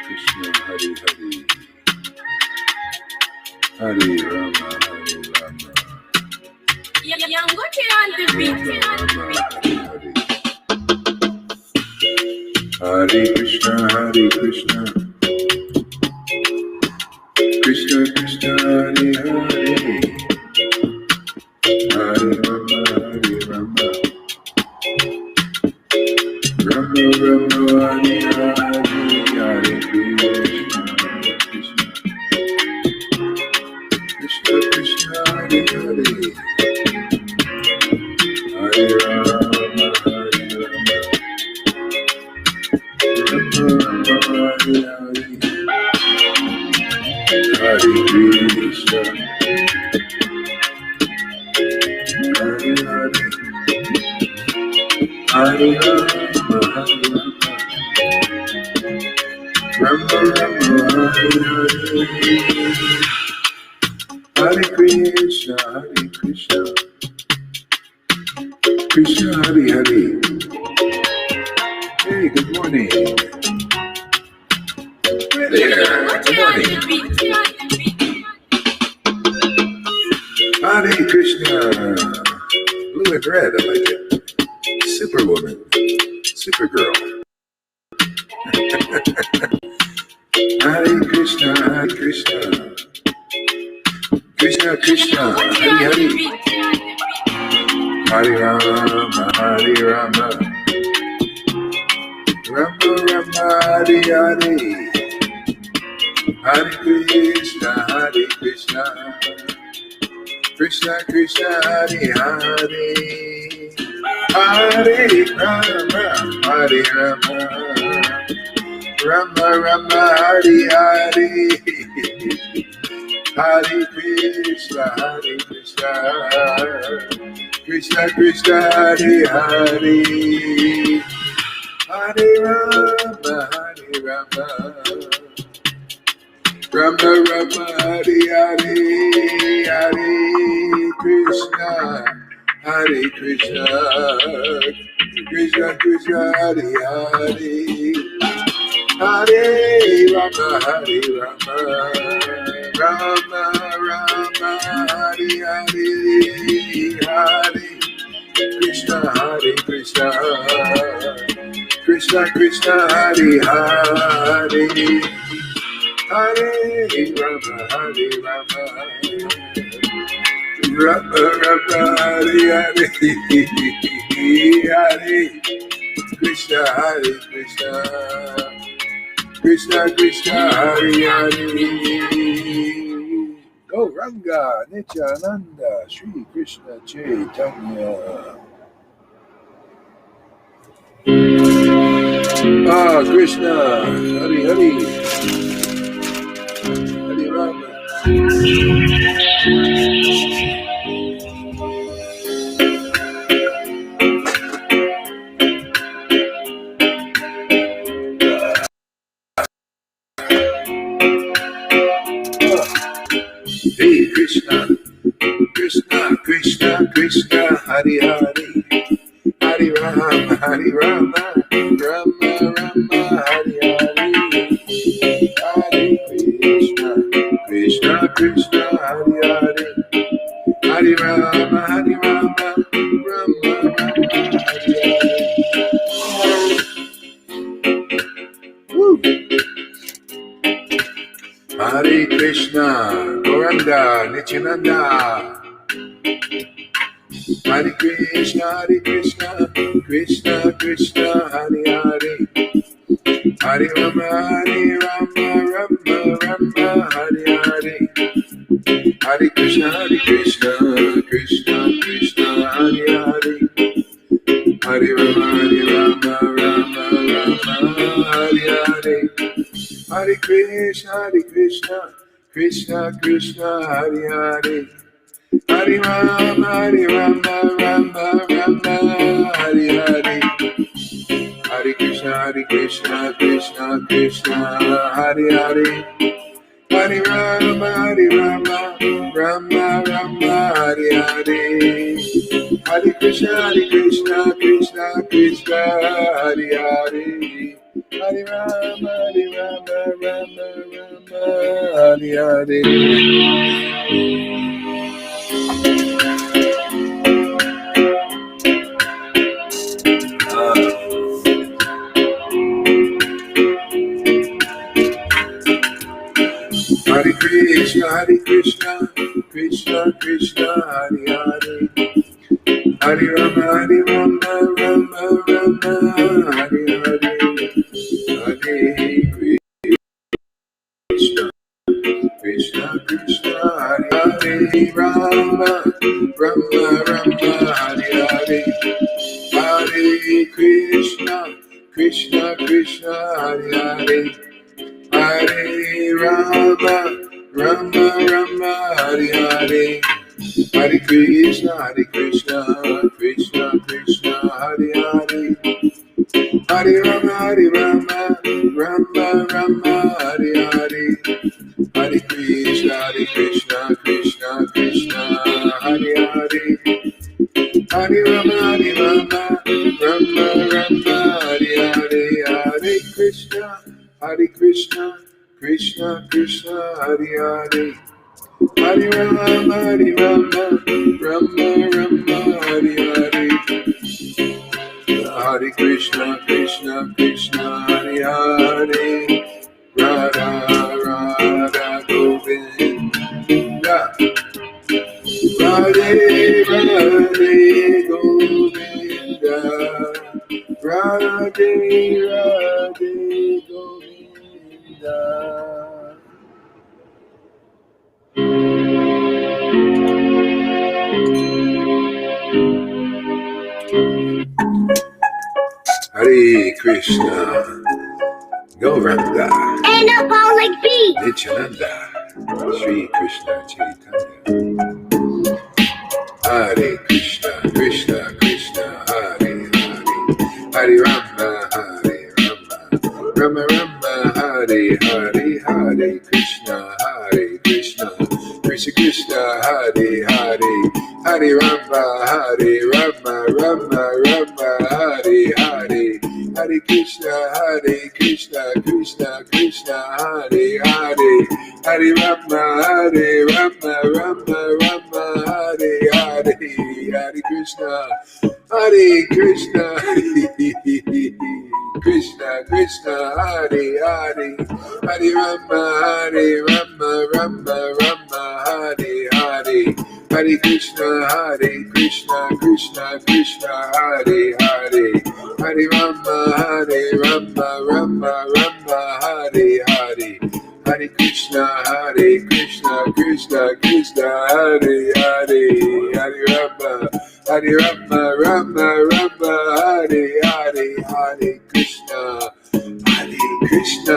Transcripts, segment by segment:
Krishna, Hare Hare, Hare Rama, Hare Rama, Hare Krishna, Hare Krishna, Krishna Krishna, Hare Hare, Hare Rama, Hare Rama, Rama Rama, Hare Hare, Hare Krishna, Krishna Krishna, Hare Hare, Hare Rama, Hare Rama, Rama Rama, Hare Hare, Hare Krishna, Hare Hare, Hare Rama, Hare Rama, Rama Rama, Hare Hare, Hare Krishna, Hare Krishna, Krishna Hare Hare. Hey, good morning. Hey there, good morning. Hare Krishna. Blue and red, I like it. Superwoman. Supergirl. Hare Krishna, Hare Krishna. Krishna Krishna, Hare Hare. Hare Rama, Hare Rama, Rama Rama, Hare Hare, Hare Krishna, Hare Krishna, Krishna Krishna, Hare Hare, Hare Rama, Hare Rama, Rama Rama, Hare Hare, Hare Krishna, Hare Krishna, Krishna Krishna, Hare Hare, Hare Rama, Hare Rama, Rama Rama, Hare Hare, Hare Krishna, Hare Krishna, Krishna Krishna, Hare Hare, Hare Rama, Hare Rama, Rama Rama, Hare Hare, Hare Krishna, Hare Krishna, Krishna Krishna, Hare Hare, Hare Rama, Hare Rama, Rama Rama, Hare Hare, Hare Krishna, Hare Krishna, Krishna Krishna, Hare Hare. Go Ranga, Nityananda, Shri Krishna Chaitanya. Ah, Krishna, Hare Hare, Hare Rama. Hey Krishna, Krishna Krishna, Krishna Hare Hare, Hare Rama, Hare Rama, Rama Rama, Hare Hare, Hare Krishna, Krishna Krishna, Hare Hare, Hare Rama, Hare Rama, Rama Rama, Hare Hare. Woo. Hare Krishna, Gauranga, Nityananda. Hare Krishna, Krishna Krishna, Hare Hare, Hare Rama, Rama Rama, Hare Hare, Hare Krishna, Krishna Krishna, Hare Hare, Hare Rama, Rama Hare Hare, Hare Krishna, Krishna Krishna, Hare Hare, Hare Rama, Rama Hare Hare, Hare Krishna, Krishna Krishna, Hare Hare, Hare Rama, Rama Hare Hare, Hare Krishna, Krishna Krishna, Hare Hare, Hare Rama, Hare Rama, Rama Rama, Hare Hare. Hare Krishna, Krishna Krishna, Hare Hare. Hare Rama, Rama Rama, Hare Hare. Hare Krishna, Krishna Krishna, Hare Hare. Rama Rama Rama, Hare Hare. Hare Krishna, Krishna Krishna, Hare Hare. Hare Rama, Rama Rama, Hare Hare. Hare Krishna, Krishna Krishna, Hare Hare. Hare Rama, Rama Rama, Hare Hare. Hare Krishna, Krishna Krishna, Hare Hare. Hare Rama, Rama Rama, Hare Hare. Hare Krishna, Krishna Krishna, Hare Hare. Hare Rama, Rama Rama, Hare Hare. Hare Krishna, Krishna, Hare Hare. Radha, Radha, Govinda. Radhe, Radhe, Govinda. Radhe, Radhe, Govinda. Hare Krishna, Gauranga, and a ball like beat. Nityananda, Sri Krishna Chaitanya. Hare Krishna, Krishna Krishna, Hare Hare. Hare Rama, Rama Rama, Hare Hare. Hare Krishna, Krishna Krishna, Hare Hare. Hare Rama, Rama Rama, Hare Hare. Hare Krishna, Krishna Krishna, Hare Hare. Hare Rama, Rama Rama, Hare Hare. Hare Krishna, Krishna Krishna, Hare Hare. Hare Rama, Rama Rama, Hare Hare. Hare Krishna, Krishna Krishna, Hare Hare. Hare Rama, Rama Hare Hare. Hare Krishna, Krishna Krishna, Hare Hare. Hare Rama, Rama Hare Hare. Hare Krishna, Krishna.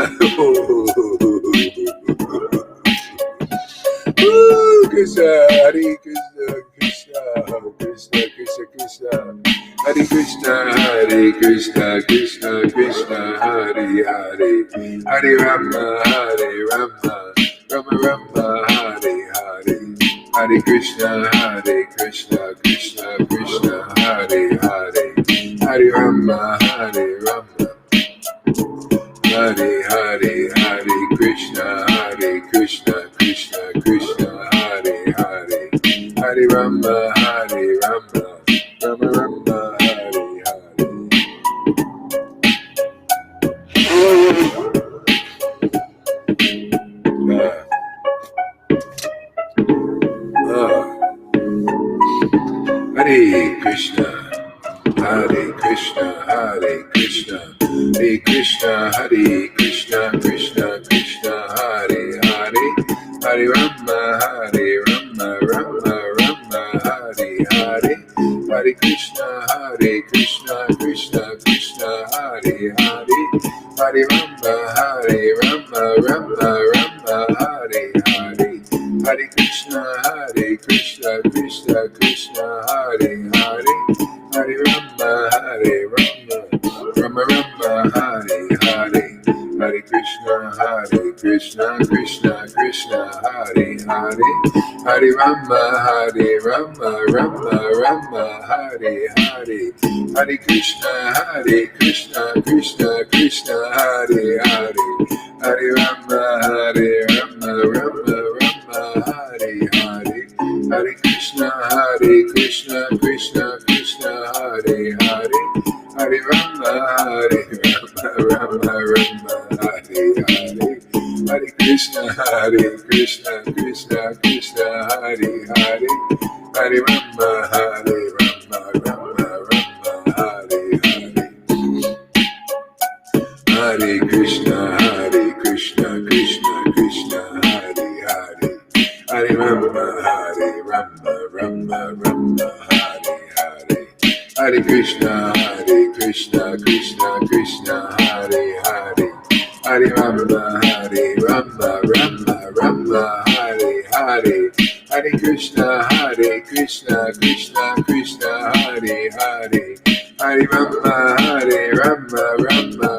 Krishna, Hare Krishna, Krishna Krishna. Hare Krishna, Krishna Krishna, Hare Hare. Hare Rama, Rama Rama, Hare Hare. Hare Krishna, Krishna Krishna, Hare Hare. Hare Rama, Rama. Hare Hare. Hare Krishna, Krishna Krishna, Hare Hare. Hare Rama, Rama Rama, Hare Hare. Hare Krishna, Krishna Krishna, Hare Krishna, Krishna Krishna, Hare Hare. Hare Rama, Rama Hare Hare. Hare Krishna, Krishna Krishna, Hare Hare. Hare Rama, Rama Hare Hare. Hare Krishna, Krishna Krishna, Hare Hare. Hare Rama, Rama Hare Hare. Hare Krishna, Krishna Krishna Krishna Hare Hare, Hare Rama Rama Rama Hare Hare, Hare Krishna Krishna Krishna Hare Hare, Hare Rama Rama Hare Hare, Hare Krishna Krishna Krishna Hare Hare, Hare Rama Rama Hare Hare, Hare Krishna Krishna Krishna Hare Hare, Hare Rama Rama Hare Hare, Hare Krishna Krishna Krishna Hare Hare, Hare Rama Rama Hare Hare, Hare Krishna Krishna Krishna Hare Hare, Hare Rama Rama Hare Hare, Hare Krishna Krishna Krishna Hare Hare, Hare Rama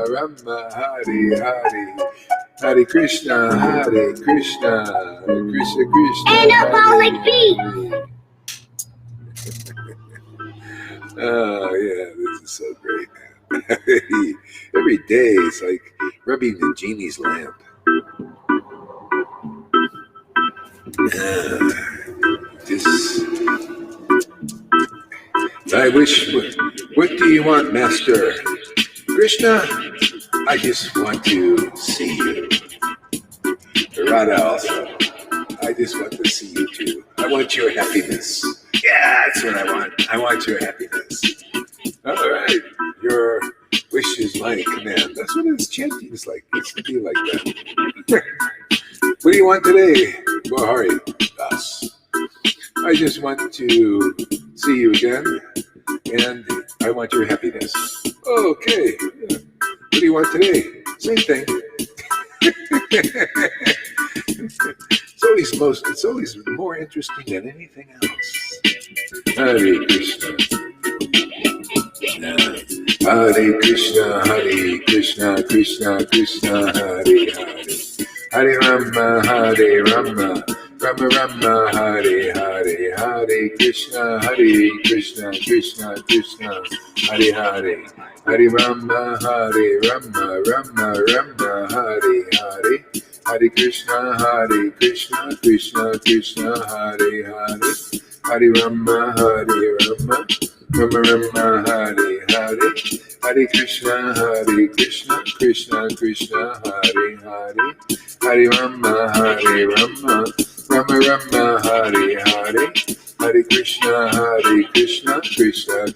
Rama Hare Hare, Hare Krishna Krishna End up all like B. Oh yeah, this is so great. Every day it's like rubbing the genie's lamp. Just, I wish. What do you want, Master Krishna? I just want to see you. Radha also. I just want to see you too. I want your happiness. Yeah, that's what I want. I want your happiness. All right. Your wish is my command. That's what his chanting is like. It's to be like that. What do you want today, Bahari Das? I just want to see you again, and I want your happiness. Okay. Yeah. What do you want today? Same thing. It's always more interesting than anything else. Hare Krishna. Hare Krishna Krishna Krishna Hare Hare, Hare Rama Rama Hare Hare, Hare Krishna Krishna Krishna Hare Hare, Hare Rama Rama Hare Hare, Hare Krishna Krishna Krishna Hare Hare, Hare Rama Rama Hare Hare, Hare Krishna Krishna Krishna Hare Hare, Hare Rama Rama Hare Hare, Hare Krishna Krishna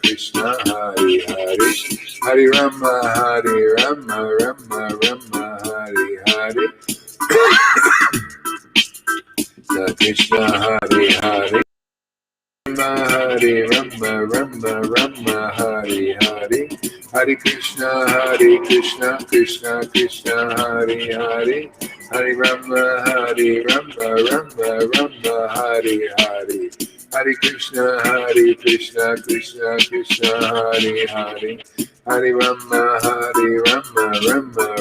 Krishna Hare Hare, Hare Rama Rama Hare Hare, Krishna Hare Hare Rama Hare Hare, Hare Krishna Krishna Krishna Hare Hare, Hare Rama Rama Hare Hare, Hare Krishna Krishna Krishna Hare Hare, Hare Rama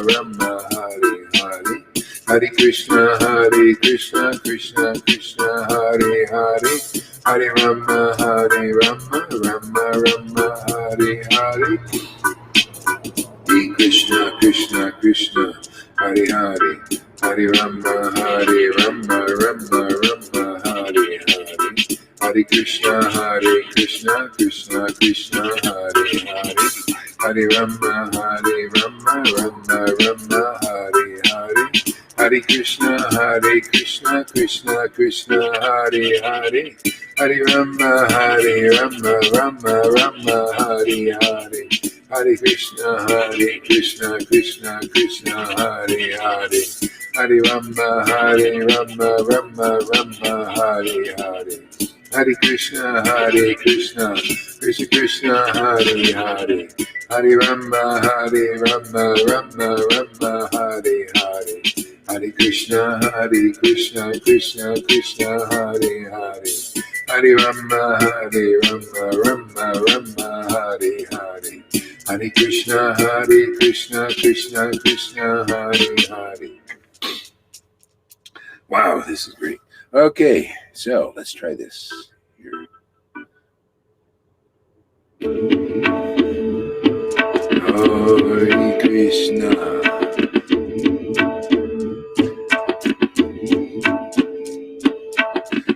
Rama Hare Hare, Hare Krishna Krishna Krishna Hare Hare, Hare Rama Rama Hare Hare, Krishna Krishna Hare Hare, Hare Rama Rama Hare Hare, Hare Krishna Krishna Krishna Hare Hare, Hare Rama Rama Hare Hare, Hare Krishna Krishna Hare Hare, Hare Rama Rama Hare Hare, Hare Krishna Krishna Hare Hare, Hare Rama Rama Hare Hare, Hare Krishna Krishna Hare Hare, Hare Rama Rama Hare Hare, Hare Krishna Krishna Hare Hare, Hare Rama Rama Hare Hare, Hare Krishna Krishna Krishna Hare Hare. Wow, this is great. Okay, so let's try this. Here. Hare Krishna.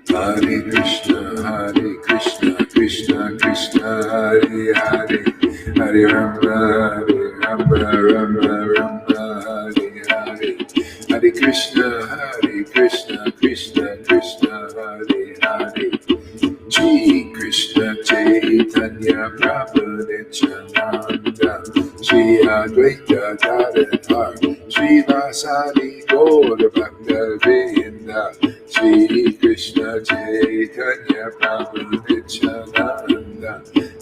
Hare Krishna, Krishna Krishna, Hare Hare, Hare Rama, Rama Rama, Hare Hare, Hare Krishna, Krishna Krishna, Hare Hare. Shri Krishna Chaitanya Prabhu Nityananda, Shri Advaita Gadadhar, Shri Vasadi Gaur Bhakta Vrinda, Shri Krishna Chaitanya Prabhu Nityananda,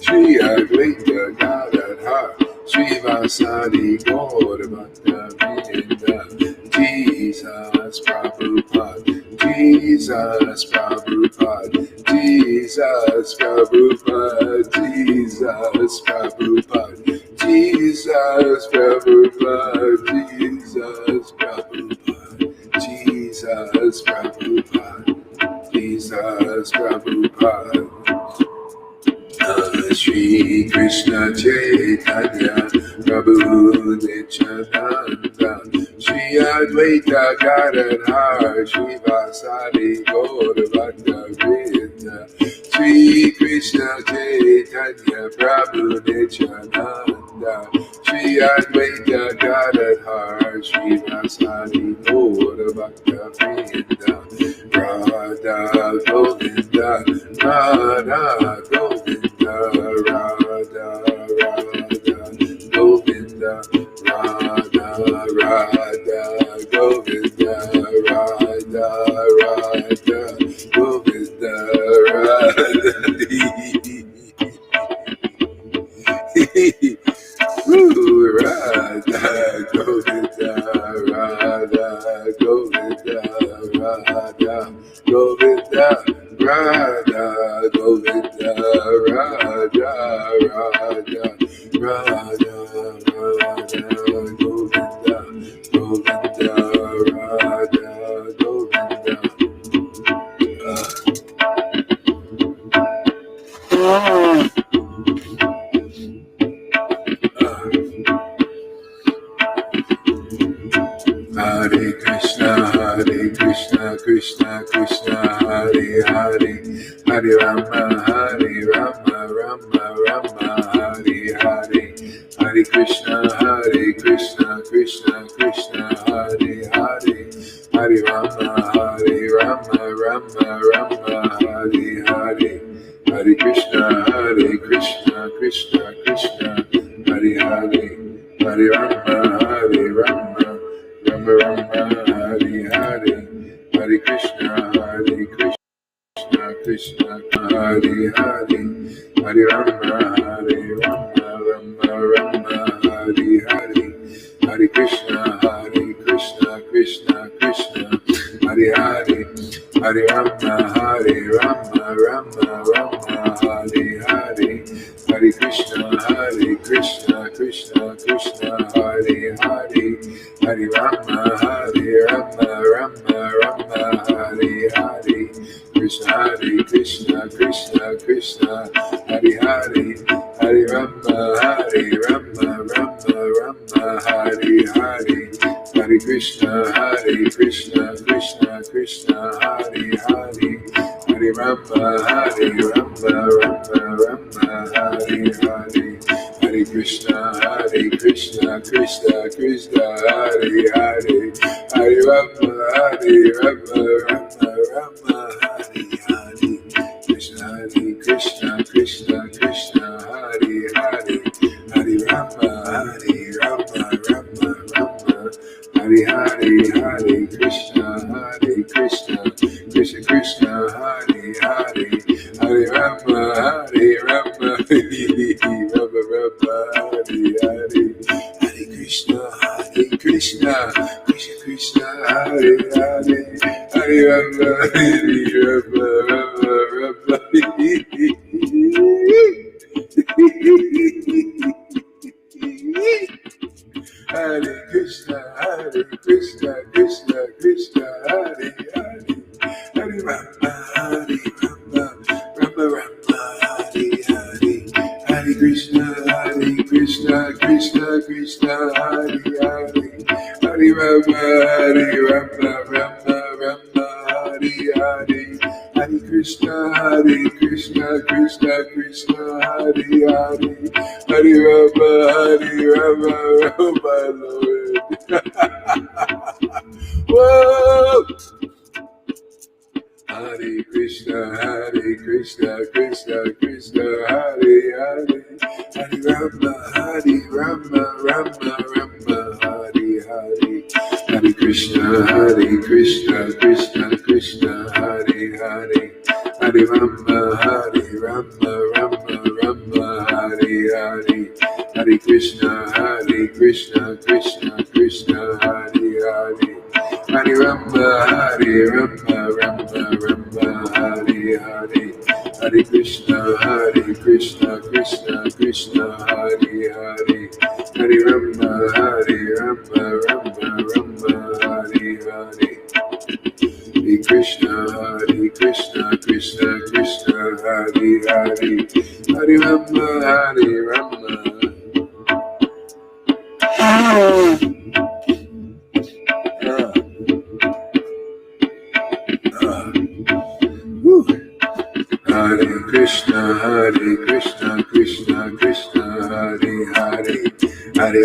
Shri Advaita Gadadhar, Shri Vasadi Gaur Bhakta Vrinda, Jesus Prabhupada, Jesus Prabhupada, Jesus Prabhupada, Jesus Prabhupada, Jesus Prabhupada, Jesus Prabhupada, Jesus Prabhupada, Jesus Prabhupada. Shri Krishna Chaitanya Prabhu Nityananda, Shri Advaita Gadadhar, Shri Vasadi Gaur Bhakta Vrinda, Shri Krishna Chaitanya Prabhu Nityananda, Shri Advaita Gadadhar, Shri Vasadi Gaur Bhakta Vrinda, Radha Govinda, Radha Govinda, Radha Govinda, Radha Govinda, Radha Govinda, Radha Govinda, Radha Govinda, Radha Govinda, Radha Govinda, Radha Govinda, Govinda, Radha Govinda. Hare Krishna, Krishna Krishna, Hare Hare, Hare Rama, Rama, Hare Hare, Hare Krishna, Krishna Krishna, Hare Hare, Hare Rama, Rama, Hare Hare, Hare Krishna, Krishna Krishna, Hare Hare, Hare Rama, Rama, Hare Hare, Hare Krishna, Krishna, Hare Hare, Hare Rama, Rama, Hare Hare, Hare Krishna, Krishna, Hare Hare, Hare Rama, Rama, Hare Hare, Hare Krishna, Krishna, Hare Hare, Hare Rama, Rama, Hare Hare, Krishna, Krishna, Hare Hare, Hare Rama, Rama, Hare Hare, Hare Krishna, Krishna, Hare Hare, Hare Rama, Rama, Hare Hare, Hare Krishna, Krishna, Hare Hare, Hare Rama, Rama, Hare Hare, Krishna, Krishna, Hare Hare, Hare Rama, Rama, Hare Hare, Hare Krishna, Krishna, Hare Hare, Hare Rama, Rama, Rama, Hare Hare, Hare Krishna, Krishna, Hare Hare, Hare Rama, Rama, Hare Krishna, Krishna, Hare Hare, Rama, Hare Rama, Rama Rama, Hare Hare, Hare Krishna, Krishna Krishna, Hare Hare, Hare Rama, Rama Rama, Hare Hare, Hare Krishna, Krishna Krishna, Hare Hare, Hare Rama, Rama, Lord. Whoa! Hare Krishna, Krishna Krishna, Hare Hare, Hare Rama, Rama Rama, Hare Hare, Hare Krishna, Krishna Krishna, Hare Hare, Hare Rama, Rama Rama, Hare Hare, Hare Krishna, Krishna Krishna, Hare Hare, Hare Rama, Rama Rama, Hare Hare, Hare Krishna, Krishna Krishna, Hare Hare, Hare Rama, Rama Rama, Hare Hare, Hare Krishna, Krishna Krishna, Hare Hare, Hare Rama, Rama. Hare Krishna, Krishna Krishna, Hare Hare, Hare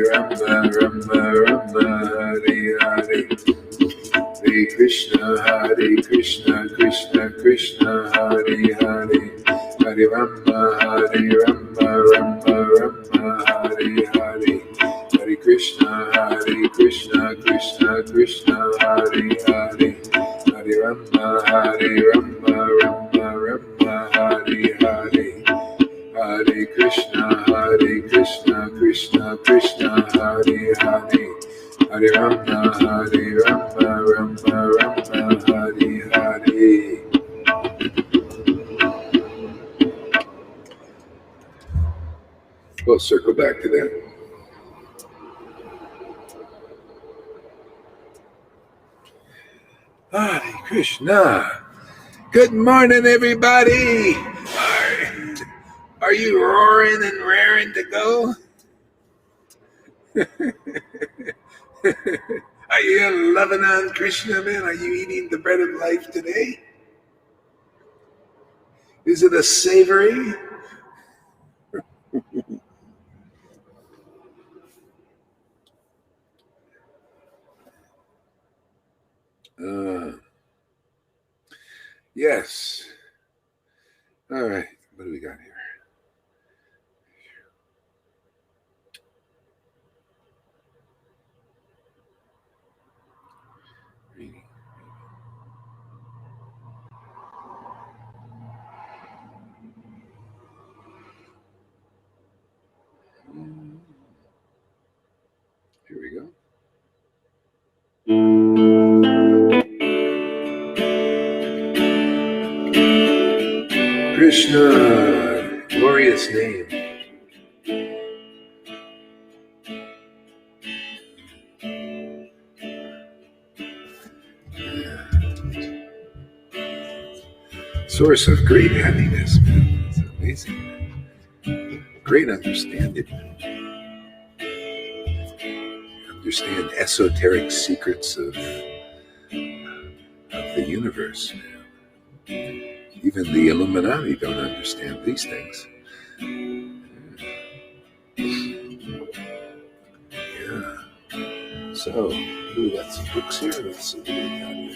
Rama, Rama Rama, Hare Hare, Hare Krishna, Krishna Krishna, Hare Hare, Hare Rama, Rama Rama, Hare Hare, Hare Krishna, Krishna Krishna, Hare Hare, Hare Rama, Rama Rama, Hare Hare, Hare Krishna, Krishna Krishna, Hare Hare, Hare Rama, Rama Rama, Hare Hare. We'll circle back to that. Hare Krishna. Good morning, everybody. Are you roaring and raring to go? Are you loving on Krishna, man? Are you eating the bread of life today? Is it a savory? Yes. All right. What do we got here? Reading. Here we go. Krishna, glorious name. Source of great happiness, man. It's amazing. Great understanding. Understand esoteric secrets of the universe. Even the Illuminati don't understand these things. Yeah. So, we got some books here. Let's see what we got here.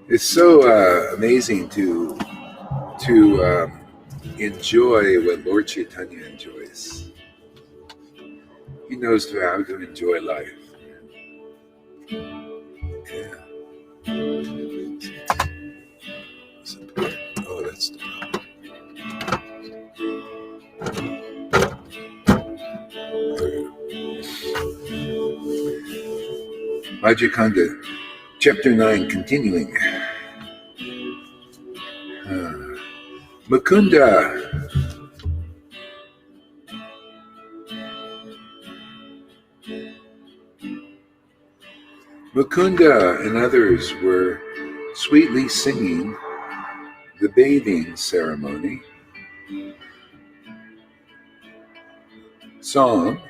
It's so amazing to enjoy what Lord Chaitanya enjoys. He knows how to enjoy life. Yeah. Oh, that's the problem. Vajrakhanda, chapter 9, continuing. Mukunda. Mukunda and others were sweetly singing the bathing ceremony song,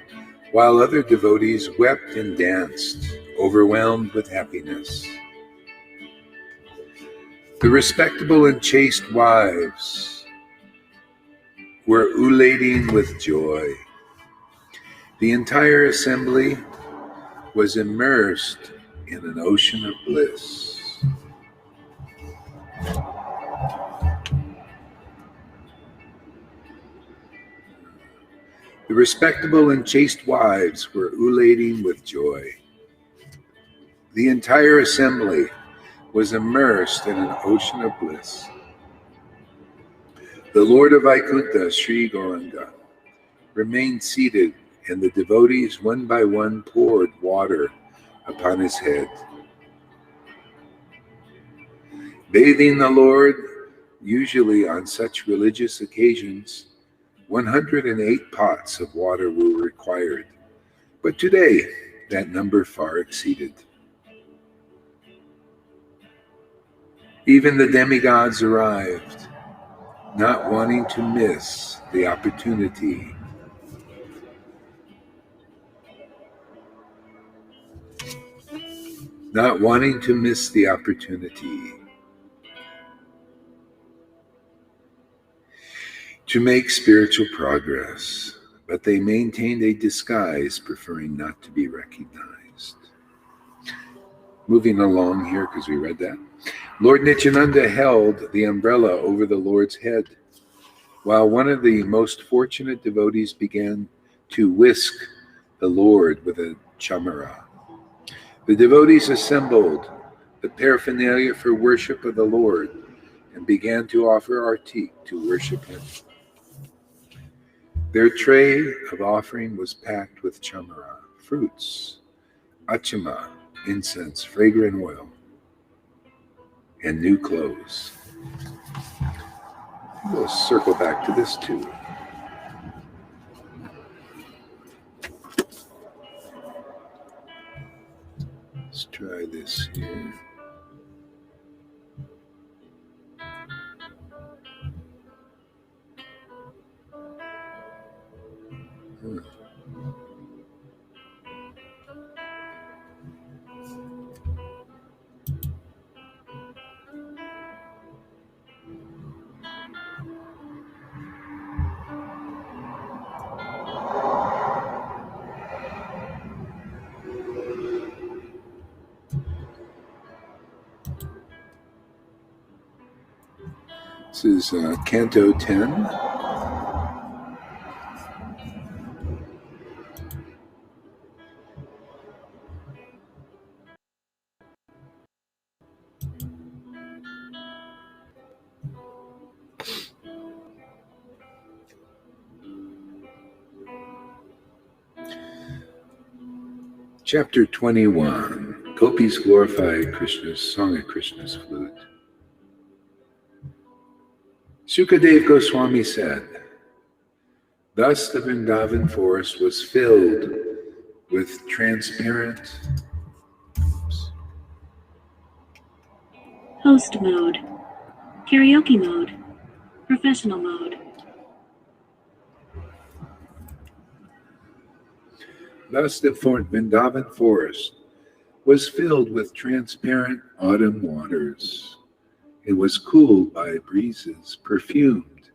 while other devotees wept and danced, overwhelmed with happiness. The respectable and chaste wives were ululating with joy. The entire assembly was immersed in an ocean of bliss. The respectable and chaste wives were ululating with joy. The entire assembly was immersed in an ocean of bliss. The Lord of Vaikuntha, Sri Gauranga, remained seated, and the devotees one by one poured water upon his head. Bathing the Lord, usually on such religious occasions, 108 pots of water were required, but today that number far exceeded. Even the demigods arrived, not wanting to miss the opportunity. Not wanting to miss the opportunity to make spiritual progress, but they maintained a disguise, preferring not to be recognized. Moving along here, because we read that. Lord Nityananda held the umbrella over the Lord's head, while one of the most fortunate devotees began to whisk the Lord with a chamara. The devotees assembled the paraphernalia for worship of the Lord and began to offer arti to worship him. Their tray of offering was packed with chamara, fruits, achama, incense, fragrant oil, and new clothes. We'll circle back to this too. Let's try this here. This is Canto 10. Chapter 21. Gopis glorify Krishna's song at Krishna's flute. Sukadev Goswami said, thus the Vrindavan forest was filled with transparent host mode, karaoke mode, professional mode. Thus the Vrindavan forest was filled with transparent autumn waters. It was cooled by breezes, perfumed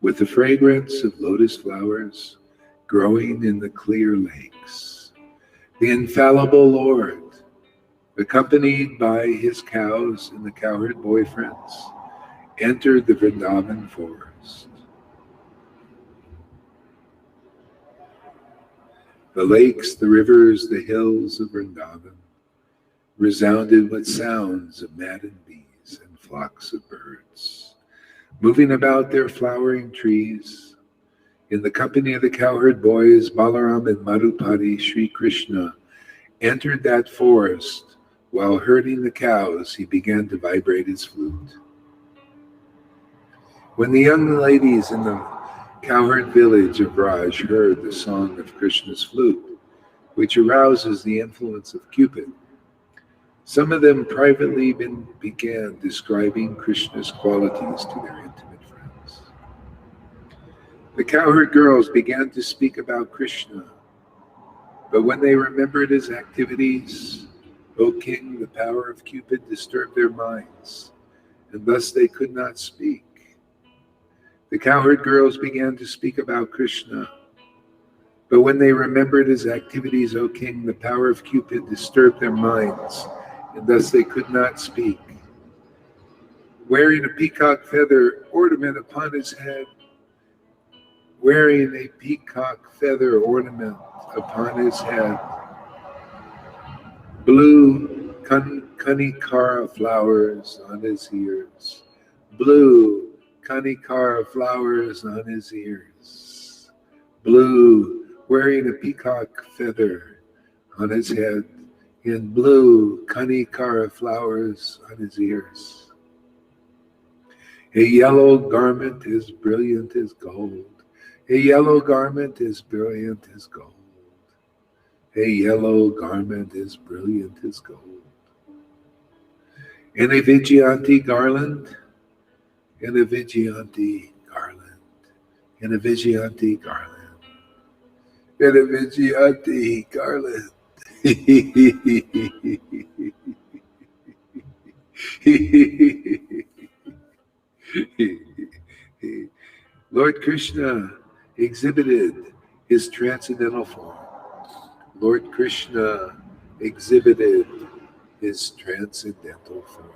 with the fragrance of lotus flowers growing in the clear lakes. The infallible Lord, accompanied by his cows and the cowherd boyfriends, entered the Vrindavan forest. The lakes, the rivers, the hills of Vrindavan resounded with sounds of maddened bees and flocks of birds, moving about their flowering trees. In the company of the cowherd boys, Balaram and Madhupati, Sri Krishna entered that forest. While herding the cows, he began to vibrate his flute. When the young ladies in the cowherd village of Raj heard the song of Krishna's flute, which arouses the influence of Cupid, some of them privately began describing Krishna's qualities to their intimate friends. The cowherd girls began to speak about Krishna, but when they remembered his activities, O king, the power of Cupid disturbed their minds, and thus they could not speak. The cowherd girls began to speak about Krishna, but when they remembered his activities, O king, the power of Cupid disturbed their minds, and thus they could not speak. Wearing a peacock feather ornament upon his head, blue kanikara flowers on his ears, blue kanikara flowers on his ears, blue, wearing a peacock feather on his head, in blue kanikara flowers on his ears. A yellow garment as brilliant as gold. A yellow garment as brilliant as gold. A yellow garment as brilliant as gold. And a Vijayanti garland, and a Vijayanti garland, and a Vijayanti garland, and a Vijayanti garland. Lord Krishna exhibited his transcendental form. Lord Krishna exhibited his transcendental form.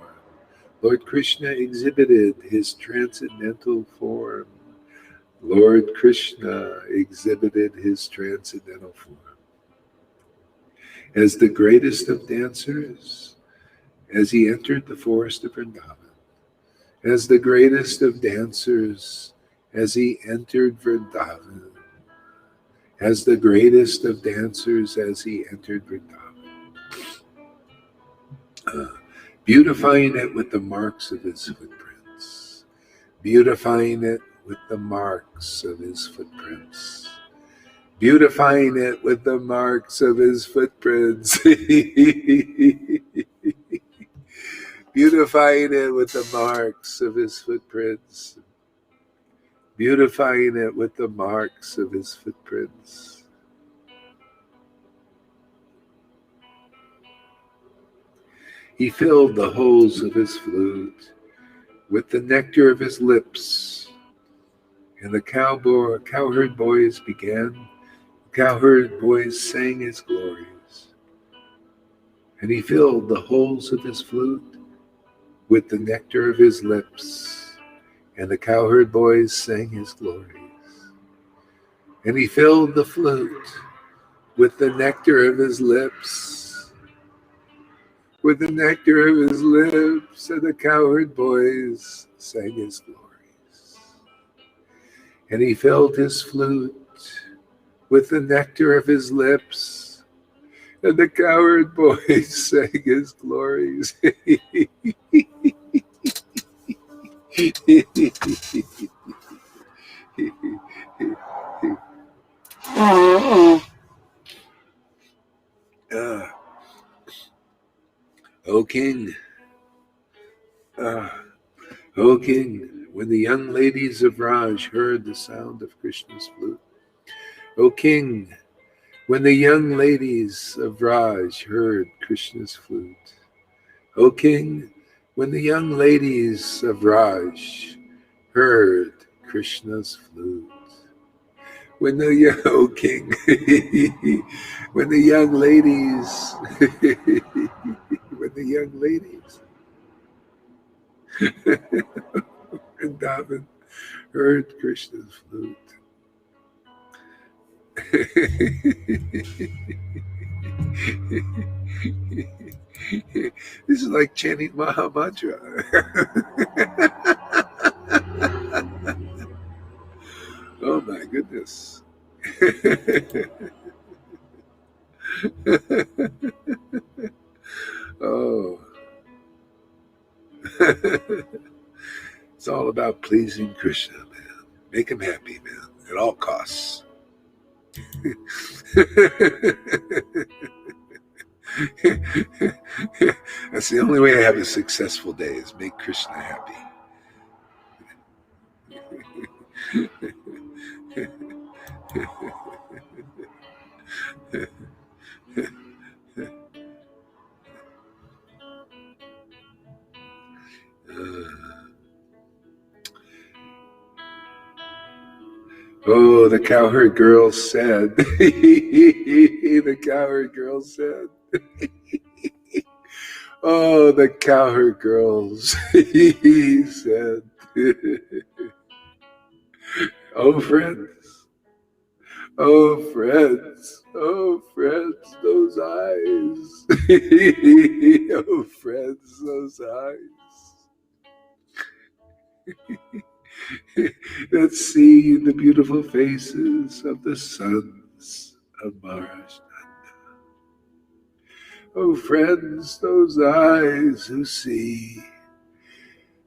Lord Krishna exhibited his transcendental form. Lord Krishna exhibited his transcendental form. As the greatest of dancers, as he entered the forest of Vrindavan, as the greatest of dancers, as he entered Vrindavan, as the greatest of dancers, as he entered Vrindavan, beautifying it with the marks of his footprints, beautifying it with the marks of his footprints, beautifying it with the marks of his footprints, beautifying it with the marks of his footprints, beautifying it with the marks of his footprints. He filled the holes of his flute with the nectar of his lips, and the cowherd boys sang his glories. And he filled the holes of his flute with the nectar of his lips, and the cowherd boys sang his glories. And he filled the flute with the nectar of his lips, with the nectar of his lips, and the cowherd boys sang his glories. And he filled his flute with the nectar of his lips, and the cowherd boys sang his glories. O king, O king, when the young ladies of Raj heard the sound of Krishna's flute, O king, when the young ladies of Raj heard Krishna's flute, O king, when the young ladies of Raj heard Krishna's flute, when the young king, when the young ladies, when the young ladies, Vrindavan heard Krishna's flute, This is like chanting Maha Mantra. Oh my goodness. Oh. It's all about pleasing Krishna, man. Make him happy, man, at all costs. That's the only way to have a successful day, is make Krishna happy. Oh, the cowherd girl said. The cowherd girl said. Oh, the cowherd girls. He said. Oh, friends. Oh, friends. Oh, friends, those eyes. Oh, friends, those eyes. Let's see the beautiful faces of the sons of Maharaj Nanda. Oh, friends, those eyes who see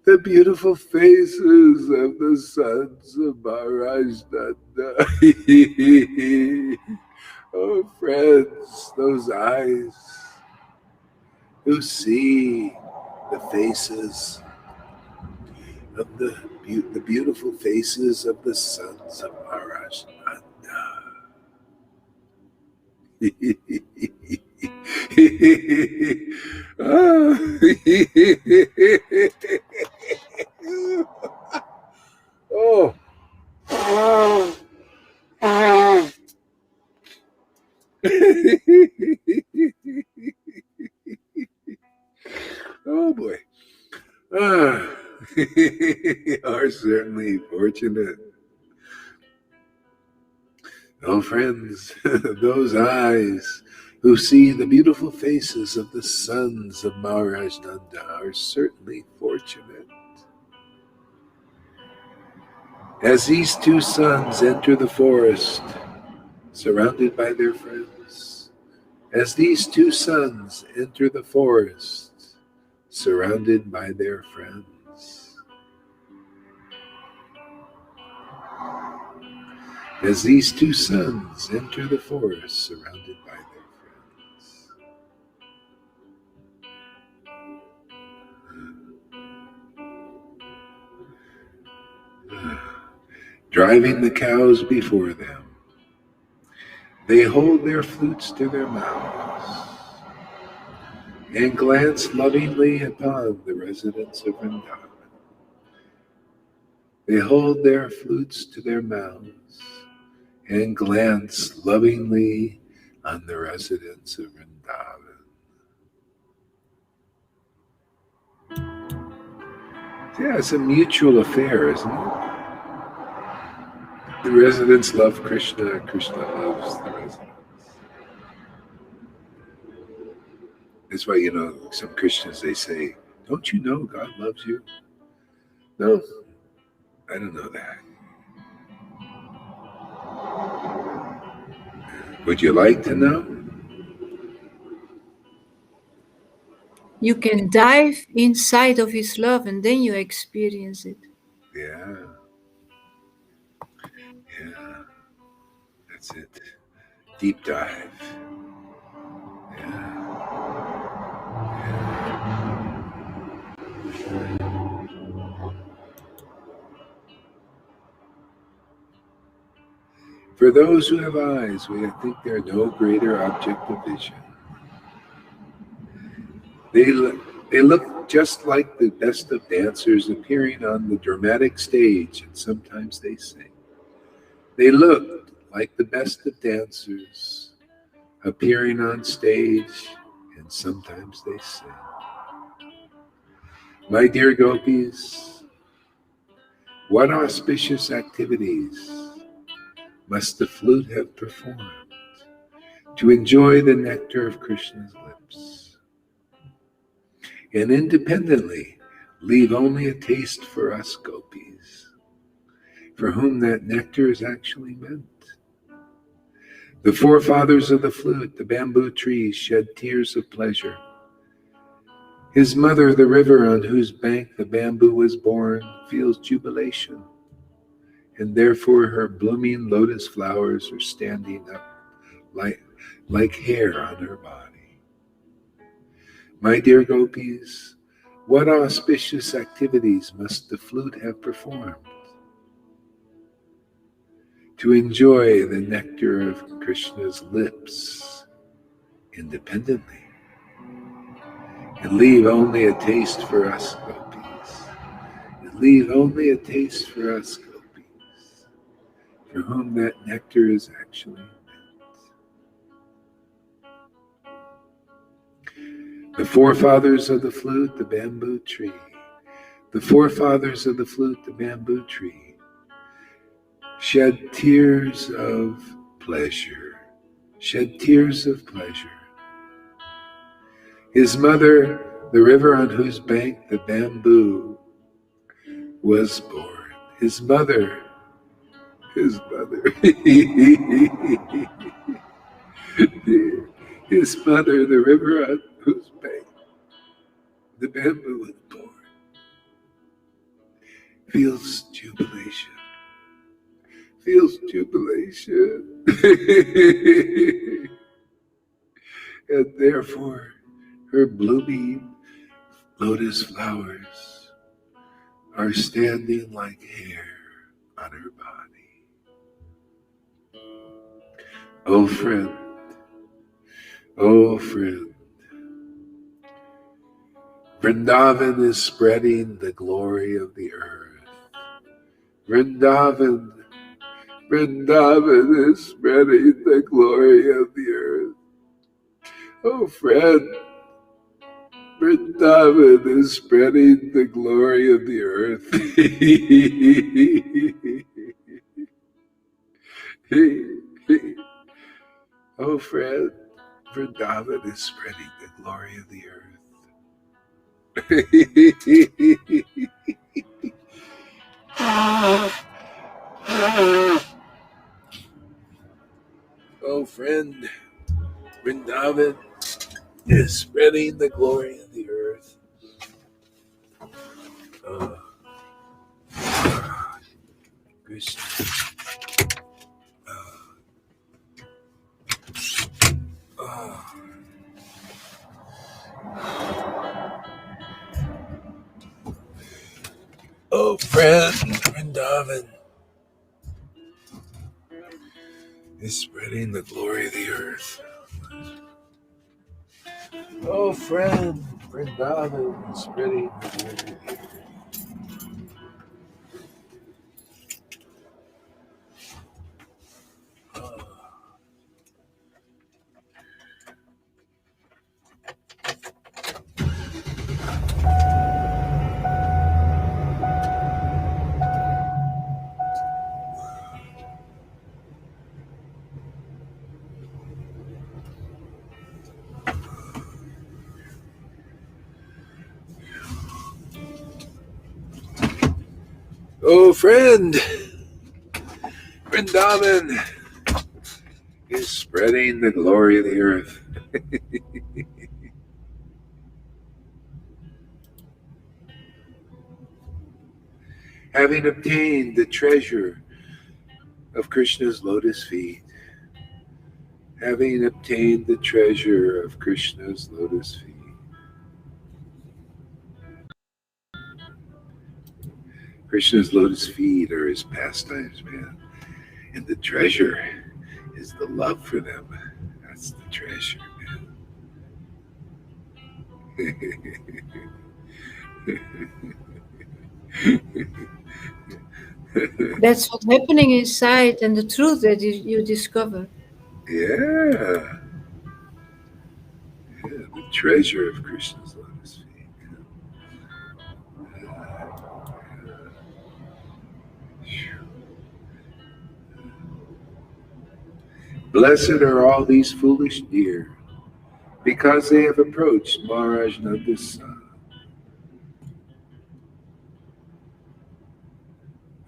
the beautiful faces of the sons of Maharaj Nanda. Oh, friends, those eyes who see the faces of the beautiful faces of the sons of Maharaj Nanda. Oh. Oh boy. You are certainly fortunate. Oh, friends, those eyes who see the beautiful faces of the sons of Maharaj Nanda are certainly fortunate. As these two sons enter the forest, surrounded by their friends, as these two sons enter the forest, surrounded by their friends, as these two sons enter the forest, surrounded by their friends, driving the cows before them, they hold their flutes to their mouths and glance lovingly upon the residents of Vrindavan. They hold their flutes to their mouths and glance lovingly on the residents of Vrindavan. Yeah, it's a mutual affair, isn't it? The residents love Krishna, Krishna loves the residents. That's why, some Christians, they say, don't you know God loves you? No, I don't know that. Would you like to know? You can dive inside of his love and then you experience it. Yeah. Yeah. That's it. Deep dive. Yeah. For those who have eyes, I think there are no greater object of vision. They look just like the best of dancers appearing on the dramatic stage, and sometimes they sing. They look like the best of dancers appearing on stage, and sometimes they sing. My dear gopis, what auspicious activities, must the flute have performed to enjoy the nectar of Krishna's lips, and independently leave only a taste for us gopis, for whom that nectar is actually meant? The forefathers of the flute, the bamboo trees, shed tears of pleasure. His mother, the river on whose bank the bamboo was born, feels jubilation, and therefore her blooming lotus flowers are standing up like hair on her body. My dear gopis, what auspicious activities must the flute have performed to enjoy the nectar of Krishna's lips independently, and leave only a taste for us gopis, and leave only a taste for us gopis, for whom that nectar is actually meant. The forefathers of the flute, the bamboo tree, the forefathers of the flute, the bamboo tree, shed tears of pleasure, shed tears of pleasure. His mother, the river on whose bank the bamboo was born. His mother, his mother, his mother, the river on whose bank the bamboo was born, feels jubilation, feels jubilation. And therefore, her blooming lotus flowers are standing like hair on her body. Oh friend, Vrindavan is spreading the glory of the earth. Vrindavan is spreading the glory of the earth. Oh friend, Vrindavan is spreading the glory of the earth. Oh friend, Vrindavan is spreading the glory of the earth. Oh friend, Vrindavan is spreading the glory of the earth. Krishna. Oh friend, Vrindavan is spreading the glory of the earth. Oh friend, Vrindavan is spreading the glory of the earth. Oh friend, Vrindavan is spreading the glory of the earth. Having obtained the treasure of Krishna's lotus feet, having obtained the treasure of Krishna's lotus feet, Krishna's lotus feet are his pastimes, man. And the treasure is the love for them. That's the treasure, man. That's what's happening inside and the truth that you discover. Yeah. The treasure of Krishna's lotus feet. Blessed are all these foolish deer, because they have approached Maharaj Nanda's son,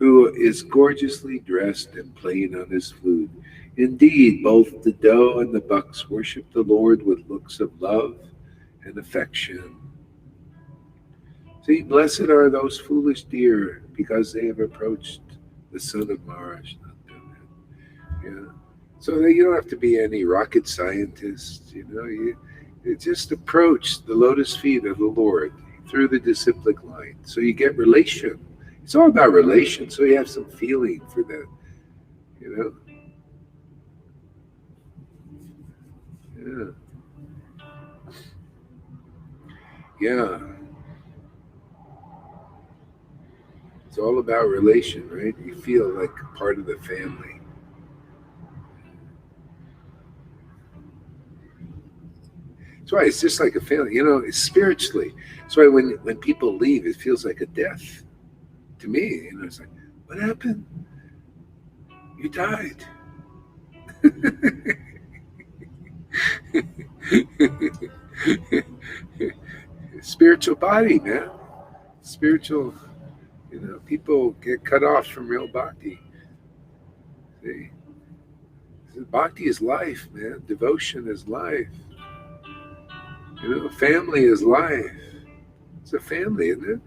who is gorgeously dressed and playing on his flute. Indeed, both the doe and the bucks worship the Lord with looks of love and affection. See, blessed are those foolish deer, because they have approached the son of Maharaj Nanda. Yeah. So that you don't have to be any rocket scientist, you just approach the lotus feet of the Lord through the disciplic line. So you get relation. It's all about relation, so you have some feeling for that, Yeah. Yeah. It's all about relation, right? You feel like part of the family. That's why it's just like a family, it's spiritually. That's why when people leave, it feels like a death. To me, it's like, what happened? You died. Spiritual body, man. Spiritual, people get cut off from real bhakti. See? Bhakti is life, man. Devotion is life. Family is life. It's a family, isn't it?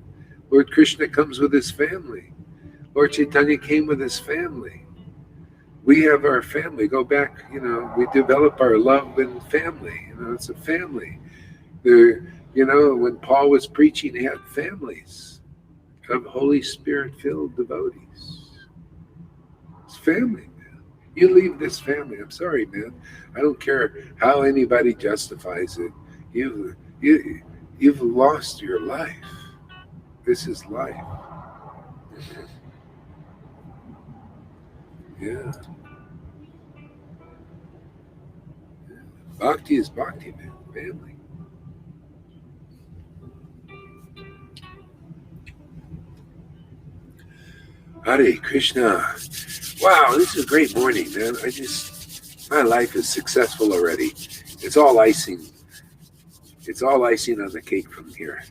Lord Krishna comes with his family. Lord Chaitanya came with his family. We have our family. Go back, we develop our love in family. It's a family. When Paul was preaching, he had families of Holy Spirit-filled devotees. It's family, man. You leave this family. I'm sorry, man. I don't care how anybody justifies it. You've lost your life. This is life. Yeah. Bhakti is bhakti, man. Family. Hare Krishna. Wow, this is a great morning, man. My life is successful already. It's all icing. It's all icing on the cake from here.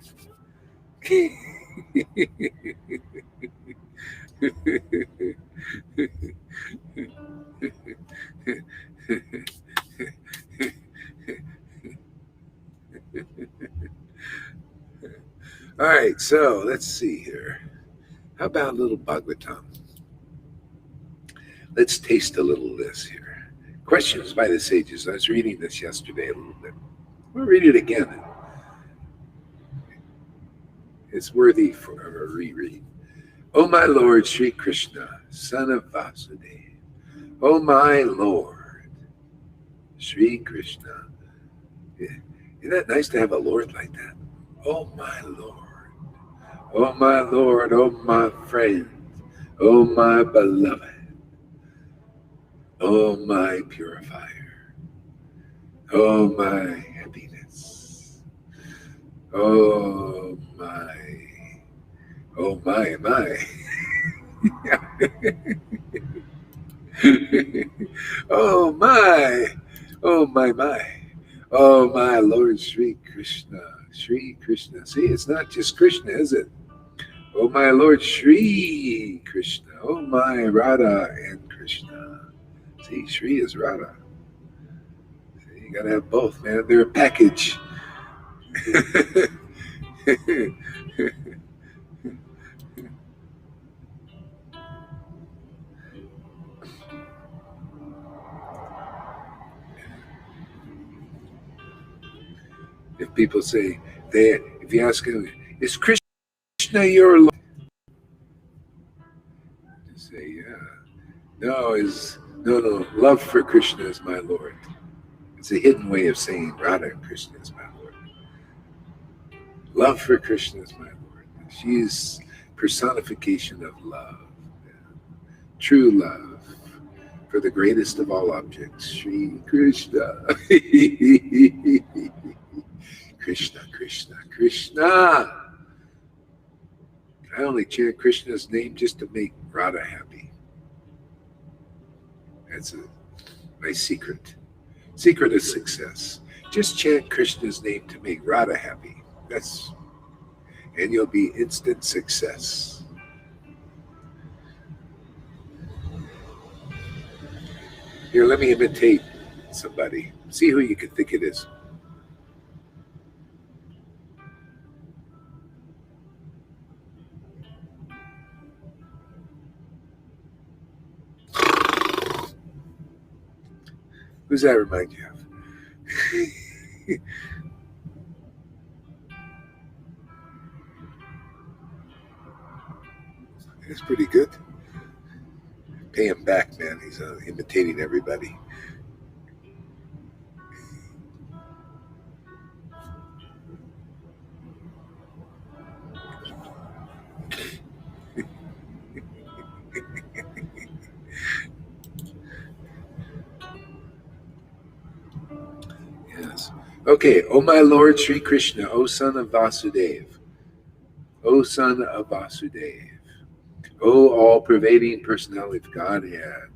All right, so let's see here. How about a little Bhagavatam? Let's taste a little of this here. Questions by the sages. I was reading this yesterday a little bit. I'll read it again. It's worthy for a reread. O my Lord Sri Krishna, son of Vasudeva. O my Lord Sri Krishna. Isn't that nice to have a Lord like that? Oh my Lord. Oh my Lord, oh my friend, oh my beloved, oh my purifier, oh my happiness, oh my. Oh my. Oh my. Oh my Lord Sri Krishna. Sri Krishna. See, it's not just Krishna, is it? Oh my Lord Sri Krishna. Oh my Radha and Krishna. See, Sri is Radha. See, you gotta have both, man. They're a package. If people say, if you ask them, is Krishna your Lord? They say, yeah. No, love for Krishna is my Lord. It's a hidden way of saying Radha and Krishna is my Lord. Love for Krishna is my Lord. She is personification of love. True love for the greatest of all objects, Sri Krishna. Krishna, Krishna, Krishna. I only chant Krishna's name just to make Radha happy. That's it. my secret. Secret of success. Just chant Krishna's name to make Radha happy. And you'll be instant success. Here, let me imitate somebody. See who you can think it is. Who's that remind you of? It's pretty good. Pay him back, man. He's imitating everybody. Yes. Okay. Oh, my Lord Sri Krishna, O son of Vasudeva. O son of Vasudeva. O all-pervading personality of Godhead.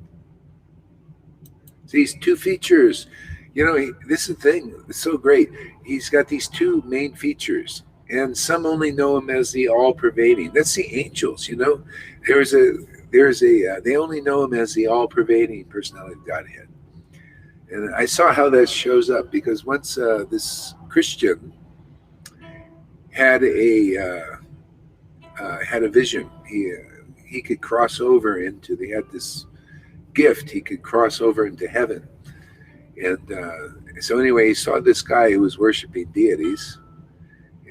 These two features, this is the thing. It's so great. He's got these two main features, and some only know him as the all-pervading. That's the angels. They only know him as the all-pervading personality of Godhead. And I saw how that shows up, because once this Christian had a vision. He could cross over into. They had this gift. He could cross over into heaven, and so anyway, he saw this guy who was worshiping deities,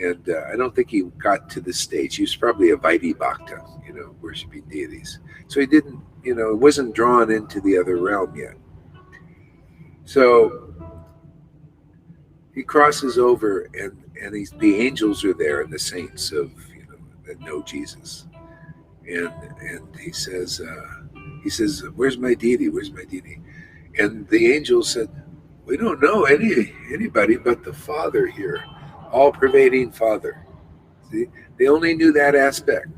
and I don't think he got to the stage. He was probably a Vaidhi Bhakta, worshiping deities. So he didn't, wasn't drawn into the other realm yet. So he crosses over, and the angels are there, and the saints that know Jesus, and he says, "Where's my deity? Where's my deity?" And the angels said, "We don't know anybody but the Father here, all-pervading Father." See, they only knew that aspect.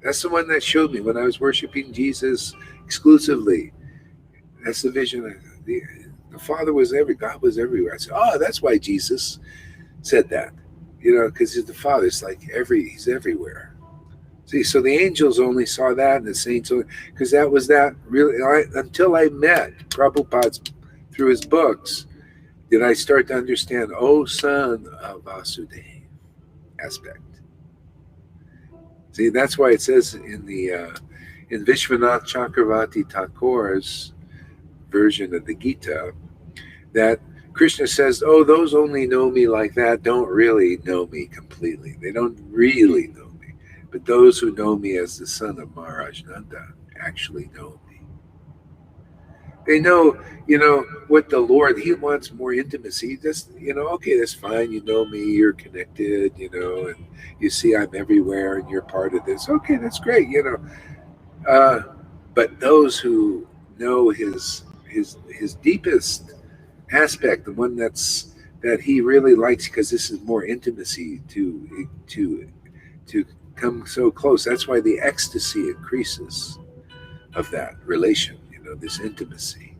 That's the one that showed me when I was worshiping Jesus exclusively. That's the vision. The Father was God was everywhere. I said, "Oh, that's why Jesus said that." Because he's the Father. It's like he's everywhere. See, so the angels only saw that, and the saints only, because that was that really. Until I met Prabhupada through his books, did I start to understand, oh, son of Vasudeva aspect. See, that's why it says in Vishwanath Chakravarti Thakur's version of the Gita that Krishna says, oh, those only know me like that don't really know me completely. They don't really know me. But those who know me as the son of Maharaj Nanda actually know me. They know, what the Lord, he wants more intimacy. Just, okay, that's fine. You know me, you're connected, and you see I'm everywhere and you're part of this. Okay, that's great, But those who know his deepest aspect, the one that he really likes, because this is more intimacy to come so close. That's why the ecstasy increases of that relation, this intimacy,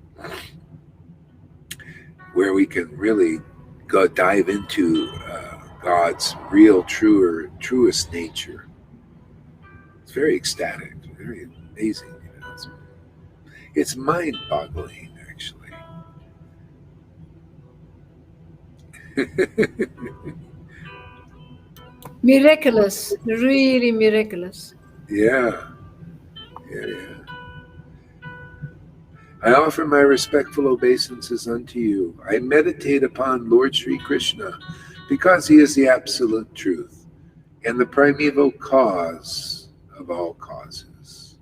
where we can really go dive into God's real, truest nature. It's very ecstatic, very amazing. It's mind-boggling, actually. Miraculous, really miraculous. Yeah. I offer my respectful obeisances unto you. I meditate upon Lord Sri Krishna because he is the absolute truth and the primeval cause of all causes,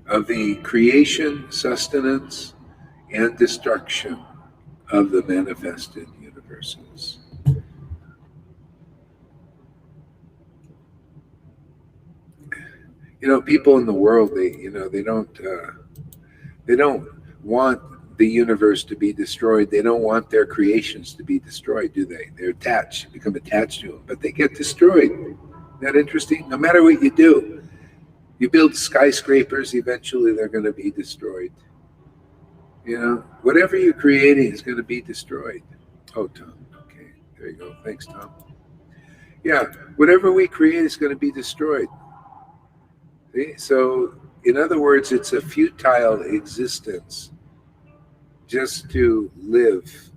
of the creation, sustenance, and destruction of the manifested universes. People in the world, they don't want the universe to be destroyed. They don't want their creations to be destroyed, do they? They're become attached to them, but they get destroyed. Isn't that interesting? No matter what you do, you build skyscrapers, eventually they're going to be destroyed. Whatever you're creating is going to be destroyed. Oh, Tom. Okay, there you go. Thanks, Tom. Yeah, whatever we create is going to be destroyed. See? So, in other words, it's a futile existence just to live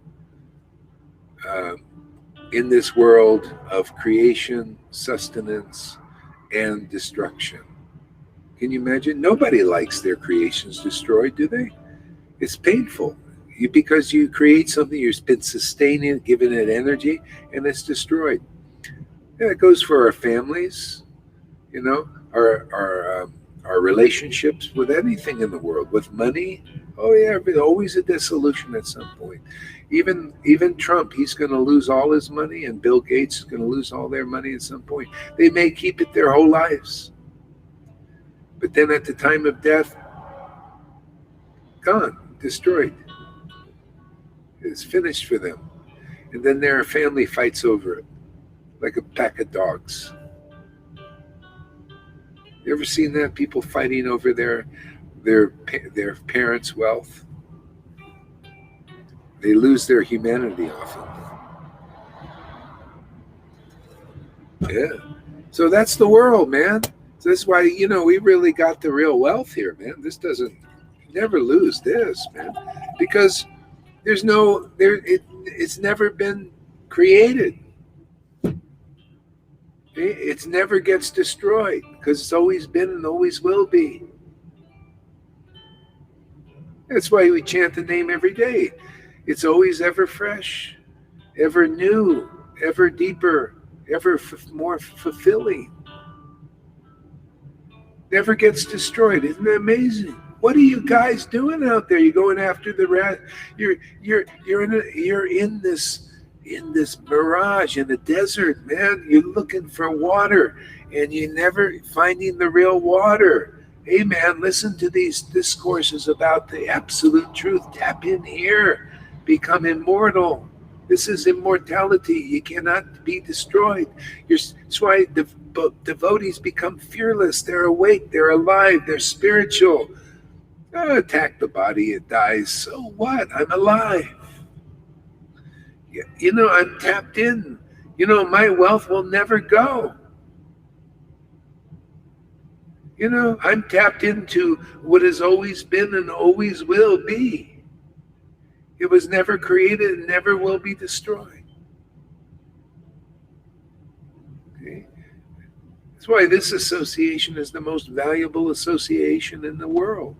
in this world of creation, sustenance, and destruction. Can you imagine? Nobody likes their creations destroyed, do they? It's painful. Because you create something, you've been sustaining it, giving it energy, and it's destroyed. Yeah, it goes for our families, our relationships with anything in the world, with money. Oh yeah, there's always a dissolution at some point. Even Trump, he's going to lose all his money, and Bill Gates is going to lose all their money at some point. They may keep it their whole lives, but then at the time of death, gone, destroyed. It's finished for them, and then their family fights over it like a pack of dogs. You ever seen that? People fighting over their parents' wealth. They lose their humanity often. Yeah. So that's the world, man. So that's why, we really got the real wealth here, man. This doesn't, never lose this, man. Because it's never been created. It never gets destroyed because it's always been and always will be. That's why we chant the name every day. It's always ever fresh, ever new, ever deeper, ever more fulfilling. Never gets destroyed. Isn't that amazing? What are you guys doing out there? You're going after the rat. You're in this mirage in the desert, man. You're looking for water, and you're never finding the real water. Hey, man, listen to these discourses about the absolute truth. Tap in here. Become immortal. This is immortality. You cannot be destroyed. That's why devotees become fearless. They're awake. They're alive. They're spiritual. Attack the body. It dies. So what? I'm alive. I'm tapped in. My wealth will never go. I'm tapped into what has always been and always will be. It was never created and never will be destroyed. Okay? That's why this association is the most valuable association in the world.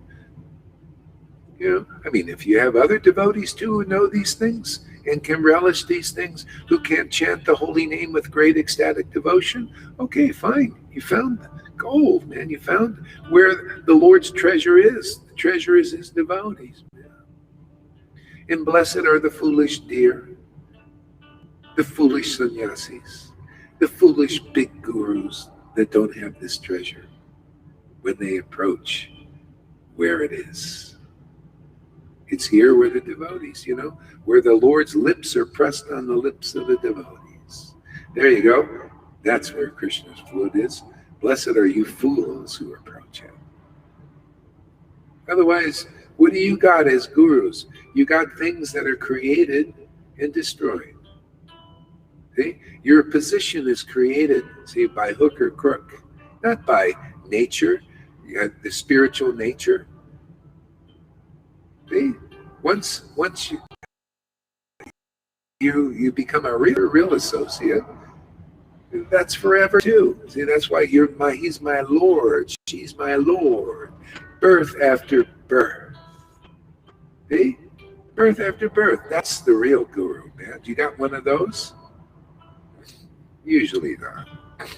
If you have other devotees too who know these things and can relish these things, who can chant the holy name with great ecstatic devotion, okay, fine. You found gold, man. You found where the Lord's treasure is. The treasure is his devotees. And blessed are the foolish deer, the foolish sannyasis, the foolish big gurus that don't have this treasure when they approach where it is. It's here where the devotees, where the Lord's lips are pressed on the lips of the devotees. There you go. That's where Krishna's food is. Blessed are you fools who approach him. Otherwise, what do you got as gurus? You got things that are created and destroyed. See? Your position is created, by hook or crook, not by nature, the spiritual nature. See? Once you become a real associate, that's forever too. See, that's why he's my Lord, she's my Lord. Birth after birth. See? Birth after birth. That's the real guru, man. You got one of those? Usually not. It's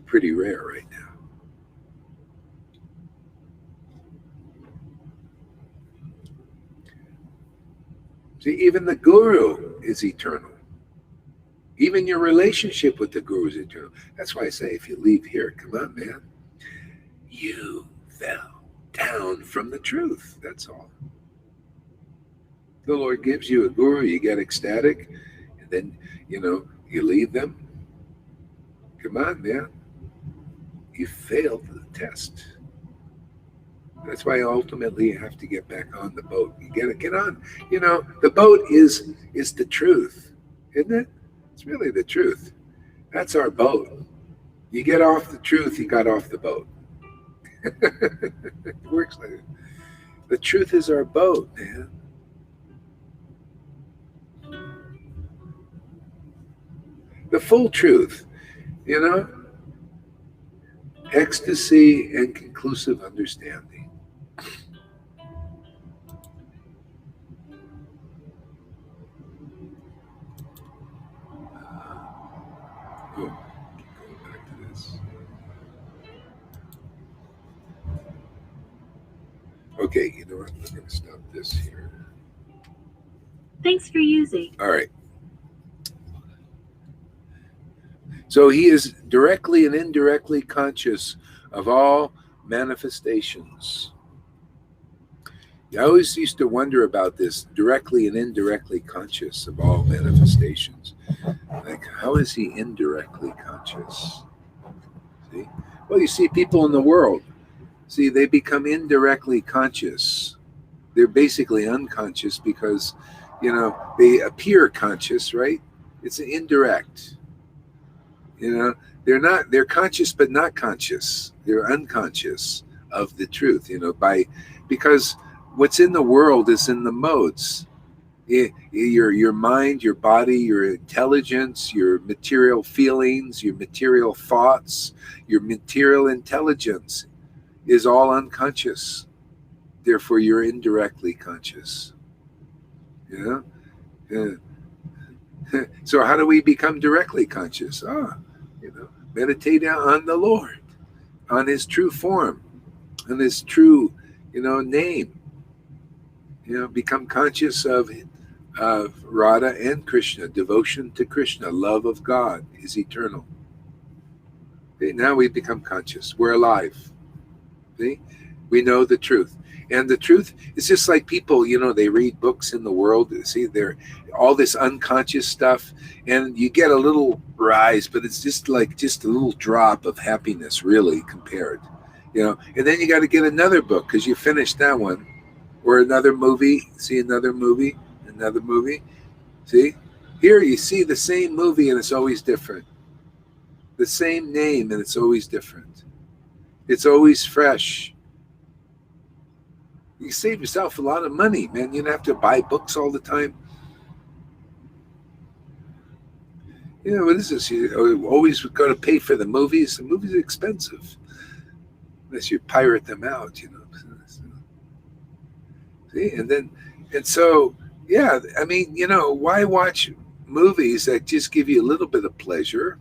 pretty rare right now. See, even the guru is eternal. Even your relationship with the guru is eternal. That's why I say, if you leave here, come on, man, you fell down from the truth. That's all. The Lord gives you a guru, you get ecstatic, and then, you leave them. Come on, man. You failed the test. That's why ultimately you have to get back on the boat. You get on. The boat is the truth, isn't it? It's really the truth. That's our boat. You get off the truth, you got off the boat. It works like that. The truth is our boat, man. The full truth, ecstasy and conclusive understanding. Go back to this. Okay, you know what? I'm going to stop this here. Thanks for using. All right. So he is directly and indirectly conscious of all manifestations. I always used to wonder about this, directly and indirectly conscious of all manifestations. Like, how is he indirectly conscious? See? Well, you see people in the world. See, they become indirectly conscious. They're basically unconscious because, they appear conscious, right? It's an indirect. They're conscious but not conscious. They're unconscious of the truth, because what's in the world is in the modes. Your mind, your body, your intelligence, your material feelings, your material thoughts, your material intelligence is all unconscious. Therefore, you're indirectly conscious. So how do we become directly conscious? Meditate on the Lord, on his true form, on his true, name. Become conscious of Radha and Krishna. Devotion to Krishna, love of God is eternal. Okay, now we become conscious. We're alive. See? We know the truth. And the truth is just like people, they read books in the world. See, they're all this unconscious stuff, and you get a little rise, but it's just a little drop of happiness, really, compared. And then you got to get another book because you finished that one, or another movie. See another movie. See, here you see the same movie and it's always different. The same name and it's always different. It's always fresh. You save yourself a lot of money, man. You don't have to buy books all the time. What is this? You always got to pay for the movies. The movies are expensive. Unless you pirate them out, See, and so, yeah, I mean, why watch movies that just give you a little bit of pleasure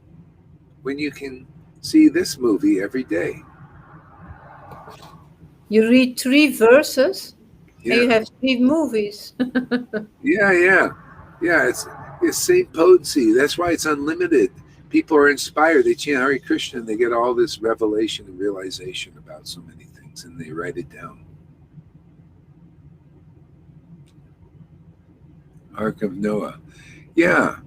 when you can see this movie every day? You read 3 verses Yeah. and you have 3 movies. Yeah. It's same potency. That's why it's unlimited. People are inspired. They chant Hare Krishna and they get all this revelation and realization about so many things and they write it down. Ark of Noah. Yeah,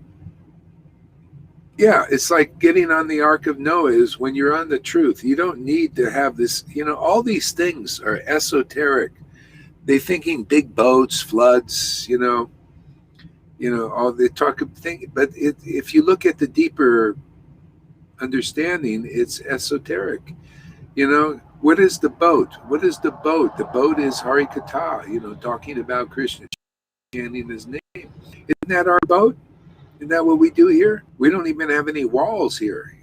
it's like getting on the Ark of Noah is when you're on the truth. You don't need to have this, all these things are esoteric. They're thinking big boats, floods, all they talk of things. But if you look at the deeper understanding, it's esoteric. What is the boat? What is the boat? The boat is Harikatha, talking about Krishna, chanting his name. Isn't that our boat? Isn't that what we do here? We don't even have any walls here.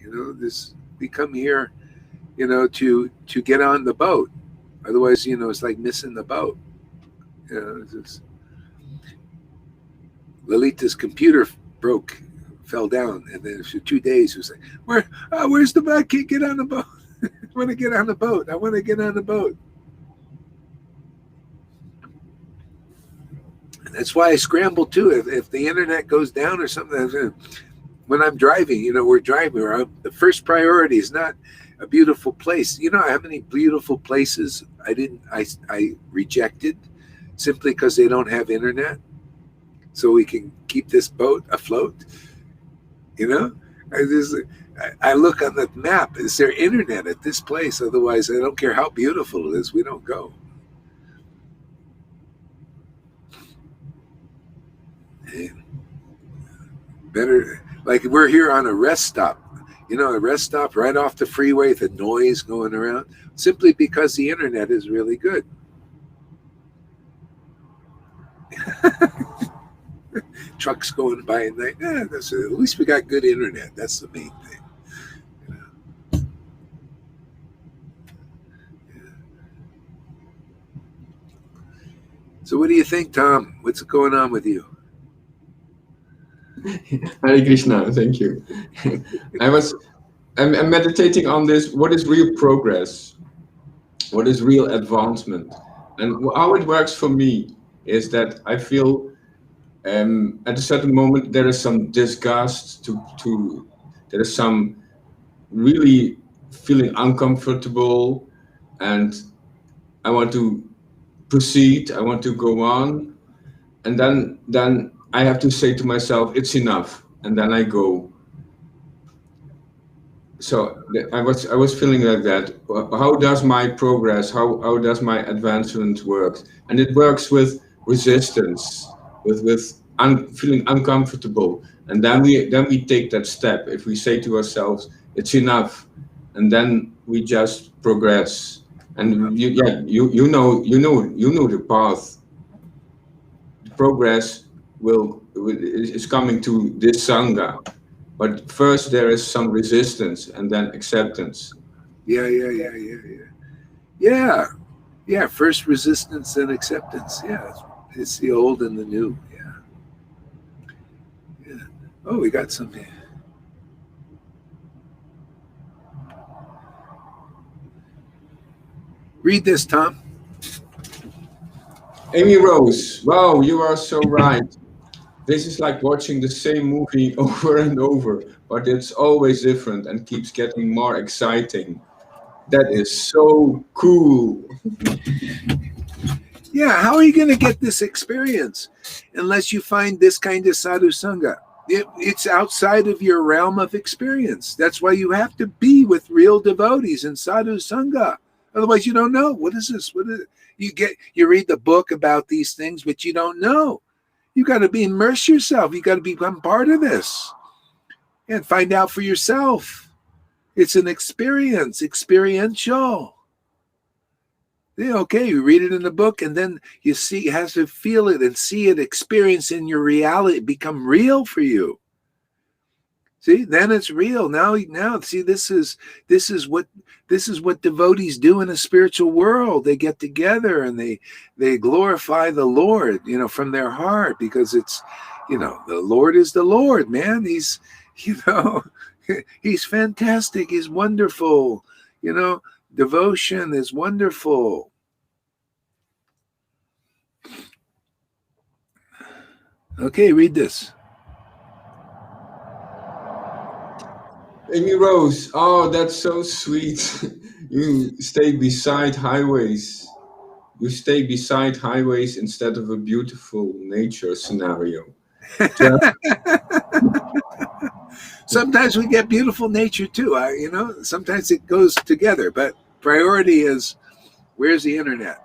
We come here, to get on the boat. Otherwise, it's like missing the boat. Lalita's computer fell down, and then for 2 days it was like, where's the boat? I can't get on the boat. I want to get on the boat. I want to get on the boat. And that's why I scramble too. If the internet goes down or something, when I'm driving, we're driving. The first priority is not a beautiful place. How many beautiful places I rejected simply because they don't have internet, so we can keep this boat afloat. I look on the map. Is there internet at this place? Otherwise, I don't care how beautiful it is. We don't go. Better, like we're here on a rest stop. A rest stop right off the freeway, the noise going around, simply because the internet is really good. Trucks going by at night. At least we got good internet. That's the main thing. So what do you think, Tom? What's going on with you? Hare Krishna, thank you. I'm meditating on this. What is real progress? What is real advancement? And how it works for me is that I feel at a certain moment there is some disgust there is some really feeling uncomfortable, and I want to proceed, I want to go on, and then I have to say to myself, it's enough, and then I go. So I was feeling like that. How does my progress, how does my advancement work? And it works with resistance, with feeling uncomfortable, and then we take that step. If we say to ourselves, it's enough, and then we just progress. And you know the path. The progress is coming to this Sangha. But first there is some resistance and then acceptance. Yeah. First resistance and acceptance. Yeah. It's the old and the new. Yeah. Oh, we got something. Read this, Tom. Amy Rose, wow, you are so right. This is like watching the same movie over and over, but it's always different and keeps getting more exciting. That is so cool. Yeah, how are you going to get this experience unless you find this kind of sadhu sangha? It's outside of your realm of experience. That's why you have to be with real devotees in sadhu sangha. Otherwise, you don't know. What is this? What is it? You read the book about these things, but you don't know. You got to immerse yourself. You got to become part of this and find out for yourself. It's an experience, experiential. Yeah, okay, you read it in the book, and then you have to feel it and see it, experience in your reality, become real for you. See, then it's real. Now, see, this is what devotees do in a spiritual world. They get together and they glorify the Lord, from their heart, because it's, the Lord is the Lord, man. He's, he's fantastic. He's wonderful. Devotion is wonderful. Okay, read this. Amy Rose, oh, that's so sweet. You stay beside highways. You stay beside highways instead of a beautiful nature scenario. Sometimes we get beautiful nature too. Sometimes it goes together, but priority is where's the internet?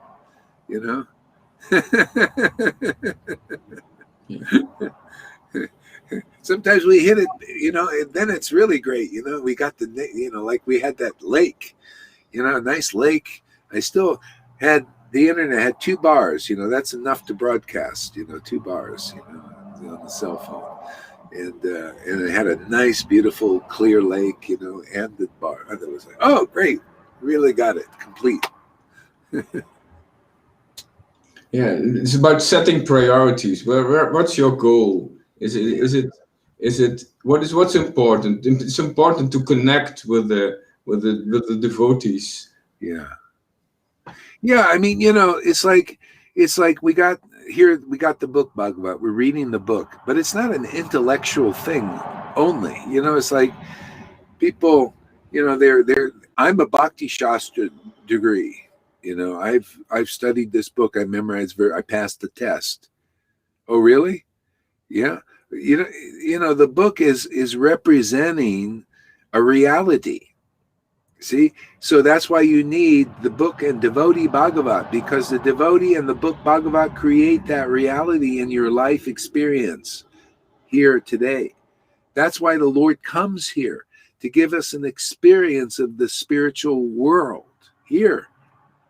Sometimes we hit it, and then it's really great. We got like we had that lake, a nice lake. I still had the internet, had 2 bars, that's enough to broadcast, 2 bars, on the cell phone. And it had a nice, beautiful, clear lake, and the bar. And it was like, oh, great. Really got it complete. Yeah, it's about setting priorities. What's your goal? Is it what's important? It's important to connect with the devotees. Yeah. I mean, it's like we got the book Bhagavad. We're reading the book, but it's not an intellectual thing only. It's like people, I'm a Bhakti Shastra degree. I've studied this book. I memorized. I passed the test. Oh, really? Yeah. The book is representing a reality. See, so that's why you need the book and devotee Bhagavat, because the devotee and the book Bhagavat create that reality in your life experience here today. That's why the Lord comes here, to give us an experience of the spiritual world here.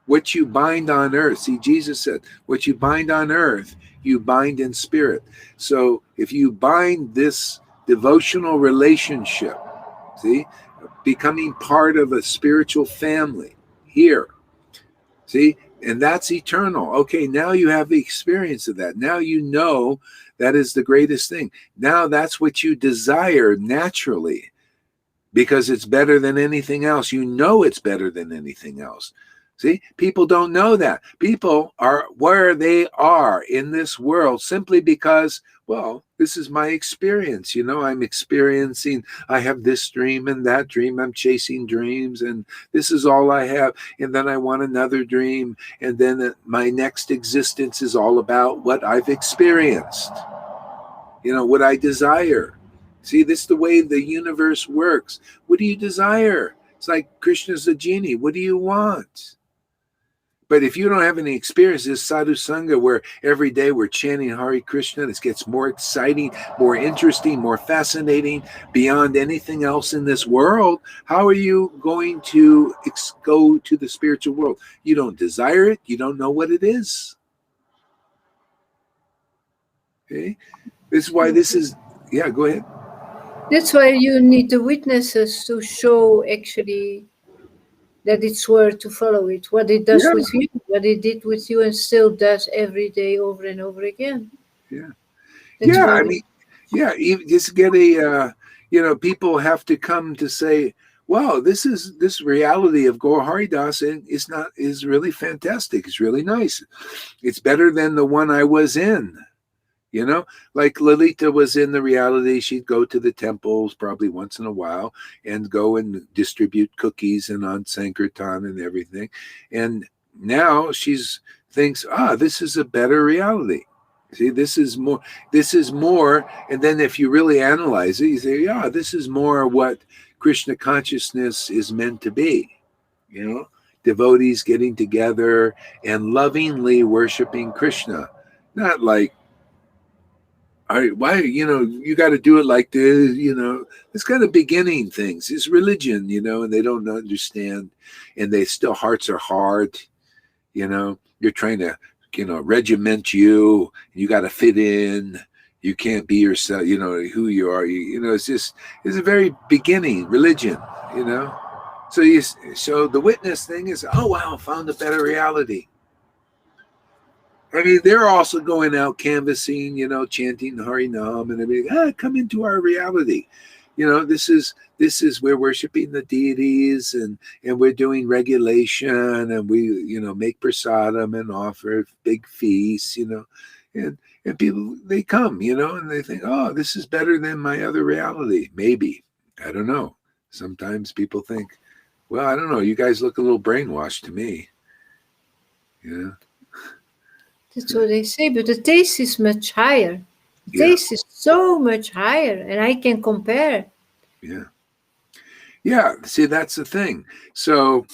What you bind on earth. See, Jesus said, what you bind on earth, you bind in spirit. So if you bind this devotional relationship, see, becoming part of a spiritual family here, see, and that's eternal. Okay, now you have the experience of that. Now you know that is the greatest thing. Now that's what you desire naturally, because it's better than anything else. You know it's better than anything else. See, people don't know that. People are where they are in this world simply because, well, this is my experience. I'm experiencing, I have this dream and that dream. I'm chasing dreams, and this is all I have. And then I want another dream. And then my next existence is all about what I've experienced, what I desire. See, this is the way the universe works. What do you desire? It's like Krishna's a genie. What do you want? But if you don't have any experience, this sadhu sangha where every day we're chanting Hare Krishna, this gets more exciting, more interesting, more fascinating beyond anything else in this world, how are you going to go to the spiritual world? You don't desire it. You don't know what it is. Okay? This is why this is, yeah, go ahead. That's why you need the witnesses to show actually that it's worth to follow it, what it does with you, what it did with you and still does every day over and over again. Yeah. Even just get people have to come to say, wow, this reality of Gaur Haridas is really fantastic. It's really nice. It's better than the one I was in. Like Lalita was in the reality, she'd go to the temples probably once in a while and go and distribute cookies and on Sankirtan and everything. And now thinks, this is a better reality. See, this is more. And then if you really analyze it, you say, this is more what Krishna consciousness is meant to be. Devotees getting together and lovingly worshiping Krishna. Not like, why, you got to do it like this, it's kind of beginning things. It's religion, and they don't understand, and hearts are hard, you're trying to, regiment you got to fit in, you can't be yourself, who you are, it's a very beginning religion, so the witness thing is, oh wow, found a better reality. I mean, they're also going out canvassing, chanting Harinam and everything. Come into our reality. This is we're worshiping the deities and we're doing regulation and we, make prasadam and offer big feasts, and people, they come, and they think, oh, this is better than my other reality. Maybe. I don't know. Sometimes people think, well, I don't know. You guys look a little brainwashed to me. That's what they say, but the taste is much higher. The taste is so much higher, and I can compare. Yeah. See, that's the thing. So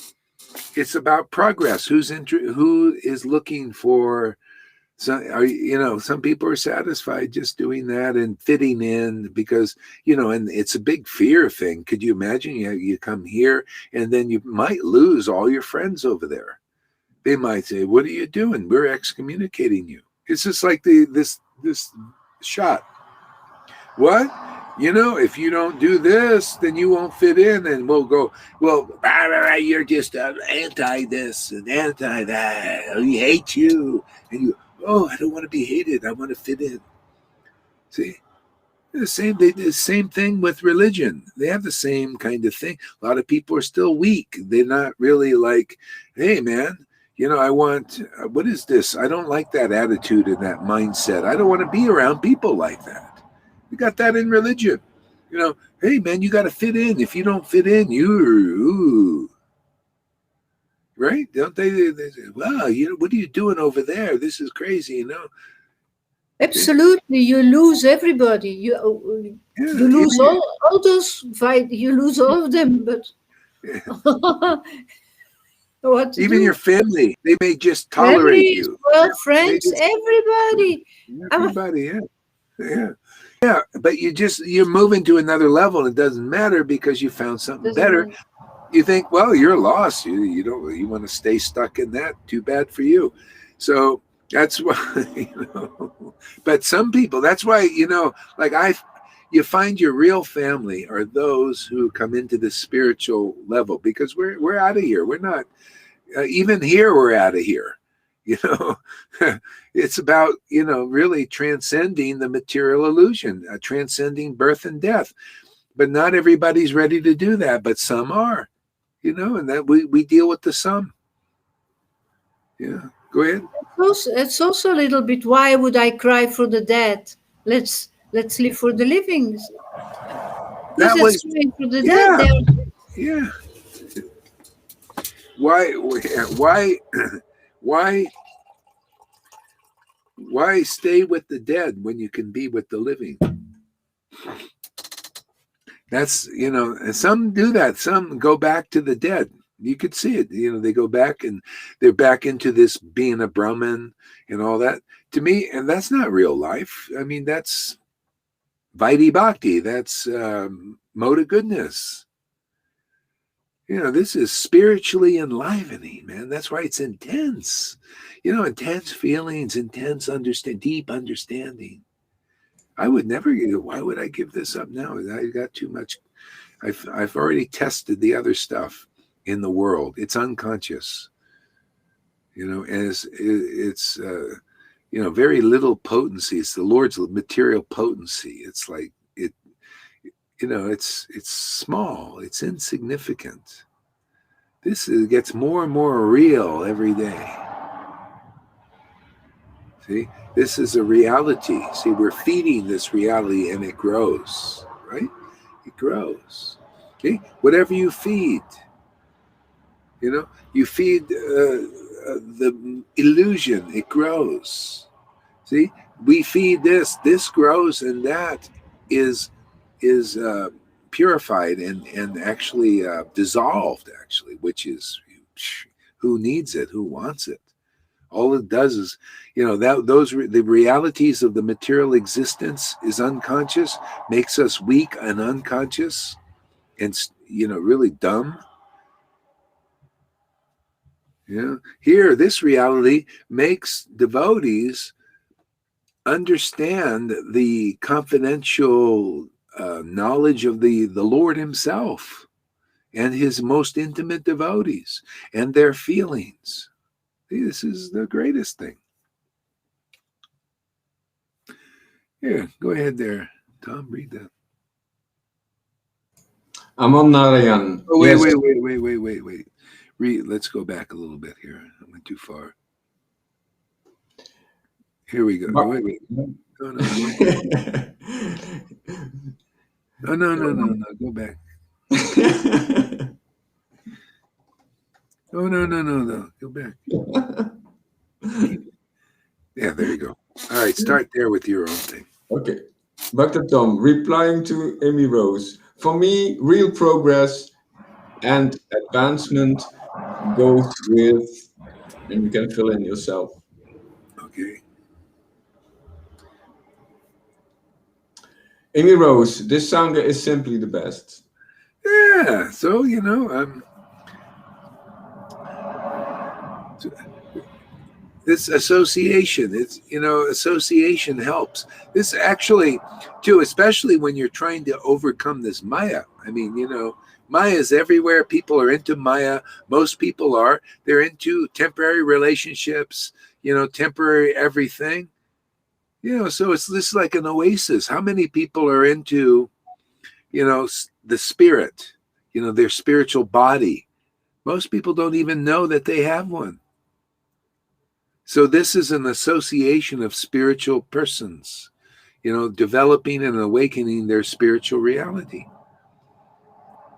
it's about progress. Who is looking for? Some people are satisfied just doing that and fitting in because and it's a big fear thing. Could you imagine? You come here and then you might lose all your friends over there. They might say, what are you doing? We're excommunicating you. It's just like this shot. What? If you don't do this, then you won't fit in. And we'll go, well, you're just anti this and anti that. We hate you. And you, I don't want to be hated. I want to fit in. See? The same thing with religion. They have the same kind of thing. A lot of people are still weak. They're not really like, hey, man, I want, what is this? I don't like that attitude and that mindset. I don't want to be around people like that. We got that in religion. Hey, man, you got to fit in. If you don't fit in, ooh. Right? Don't they say, wow, what are you doing over there? This is crazy, Absolutely, you lose everybody. You lose even all those fight. You lose all of them, but yeah, what to even your do? family, they may just tolerate Families, you. well, They friends, just everybody. everybody, yeah, yeah, yeah. But you're moving to another level. It doesn't matter because you found something Doesn't better. matter. You think, well, you're lost. You don't you want to stay stuck in that. Too bad for you. So that's why But some people, that's why like you find your real family are those who come into the spiritual level because we're out of here. We're not even here. We're out of here. You know, it's about really transcending the material illusion, transcending birth and death. But not everybody's ready to do that. But some are. And that we deal with the sum. Yeah, go ahead. It's also a little bit. Why would I cry for the dead? Let's live for the living. Who's That that was screaming for the dead? yeah, There, yeah. Why, why, why, why stay with the dead when you can be with the living? That's and some do that. Some go back to the dead. You could see it. They go back and they're back into this being a Brahmin and all that. To me, and that's not real life. I mean, that's Vaidhi Bhakti. That's mode of goodness. This is spiritually enlivening, man. That's why it's intense. Intense feelings, deep understanding. I would never. Why would I give this up now? I got too much. I've already tested the other stuff in the world. It's unconscious. As it's very little potency. It's the Lord's material potency. It's like it. It's small. It's insignificant. This gets more and more real every day. See, this is a reality. See, we're feeding this reality and it grows, right? It grows. Okay, whatever you feed, you feed the illusion, it grows. See, we feed this grows, and that is purified and actually dissolved, actually, which is who needs it, who wants it. All it does is, the realities of the material existence is unconscious, makes us weak and unconscious, and really dumb. Here, this reality makes devotees understand the confidential knowledge of the Lord Himself and His most intimate devotees and their feelings. This is the greatest thing. Yeah, go ahead there, Tom. Read that. Amon Narayan. Oh, wait, Yes. wait. Read. Let's go back a little bit here. I went too far. Here we go. Wait. No. No. Go back. No. Go back. Yeah, there you go. All right, start there with your own thing. Okay. Dr. Tom, replying to Amy Rose. For me, real progress and advancement goes with, and you can fill in yourself. Okay. Amy Rose, this Sangha is simply the best. Yeah, so this association, association helps. This actually, too, especially when you're trying to overcome this Maya. I mean, Maya is everywhere. People are into Maya. Most people are. They're into temporary relationships, temporary everything. So it's this like an oasis. How many people are into, the spirit, their spiritual body? Most people don't even know that they have one. So this is an association of spiritual persons, developing and awakening their spiritual reality.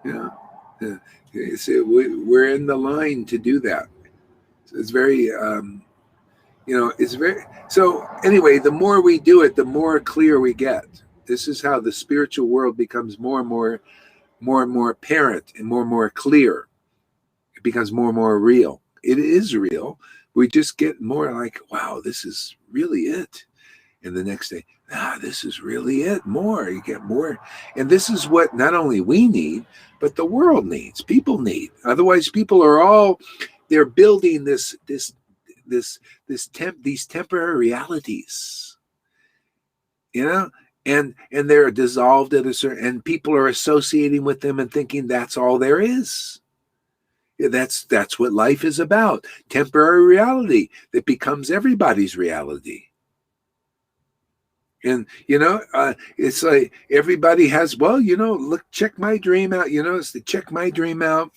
So we're in the line to do that. So it's very, It's very, so anyway, the more we do it, the more clear we get. This is how the spiritual world becomes more and more apparent and more clear. It becomes more and more real. It is real. We just get more like, wow, this is really it. And the next day, this is really it. More, you get more. And this is what not only we need, but the world needs, people need. Otherwise, people are they're building these temporary realities, and they're dissolved at a certain, and people are associating with them and thinking that's all there is. That's what life is about. Temporary reality that becomes everybody's reality. And it's like everybody has, look, check my dream out. It's the check my dream out.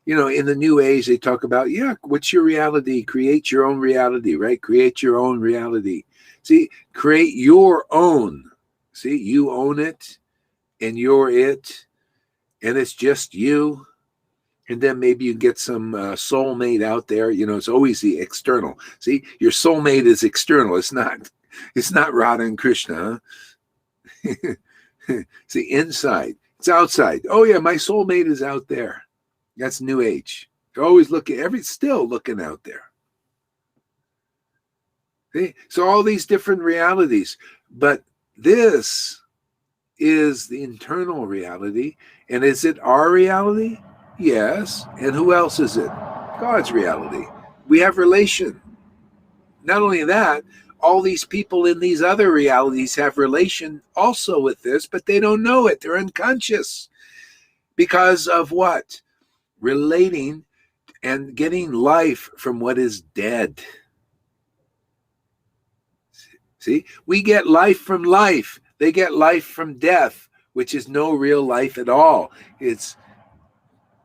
In the New Age, they talk about, what's your reality? Create your own reality, right? Create your own reality. See, create your own. See, you own it, and you're it, and it's just you. And then maybe you get some soulmate out there. It's always the external. See, your soulmate is external. It's not Radha and Krishna. See, inside. It's outside. Oh yeah, my soulmate is out there. That's New Age. They're always still looking out there. See? So all these different realities. But this is the internal reality. And is it our reality? Yes. And who else is it? God's reality. We have relation. Not only that, all these people in these other realities have relation also with this, but they don't know it. They're unconscious. Because of what? Relating and getting life from what is dead. See? We get life from life. They get life from death, which is no real life at all. It's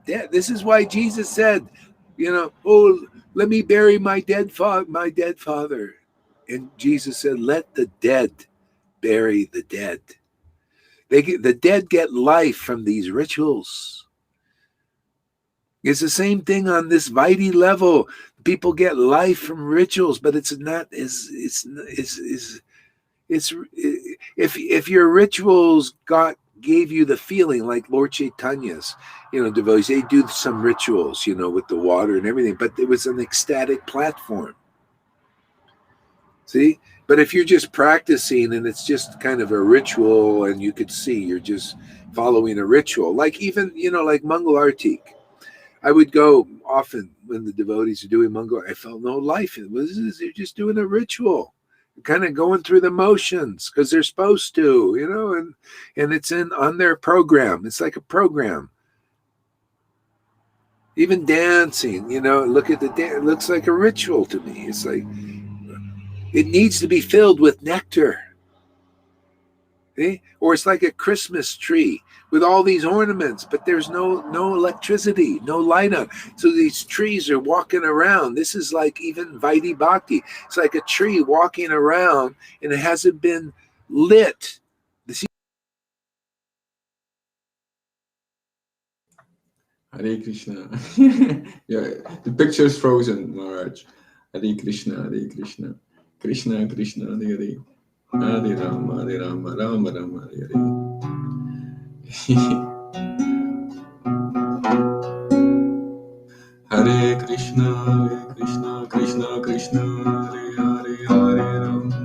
dead. This is why Jesus said, let me bury my dead father. And Jesus said, let the dead bury the dead. The dead get life from these rituals. It's the same thing on this Vaidhi level. People get life from rituals, but it's not if your rituals gave you the feeling like Lord Chaitanya's, devotees, they do some rituals, with the water and everything, but it was an ecstatic platform. See? But if you're just practicing and it's just kind of a ritual and you could see you're just following a ritual, like even, like Mangal Artik. I would go often when the devotees are doing Mangal. I felt no life. They're just doing a ritual, kind of going through the motions because they're supposed to, and it's on their program. It's like a program. Even dancing, look at the dance. It looks like a ritual to me. It's like it needs to be filled with nectar. See? Or it's like a Christmas tree with all these ornaments, but there's no electricity, no light on. So these trees are walking around. This is like even Vaidhi Bhakti. It's like a tree walking around and it hasn't been lit. Hare Krishna. Yeah, the picture is frozen, Maharaj. Hare Krishna, Hare Krishna. Krishna, Krishna, Hare Hare. Hare Rama, Hare Rama, Rama Rama, Hare Hare. Hare Krishna, Krishna, Krishna, Hare Hare, Hare Rama,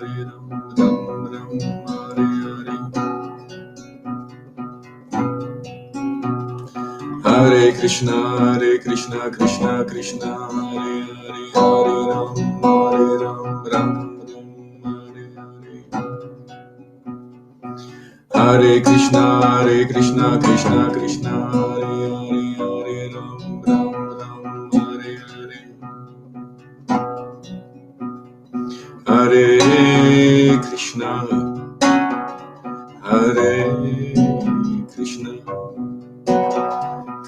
Hare Rama, Rama Rama, Hare Hare. Hare Krishna, Krishna, Krishna, Hare Hare, Hare Rama, Rama Rama. Hare Krishna, Krishna, Krishna, Hare Hare, Hare Ram, Ram, Hare Hare. Hare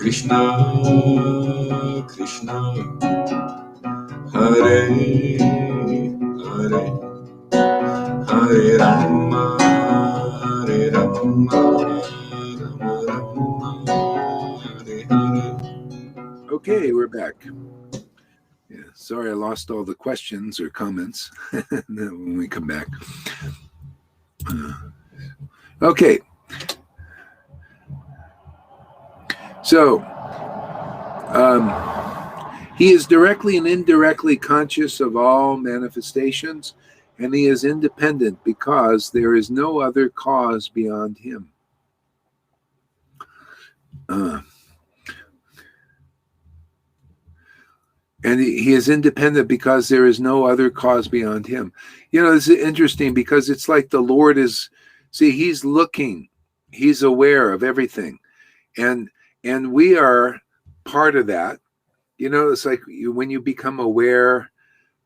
Krishna, Krishna, Krishna, Hare Hare, Hare Rama. Okay, we're back. Yes. Sorry, I lost all the questions or comments when we come back. Okay. So, he is directly and indirectly conscious of all manifestations, and he is independent because there is no other cause beyond him. And he is independent because there is no other cause beyond him. You know, this is interesting because it's like the Lord is, see, he's looking, he's aware of everything. And we are part of that. You know, it's like when you become aware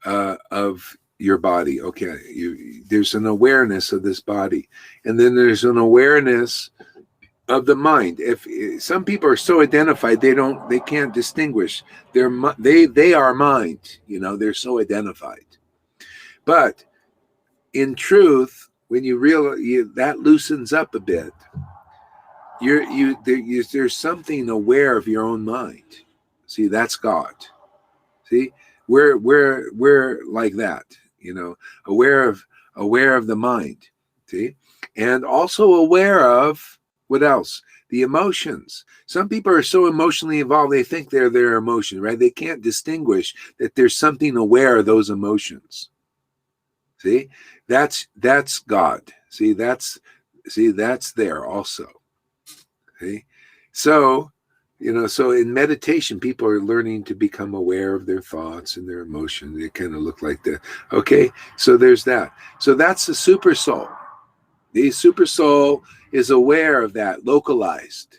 of your body, okay, there's an awareness of this body. And then there's an awareness of the mind. If some people are so identified, they can't distinguish. They are mind. You know, they're so identified. But in truth, when you realize that loosens up a bit, there's something aware of your own mind. See, that's God. See, we're like that. You know, aware of the mind. See, and also aware of. What else? The emotions. Some people are so emotionally involved, they think they're their emotion, right? They can't distinguish that there's something aware of those emotions. See? That's God. See, that's there also. See? So, you know, so in meditation, people are learning to become aware of their thoughts and their emotions. They kind of look like that. Okay, so there's that. So that's the super soul. The super soul is aware of that, localized.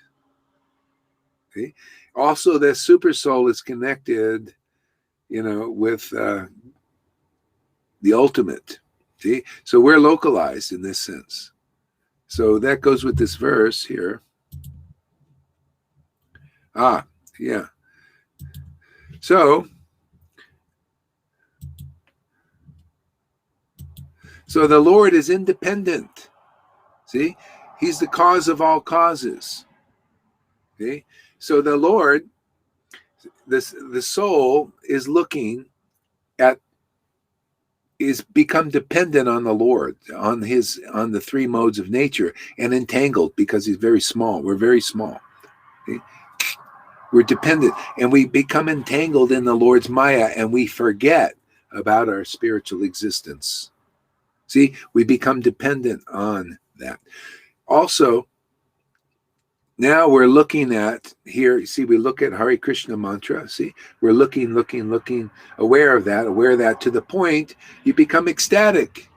Okay? Also, the super soul is connected, you know, with the ultimate. See? So we're localized in this sense. So that goes with this verse here. Yeah. So the Lord is independent. See, he's the cause of all causes. Okay, so the Lord, the soul is looking at, is become dependent on the Lord, on the three modes of nature, and entangled because he's very small. We're very small. Okay? We're dependent, and we become entangled in the Lord's Maya, and we forget about our spiritual existence. See, we become dependent on that. Also, now we're looking at here, see, we look at Hare Krishna mantra, see, we're looking, aware of that to the point you become ecstatic.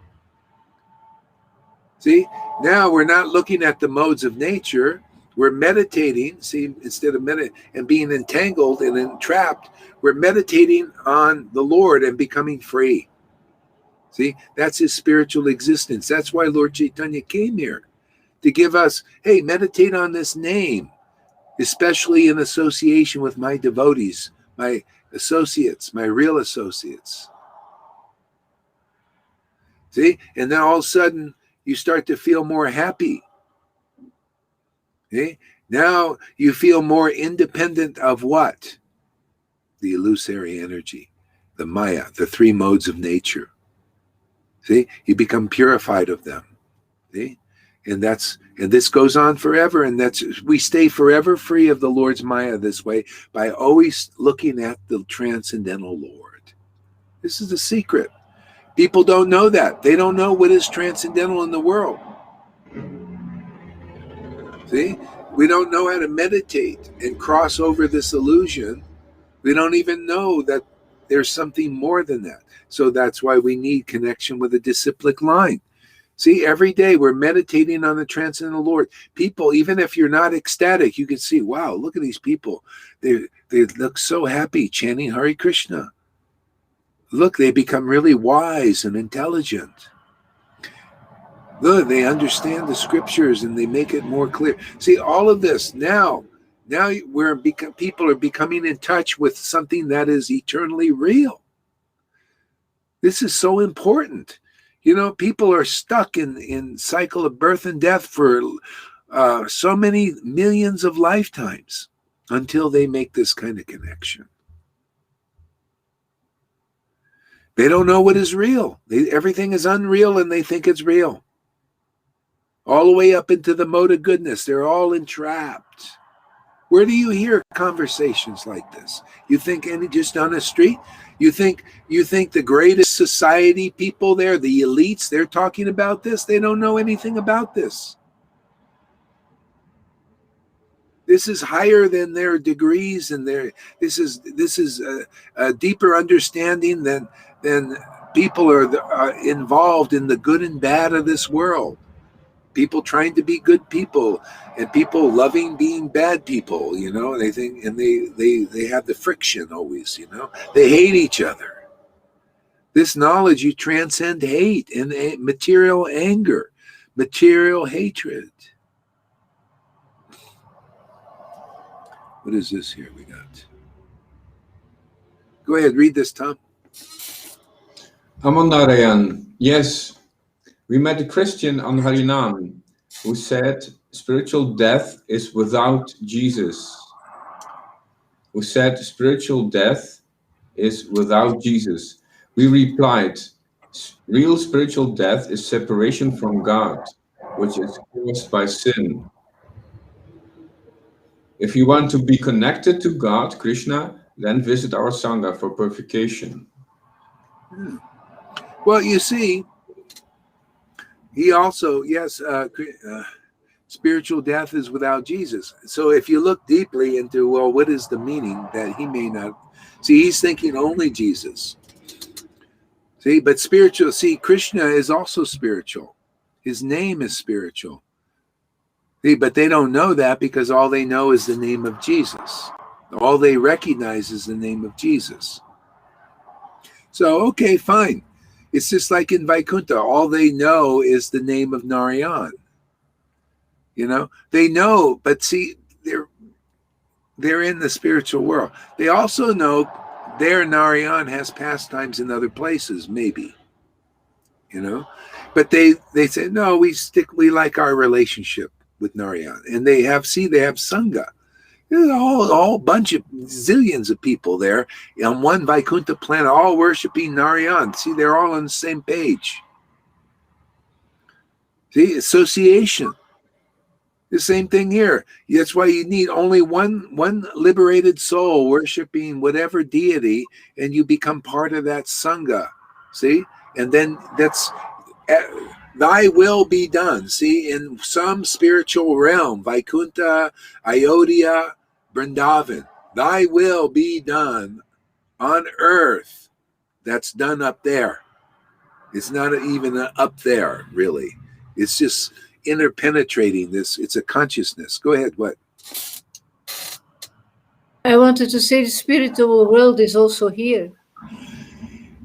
See, now we're not looking at the modes of nature, we're meditating, see, instead of and being entangled and entrapped, we're meditating on the Lord and becoming free. See, that's his spiritual existence. That's why Lord Chaitanya came here, to give us, hey, meditate on this name, especially in association with my devotees, my associates, my real associates. See, and then all of a sudden, you start to feel more happy. See, now you feel more independent of what? The illusory energy, the Maya, the three modes of nature. See, you become purified of them. See, and this goes on forever, and we stay forever free of the Lord's Maya this way by always looking at the transcendental Lord. This is the secret. People don't know that. They don't know what is transcendental in the world. See, we don't know how to meditate and cross over this illusion. We don't even know that there's something more than that. So that's why we need connection with a disciplic line. See, every day we're meditating on the transcendental Lord. People, even if you're not ecstatic, you can see, wow, look at these people. They look so happy chanting Hare Krishna. Look, they become really wise and intelligent. Look, they understand the scriptures and they make it more clear. See, all of this now people are becoming in touch with something that is eternally real. This is so important. You know, people are stuck in cycle of birth and death for so many millions of lifetimes until they make this kind of connection. They don't know what is real. Everything is unreal and they think it's real. All the way up into the mode of goodness. They're all entrapped. Where do you hear conversations like this? You think any just on the street? You think the greatest society people there, the elites, they're talking about this? They don't know anything about this. This is higher than their degrees, and this is a deeper understanding than people are involved in the good and bad of this world. People trying to be good people, and people loving being bad people. They think, and they have the friction always. They hate each other. This knowledge, you transcend hate and material anger, material hatred. What is this here we got? Go ahead, read this, Tom. Amandarayan, yes. We met a Christian on Harinam who said spiritual death is without Jesus. We replied, real spiritual death is separation from God, which is caused by sin. If you want to be connected to God, Krishna, then visit our Sangha for purification. Well, you see, he also, spiritual death is without Jesus. So if you look deeply into, well, what is the meaning that he may not, see, he's thinking only Jesus. See, but spiritual, Krishna is also spiritual. His name is spiritual. See, but they don't know that because all they know is the name of Jesus. All they recognize is the name of Jesus. So, okay, fine. It's just like in Vaikuntha. All they know is the name of Narayan. They know, but see, they're in the spiritual world. They also know their Narayan has pastimes in other places, maybe. But they say, no, we like our relationship with Narayan. And they have Sangha. There's a whole bunch of zillions of people there on one Vaikuntha planet, all worshiping Narayan. See, they're all on the same page. See, association. The same thing here. That's why you need only one liberated soul worshiping whatever deity, and you become part of that Sangha. See? And then that's thy will be done. See, in some spiritual realm, Vaikuntha, Ayodhya, Vrindavan, thy will be done on earth. That's done up there. It's not even up there, really. It's just interpenetrating this. It's a consciousness. Go ahead, what? I wanted to say the spiritual world is also here.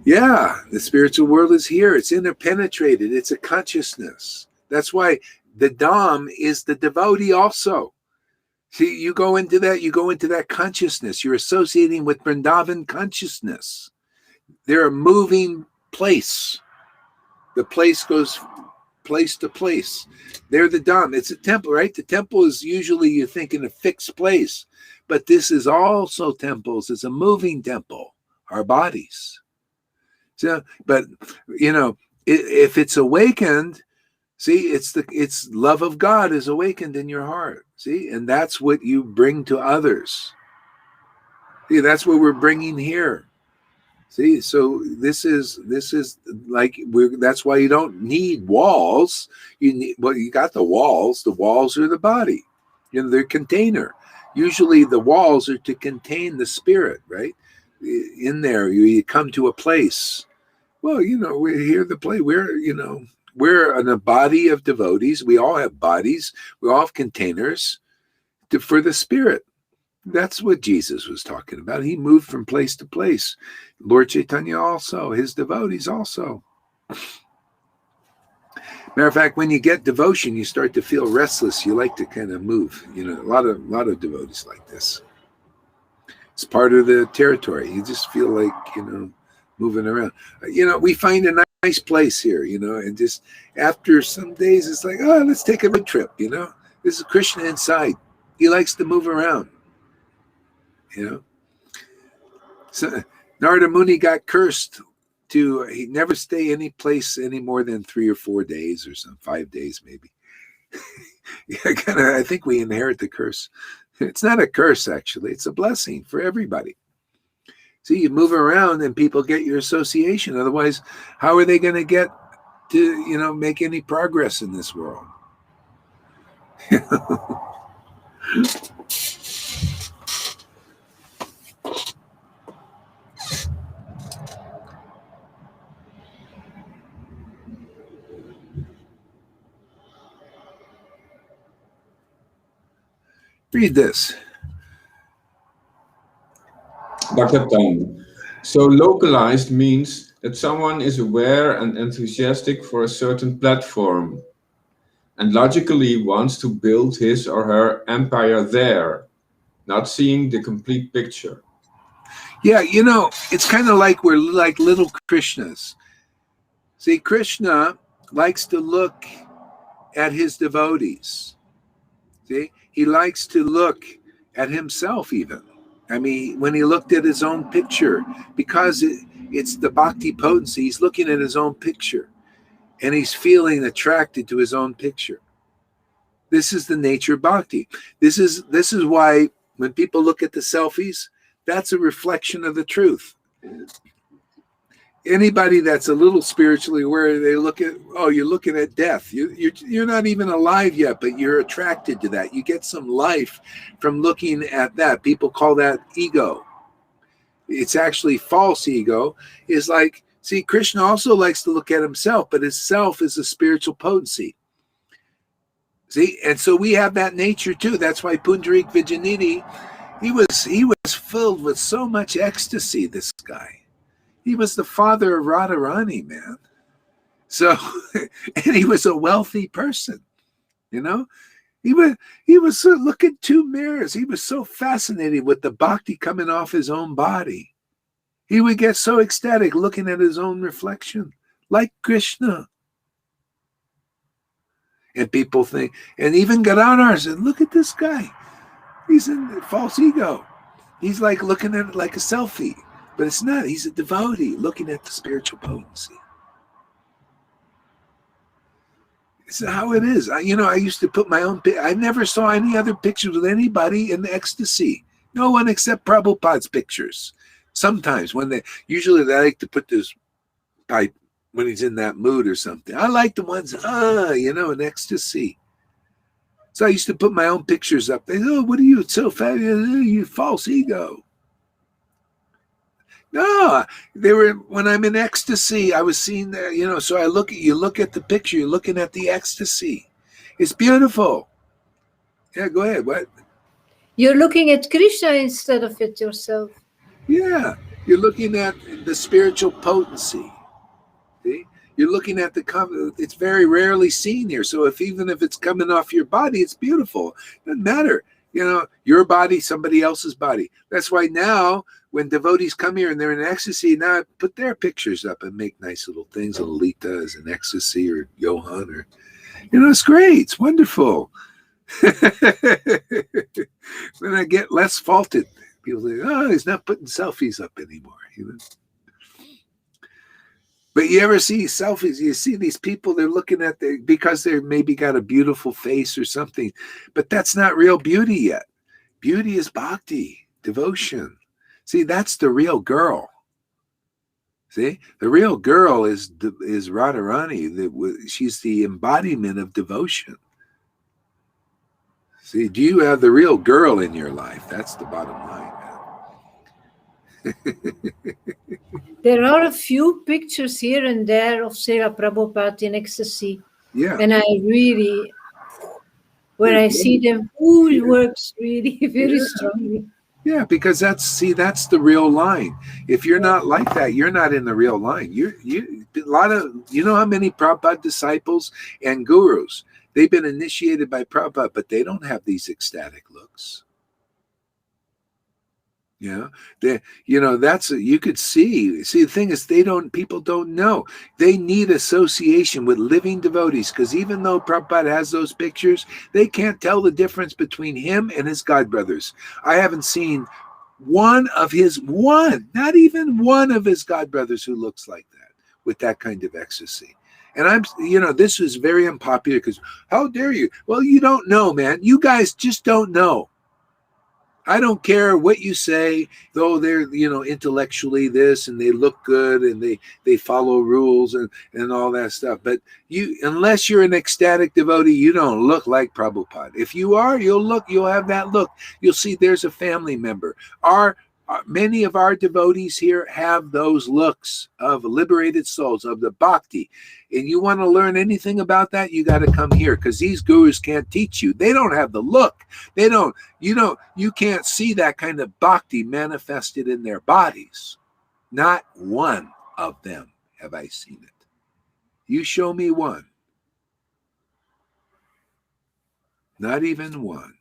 Yeah, the spiritual world is here. It's interpenetrated. It's a consciousness. That's why the Dham is the devotee also. See, you go into that consciousness. You're associating with Vrindavan consciousness. They're a moving place. The place goes place to place. They're the Dham. It's a temple, right? The temple is usually, you think, in a fixed place. But this is also temples. It's a moving temple, our bodies. So, but, if it's awakened, see, it's love of God is awakened in your heart. See, and that's what you bring to others. See, that's what we're bringing here. See, so this is like that's why you don't need walls. You got the walls. The walls are the body. They're container. Usually the walls are to contain the spirit, right? In there, you come to a place. Well, we're here to play. We're in a body of devotees. We all have bodies. We all have containers for the spirit. That's what Jesus was talking about. He moved from place to place. Lord Chaitanya also, his devotees also. Matter of fact, when you get devotion, you start to feel restless. You like to kind of move. A lot of devotees like this. It's part of the territory. You just feel like, moving around. We find a nice place here, and just after some days, it's like, oh, let's take a road trip, This is Krishna inside. He likes to move around, So Narada Muni got cursed he'd never stay any place any more than 3 or 4 days or some 5 days maybe. I think we inherit the curse. It's not a curse, actually. It's a blessing for everybody. See, you move around and people get your association. Otherwise, how are they going to get to, make any progress in this world? Read this. Dr. Tom. So localized means that someone is aware and enthusiastic for a certain platform and logically wants to build his or her empire there, not seeing the complete picture. Yeah, it's kind of like we're like little Krishnas. See, Krishna likes to look at his devotees. See, he likes to look at himself even. I mean, when he looked at his own picture, because it's the bhakti potency, he's looking at his own picture and he's feeling attracted to his own picture. This is the nature of bhakti. This is why when people look at the selfies, that's a reflection of the truth. Anybody that's a little spiritually aware, they look at, oh, you're looking at death. You're not even alive yet, but you're attracted to that. You get some life from looking at that. People call that ego. It's actually false ego. Is like, see, Krishna also likes to look at himself, but his self is a spiritual potency. See, and so we have that nature too. That's why Pundarik Vijayanidhi, he was filled with so much ecstasy, this guy. He was the father of Radharani, man. So, and he was a wealthy person, He was looking 2 mirrors. He was so fascinated with the bhakti coming off his own body. He would get so ecstatic looking at his own reflection, like Krishna. And people think, and even Gadadhar said, look at this guy. He's in false ego. He's like looking at it like a selfie. But it's not. He's a devotee looking at the spiritual potency. It's how it is. I used to put my own. I never saw any other pictures with anybody in ecstasy. No one except Prabhupada's pictures. Sometimes usually they like to put this pipe when he's in that mood or something. I like the ones, in ecstasy. So I used to put my own pictures up. They say, oh, what are you? It's so fat. You false ego. No, when I'm in ecstasy, I was seeing that, so you look at the picture, you're looking at the ecstasy. It's beautiful. Yeah, go ahead. What? You're looking at Krishna instead of at yourself. Yeah, you're looking at the spiritual potency. See? You're looking at it's very rarely seen here. So even if it's coming off your body, it's beautiful. It doesn't matter. Your body, somebody else's body. That's why now when devotees come here and they're in ecstasy, now I put their pictures up and make nice little things. Lalita is in ecstasy, or Johan, or it's great. It's wonderful. Then I get less faulted. People say, oh, he's not putting selfies up anymore. But you ever see selfies? You see these people, they're looking at because they maybe got a beautiful face or something, but that's not real beauty yet. Beauty is bhakti, devotion. See, that's the real girl. See, the real girl is Radharani. She's the embodiment of devotion. See, do you have the real girl in your life? That's the bottom line. There are a few pictures here and there of Srila Prabhupada in ecstasy. Yeah. And I really, when I see them, it works really very strongly. Yeah, because that's the real line. If you're not like that, you're not in the real line. You know how many Prabhupada disciples and gurus, they've been initiated by Prabhupada, but they don't have these ecstatic looks. You could see. See, the thing is, people don't know. They need association with living devotees, because even though Prabhupada has those pictures, they can't tell the difference between him and his godbrothers. I haven't seen not even one of his godbrothers who looks like that with that kind of ecstasy. And this is very unpopular because how dare you? Well, you don't know, man. You guys just don't know. I don't care what you say, though they're, intellectually this and they look good and they follow rules and all that stuff. But unless you're an ecstatic devotee, you don't look like Prabhupada. If you are, you'll have that look. You'll see there's a family member. Many of our devotees here have those looks of liberated souls, of the bhakti. And you want to learn anything about that, you got to come here, because these gurus can't teach you. They don't have the look. You can't see that kind of bhakti manifested in their bodies. Not one of them have I seen it. You show me one. Not even one.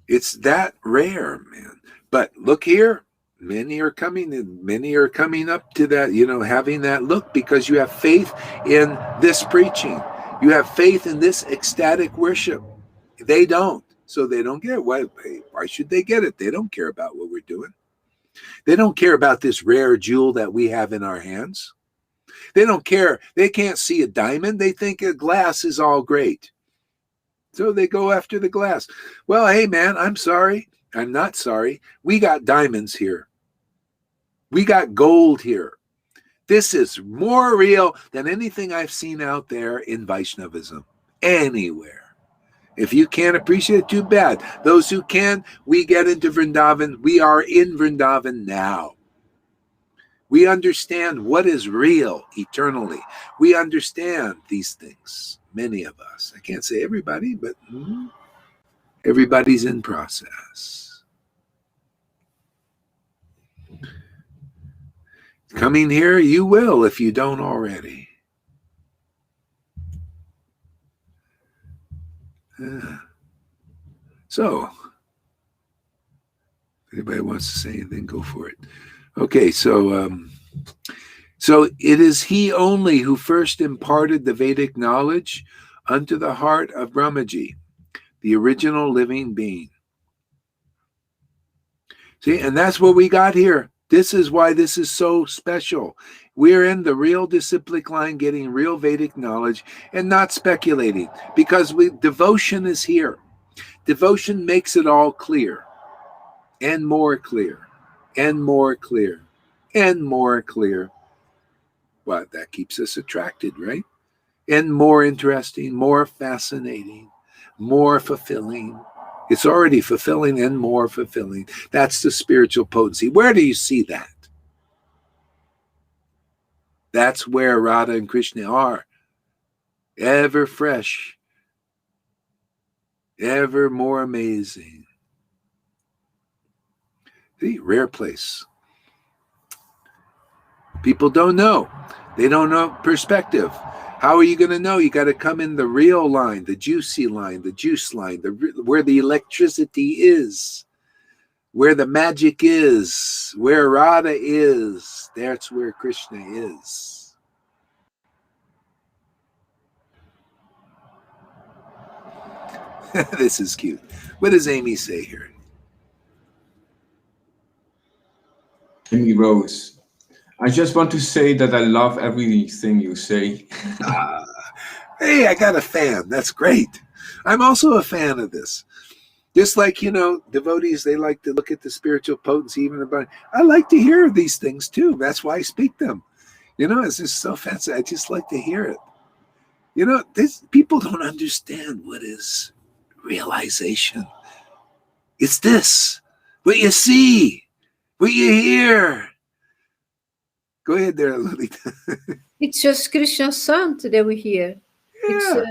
It's that rare, man. But look here, many are coming up to that, having that look, because you have faith in this preaching. You have faith in this ecstatic worship. They don't. So they don't get it. Why should they get it? They don't care about what we're doing. They don't care about this rare jewel that we have in our hands. They don't care. They can't see a diamond. They think a glass is all great. So they go after the glass. Well, hey, man, I'm sorry. I'm not sorry. We got diamonds here. We got gold here. This is more real than anything I've seen out there in Vaishnavism, anywhere. If you can't appreciate it, too bad. Those who can, we get into Vrindavan. We are in Vrindavan now. We understand what is real eternally. We understand these things. Many of us. I can't say everybody, but everybody's in process. Coming here, you will if you don't already. So, if anybody wants to say anything, go for it. Okay, so it is he only who first imparted the Vedic knowledge unto the heart of Brahmaji, the original living being. See, and that's what we got here. This is why this is so special. We're in the real disciplic line, getting real Vedic knowledge and not speculating, because devotion is here. Devotion makes it all clear, and more clear, and more clear, and more clear. Well, that keeps us attracted, right? And more interesting, more fascinating, more fulfilling. It's already fulfilling and more fulfilling. That's the spiritual potency. Where do you see that? That's where Radha and Krishna are. Ever fresh, ever more amazing. See, rare place. People don't know. They don't know perspective. How are you going to know? You got to come in the real line, the juicy line, the juice line, where the electricity is, where the magic is, where Radha is. That's where Krishna is. This is cute. What does Amy say here? Amy Rose. I just want to say that I love everything you say. Hey, I got a fan. That's great. I'm also a fan of this. Just like, devotees, they like to look at the spiritual potency, even about. I like to hear these things too. That's why I speak them. It's just so fancy. I just like to hear it. People don't understand what is realization. It's this. What you see, what you hear. Go ahead there, Lolita. It's just Krishna's sound that we hear. Yeah.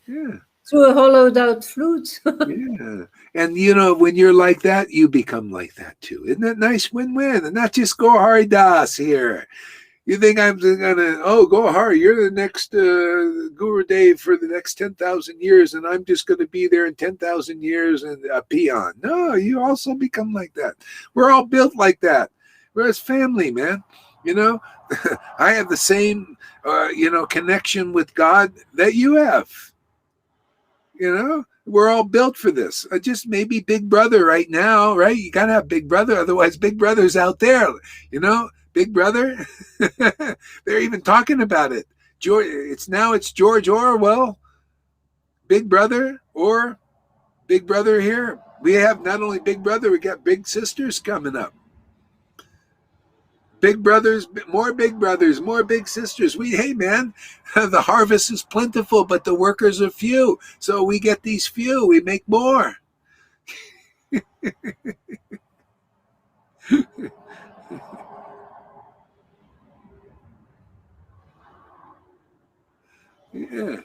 It's through a hollowed out flute. Yeah. And when you're like that, you become like that too. Isn't that nice? Win-win. And not just Gaur Hari Das here. You think I'm gonna, Gaur Hari, you're the next Gurudev for the next 10,000 years, and I'm just gonna be there in 10,000 years and a peon. No, you also become like that. We're all built like that. We're as family, man. I have the same, connection with God that you have. We're all built for this. Just maybe Big Brother right now, right? You got to have Big Brother. Otherwise, Big Brother's out there, Big Brother. They're even talking about it. It's George Orwell, Big Brother, or Big Brother here. We have not only Big Brother, we got Big Sisters coming up. Big brothers, more big sisters. Hey man, the harvest is plentiful, but the workers are few. So we get these few, we make more. Yeah.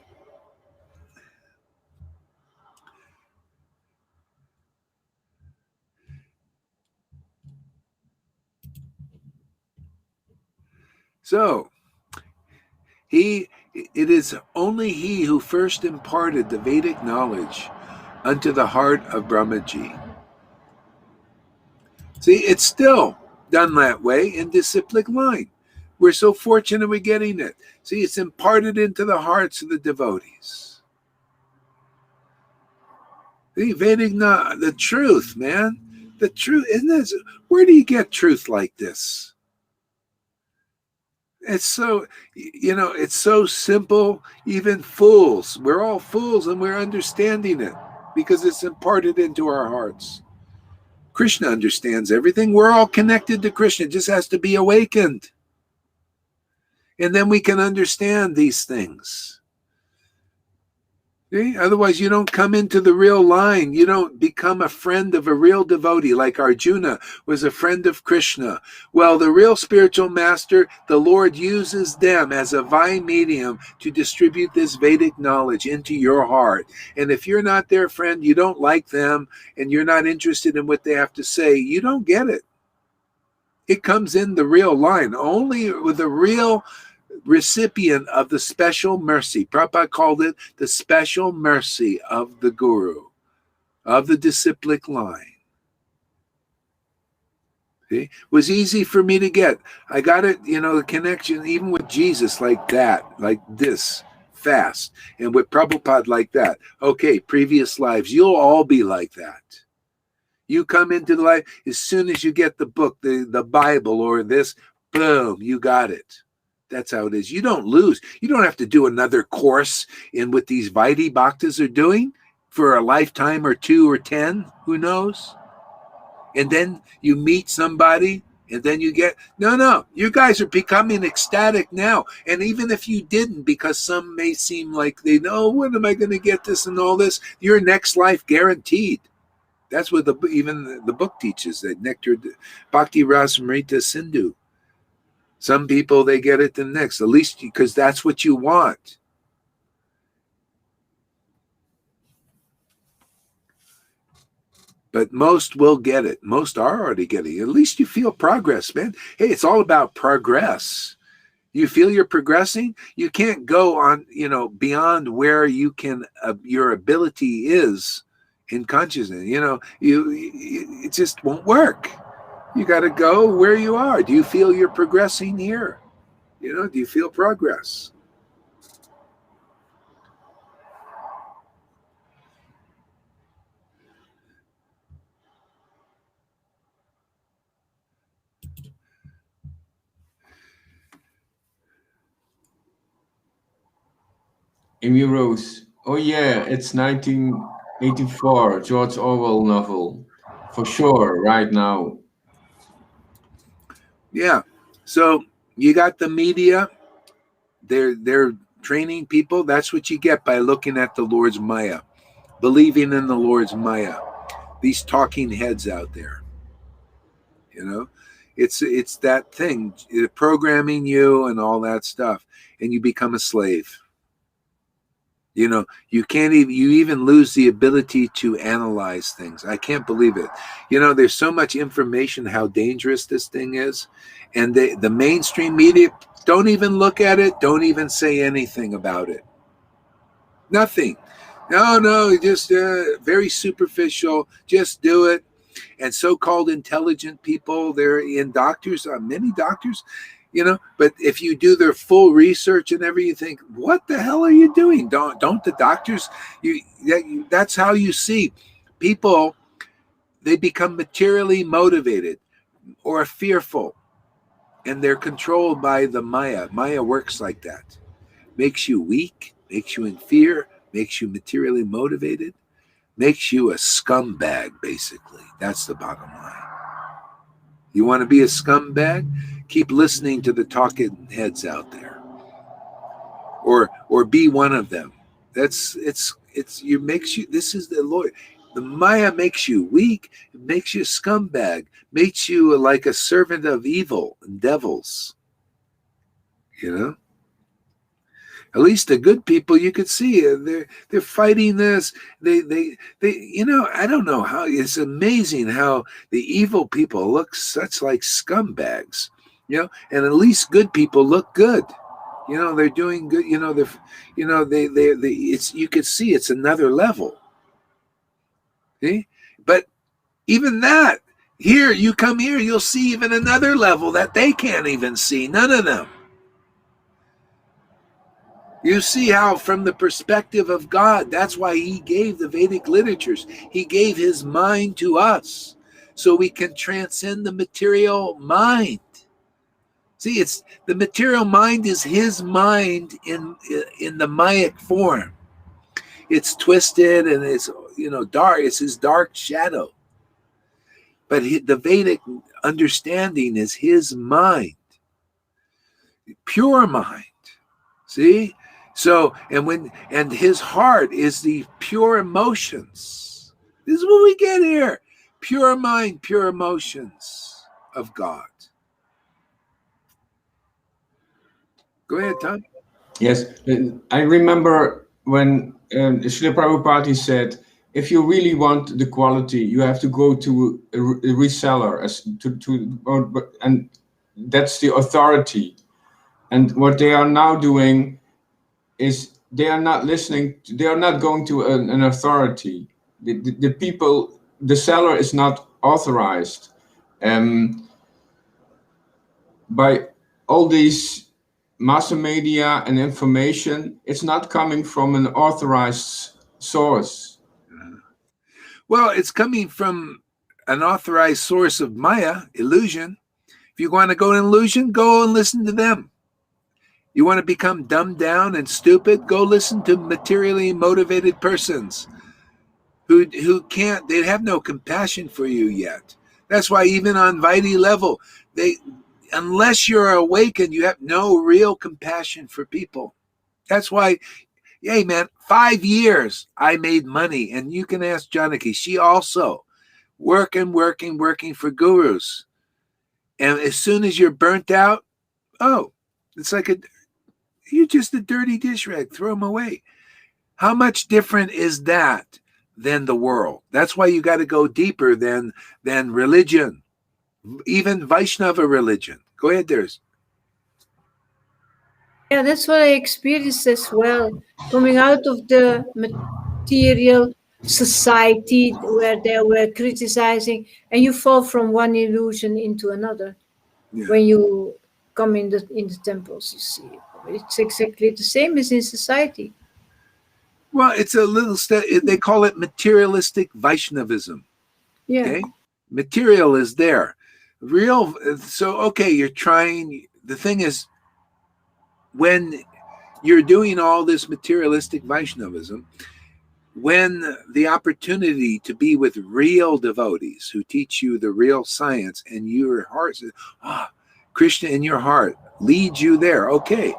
So it is only he who first imparted the Vedic knowledge unto the heart of Brahmaji. See, it's still done that way in disciplic line. We're so fortunate we're getting it. See, it's imparted into the hearts of the devotees. The Vedic, the truth, man. The truth, isn't this? Where do you get truth like this? It's so, it's so simple. Even fools, we're all fools and we're understanding it because it's imparted into our hearts. Krishna understands everything. We're all connected to Krishna. It just has to be awakened. And then we can understand these things. See? Otherwise, you don't come into the real line. You don't become a friend of a real devotee like Arjuna was a friend of Krishna. Well, the real spiritual master, the Lord uses them as a divine medium to distribute this Vedic knowledge into your heart. And if you're not their friend, you don't like them, and you're not interested in what they have to say, you don't get it. It comes in the real line. Only with the real recipient of the special mercy. Prabhupada called it the special mercy of the Guru, of the disciplic line. See? It was easy for me to get. I got it, the connection even with Jesus like that, like this, fast. And with Prabhupada like that. Okay, previous lives, you'll all be like that. You come into the life, as soon as you get the book, the Bible or this, boom, you got it. That's how it is. You don't lose. You don't have to do another course in what these Vaidhi Bhaktas are doing for a lifetime or 2 or 10. Who knows? And then you meet somebody and then you get... No. You guys are becoming ecstatic now. And even if you didn't, because some may seem like they know, when am I going to get this and all this? Your next life guaranteed. That's what even the book teaches, that Nectar Bhakti Rasamrita Sindhu. Some people, they get it the next, at least because that's what you want. But most will get it. Most are already getting it. At least you feel progress, man. Hey, it's all about progress. You feel you're progressing. You can't go on, beyond where you can, your ability is in consciousness. It just won't work. You got to go where you are. Do you feel you're progressing here? Do you feel progress? Amy Rose. Oh yeah, it's 1984, George Orwell novel. For sure, right now. Yeah. So you got the media. They're training people. That's what you get by looking at the Lord's Maya, believing in the Lord's Maya. These talking heads out there. It's that thing, programming you and all that stuff, and you become a slave. You can't even, you even lose the ability to analyze things. I can't believe it. There's so much information, how dangerous this thing is. And the mainstream media don't even look at it, don't even say anything about it. Nothing. No, just very superficial. Just do it. And so-called intelligent people, they're in doctors, many doctors, But if you do their full research and everything, you think, what the hell are you doing? Don't the doctors, that's how you see people, they become materially motivated or fearful, and they're controlled by the Maya. Maya works like that. Makes you weak, makes you in fear, makes you materially motivated, makes you a scumbag, basically. That's the bottom line. You want to be a scumbag? Keep listening to the talking heads out there. Or be one of them. This is the Lord. The Maya makes you weak, it makes you a scumbag, makes you like a servant of evil and devils. At least the good people, you could see they're fighting this. They I don't know how. It's amazing how the evil people look such like scumbags, and at least good people look good. They're doing good. It's, you could see it's another level. See, but even that, here you come here, you'll see even another level that they can't even see. None of them. You see how from the perspective of God, that's why he gave the Vedic literatures. He gave his mind to us so we can transcend the material mind. See, it's the material mind is his mind in the Mayic form. It's twisted and it's dark. It's his dark shadow. But the Vedic understanding is his mind, pure mind. See. So, and his heart is the pure emotions. This is what we get here. Pure mind, pure emotions of God. Go ahead, Tom. Yes, I remember when Srila Prabhupada said, if you really want the quality, you have to go to a reseller, and that's the authority. And what they are now doing is they are not listening, they are not going to an authority. The people, the seller is not authorized by all these mass media and information. It's not coming from an authorized source. Well, it's coming from an authorized source of Maya, illusion. If you want to go to illusion, go and listen to them. You want to become dumbed down and stupid? Go listen to materially motivated persons who can't, they have no compassion for you yet. That's why even on Vaidhi level, unless you're awakened, you have no real compassion for people. That's why, hey man, 5 years I made money, and you can ask Janaki, she also working for gurus. And as soon as you're burnt out, it's like you're just a dirty dish rag. Throw them away. How much different is that than the world? That's why you got to go deeper than religion, even Vaishnava religion. Go ahead, Ders. Yeah, that's what I experienced as well. Coming out of the material society where they were criticizing, and you fall from one illusion into another. Yeah. When you come in the temples, you see. It's exactly the same as in society. Well, it's a little they call it materialistic Vaishnavism. Yeah. Okay? Material is there. Real. So, okay, you're trying. The thing is, when you're doing all this materialistic Vaishnavism, when the opportunity to be with real devotees who teach you the real science, and your heart says, Krishna in your heart leads you there. Okay,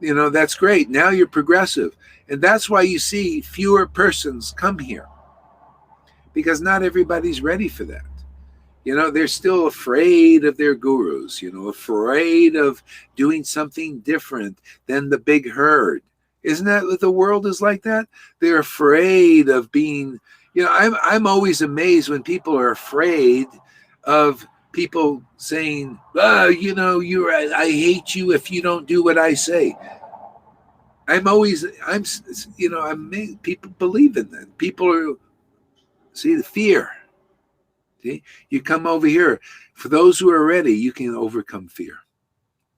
that's great. Now you're progressive. And that's why you see fewer persons come here, because not everybody's ready for that. They're still afraid of their gurus, afraid of doing something different than the big herd. Isn't that what the world is like that? They're afraid of being, I'm always amazed when people are afraid of people saying, I hate you if you don't do what I say. I'm amazed people believe in that. People are, see, the fear. See, you come over here. For those who are ready, you can overcome fear.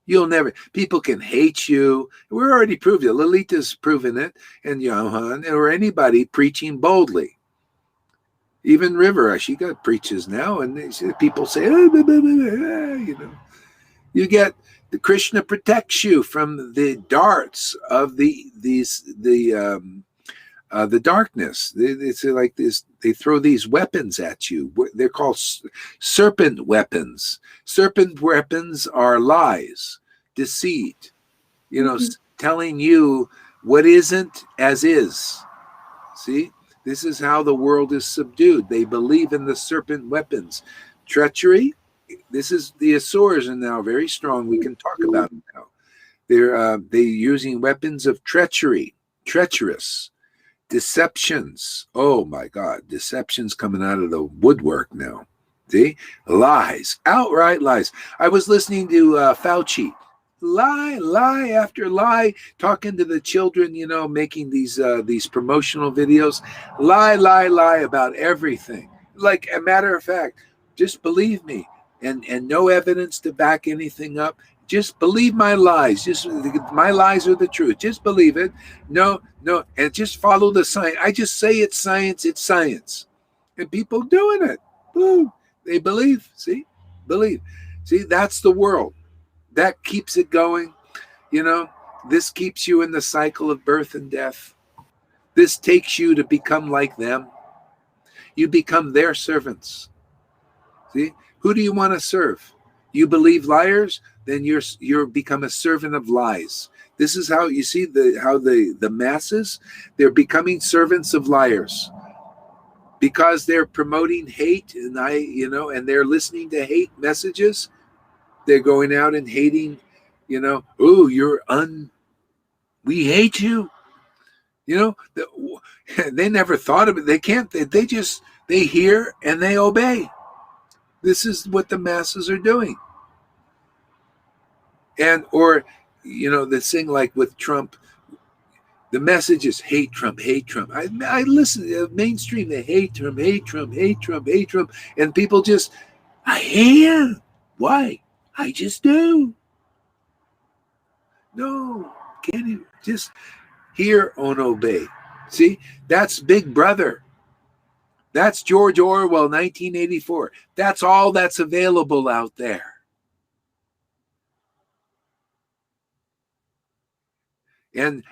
You'll never, people can hate you. We're already proved it. Lolita's proven it, and Johan, or anybody preaching boldly. Even River, she got preaches now, and people say, oh, blah, blah, blah, you know. You get, the Krishna protects you from the darts of the darkness. It's like this. They throw these weapons at you. They're called serpent weapons. Serpent weapons are lies, deceit. You know, telling you what isn't as is. See, this is how the world is subdued. They believe in the serpent weapons, treachery. This is the Asuras are now very strong. We can talk about them now. They're using weapons of treachery, treacherous. Deceptions. Oh my God. Deceptions coming out of the woodwork now. See? Lies. Outright lies. I was listening to Fauci. Lie after lie, talking to the children, you know, making these promotional videos. Lie about everything. Like a matter of fact, just believe me. And no evidence to back anything up. Just believe my lies. Just my lies are the truth. Just believe it. No, and just follow the science. I just say it's science. It's science, and people doing it. Boom. They believe. See, believe. See, that's the world. That keeps it going. You know, this keeps you in the cycle of birth and death. This takes you to become like them. You become their servants. See, who do you want to serve? You believe liars? Then you're become a servant of lies. This is how you see how the masses, they're becoming servants of liars because they're promoting hate, and and they're listening to hate messages. They're going out and hating, you know, oh, we hate you. You know, they never thought of it. They can't, they hear and they obey. This is what the masses are doing. Or, you know, the thing like with Trump, the message is hate Trump, hate Trump. I listen to mainstream, they hate Trump, hate Trump, hate Trump, hate Trump. And people just, I hate him. Why? I just do. No, can't you just hear and obey? See, that's Big Brother. That's George Orwell, 1984. That's all that's available out there. And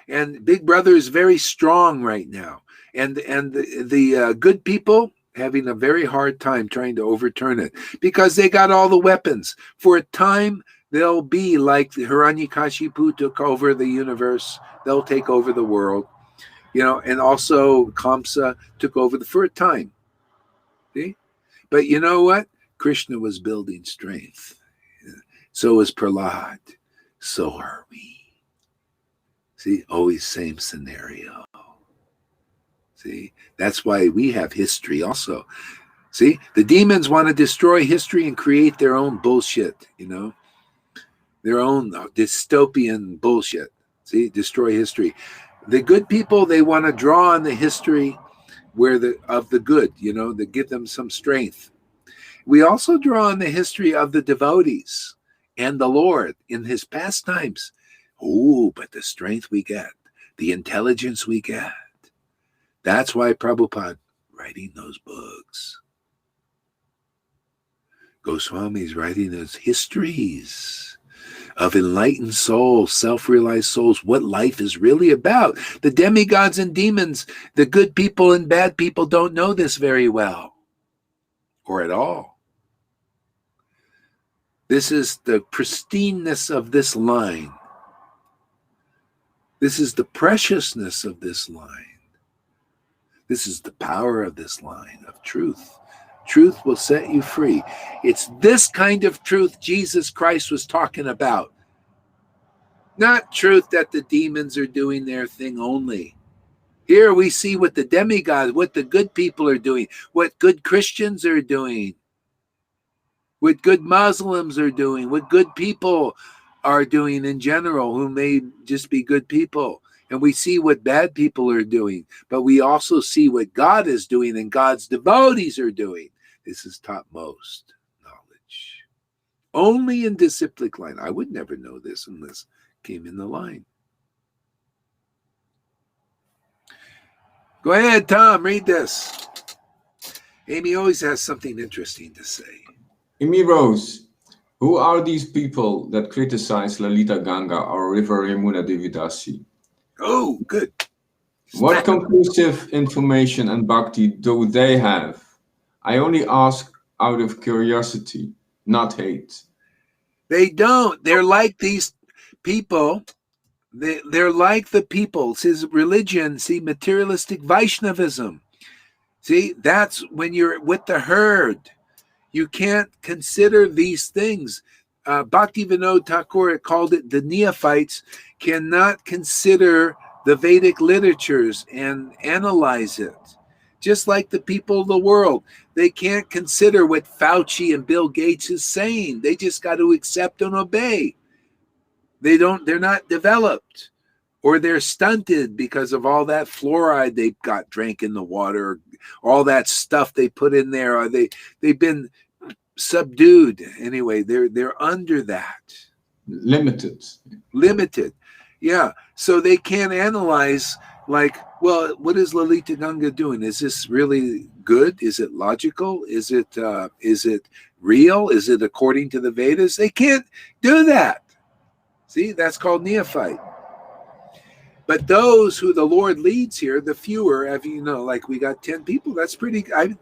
Big Brother is very strong right now, and the good people having a very hard time trying to overturn it because they got all the weapons. For a time, they'll be like the Hiranyakashipu took over the universe. They'll take over the world, you know, and also Kamsa took over for a time. See, but you know what? Krishna was building strength. So is Prahlad. So are we. See, always same scenario. See, that's why we have history also. See, the demons want to destroy history and create their own bullshit, you know, their own dystopian bullshit. See, destroy history. The good people, they want to draw on the history of the good, you know, that give them some strength. We also draw on the history of the devotees and the Lord in his pastimes. Oh, but the strength we get, the intelligence we get. That's why Prabhupada writing those books. Goswami's writing those histories of enlightened souls, self-realized souls, what life is really about. The demigods and demons, the good people and bad people don't know this very well or at all. This is the pristineness of this line. This is the preciousness of this line. This is the power of this line of truth. Truth will set you free. It's this kind of truth Jesus Christ was talking about. Not truth that the demons are doing their thing only. Here we see what the demigods, what the good people are doing, what good Christians are doing, what good Muslims are doing, what good people are doing in general, who may just be good people. And we see what bad people are doing, but we also see what God is doing and God's devotees are doing. This is topmost knowledge. Only in disciplic line. I would never know this unless came in the line. Go ahead, Tom, read this. Amy always has something interesting to say. Amy Rose, who are these people that criticize Lalita Ganga or River Yamuna Devidasi? Oh, good. What conclusive information and bhakti do they have? I only ask out of curiosity, not hate. They don't. They're like these people. They're like the people. It's his religion. See, materialistic Vaishnavism. See, that's when you're with the herd. You can't consider these things. Bhaktivinoda Thakur called it the neophytes cannot consider the Vedic literatures and analyze it. Just like the people of the world, they can't consider what Fauci and Bill Gates is saying. They just got to accept and obey. They're not developed, or they're stunted because of all that fluoride they've got drank in the water, all that stuff they put in there, or they've been subdued. Anyway, they're under that. Limited. Yeah. So they can't analyze like, well, what is Lalita Ganga doing? Is this really good? Is it logical? Is it real? Is it according to the Vedas? They can't do that. See, that's called neophyte. But those who the Lord leads here, the fewer, like we got 10 people, I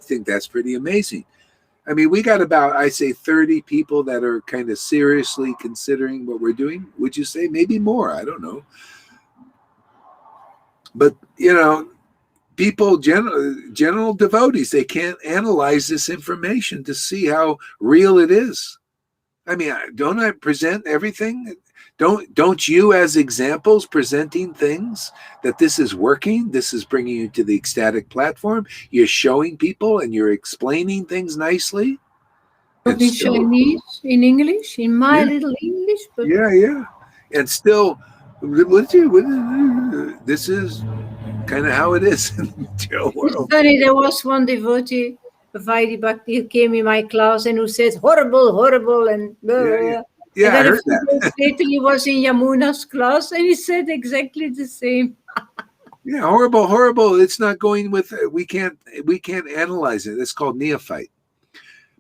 think that's pretty amazing. I mean, we got about, I say 30 people that are kind of seriously considering what we're doing. Would you say maybe more? I don't know. But, people, general devotees, they can't analyze this information to see how real it is. I mean, don't I present everything? Don't you as examples presenting things that this is working, this is bringing you to the ecstatic platform, you're showing people and you're explaining things nicely? Not in Chinese, in English, in my little English. But Yeah. And still, this is kind of how it is in the material world. It's funny, there was one devotee, Vaidhi Bhakti, who came in my class and who said, horrible, and blah, blah, blah. Yeah, and I then heard a few days later, he was in Yamuna's class and he said exactly the same. Yeah, horrible. It's not going with it. We can't analyze it. It's called neophyte.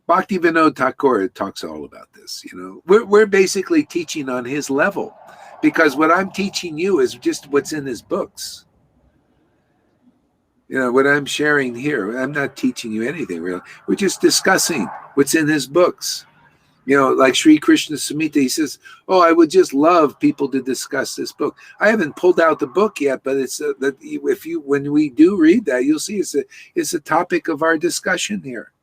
Bhaktivinoda Thakur talks all about this. We're basically teaching on his level, because what I'm teaching you is just what's in his books. What I'm sharing here, I'm not teaching you anything really. We're just discussing what's in his books. Like Sri Krishna Samhita, he says, "Oh, I would just love people to discuss this book." I haven't pulled out the book yet, but it's that when we do read that, you'll see it's a topic of our discussion here.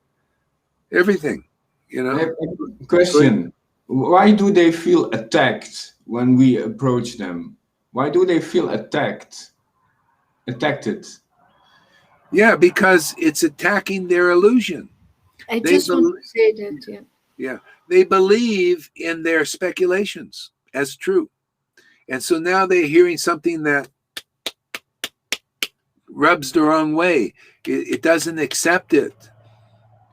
Everything, I have a question: why do they feel attacked when we approach them? Why do they feel attacked? Yeah, because it's attacking their illusion. I just want to say that, yeah. Yeah, they believe in their speculations as true. And so now they're hearing something that rubs the wrong way. It doesn't accept it.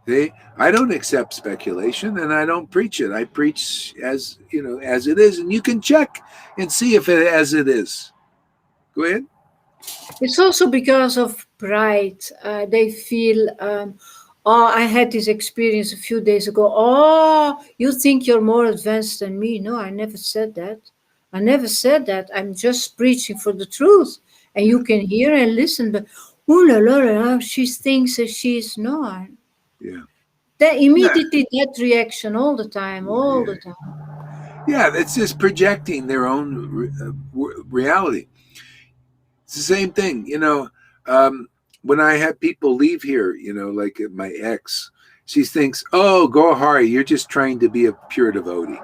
I don't accept speculation, and I don't preach it. I preach as it is, and you can check and see if it as it is. Go ahead. It's also because of pride. They feel, I had this experience a few days ago. Oh, you think you're more advanced than me? No, I never said that. I'm just preaching for the truth. And you can hear and listen, but she thinks that she's not. Yeah. That immediately that reaction all the time. Yeah, it's just projecting their own reality. It's the same thing, when I have people leave here, like my ex, she thinks, "Oh, Gohari, you're just trying to be a pure devotee."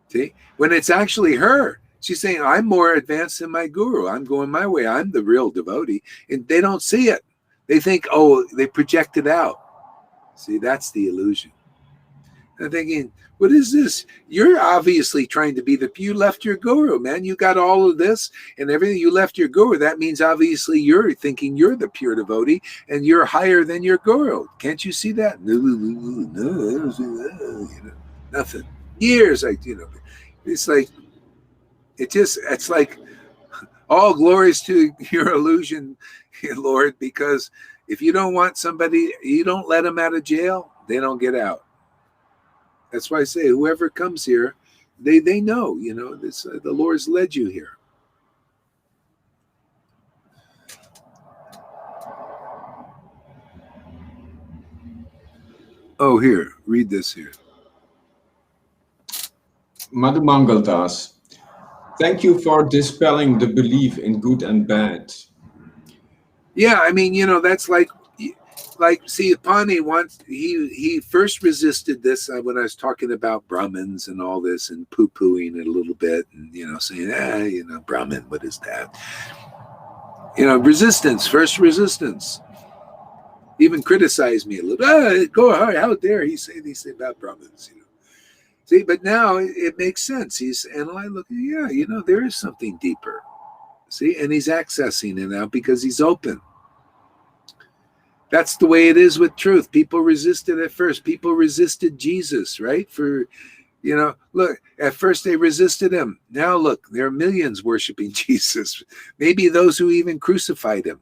See, when it's actually her, she's saying, "I'm more advanced than my guru. I'm going my way. I'm the real devotee," and they don't see it. They think, "Oh, they project it out." See, that's the illusion. I'm thinking, what is this? You're obviously trying to be you left your guru, man. You got all of this and everything. You left your guru. That means obviously you're thinking you're the pure devotee and you're higher than your guru. Can't you see that? No, I don't see that. Nothing. Years, it's like, it's like all glories to your illusion, Lord, because if you don't want somebody, you don't let them out of jail, they don't get out. That's why I say whoever comes here, they know, this, the Lord's led you here. Oh, here, read this here. Madhu Mangal Das, thank you for dispelling the belief in good and bad. Yeah, I mean, that's like, see, Pani once, he first resisted this when I was talking about Brahmins and all this and poo-pooing it a little bit and, saying, Brahmin, what is that? First resistance. Even criticized me a little. Go hard, how dare he say these things about Brahmins, See, but now it makes sense. And I look, there is something deeper. See, and he's accessing it now because he's open. That's the way it is with truth. People resisted at first. People resisted Jesus, right? Look, at first they resisted him. Now look, there are millions worshiping Jesus. Maybe those who even crucified him.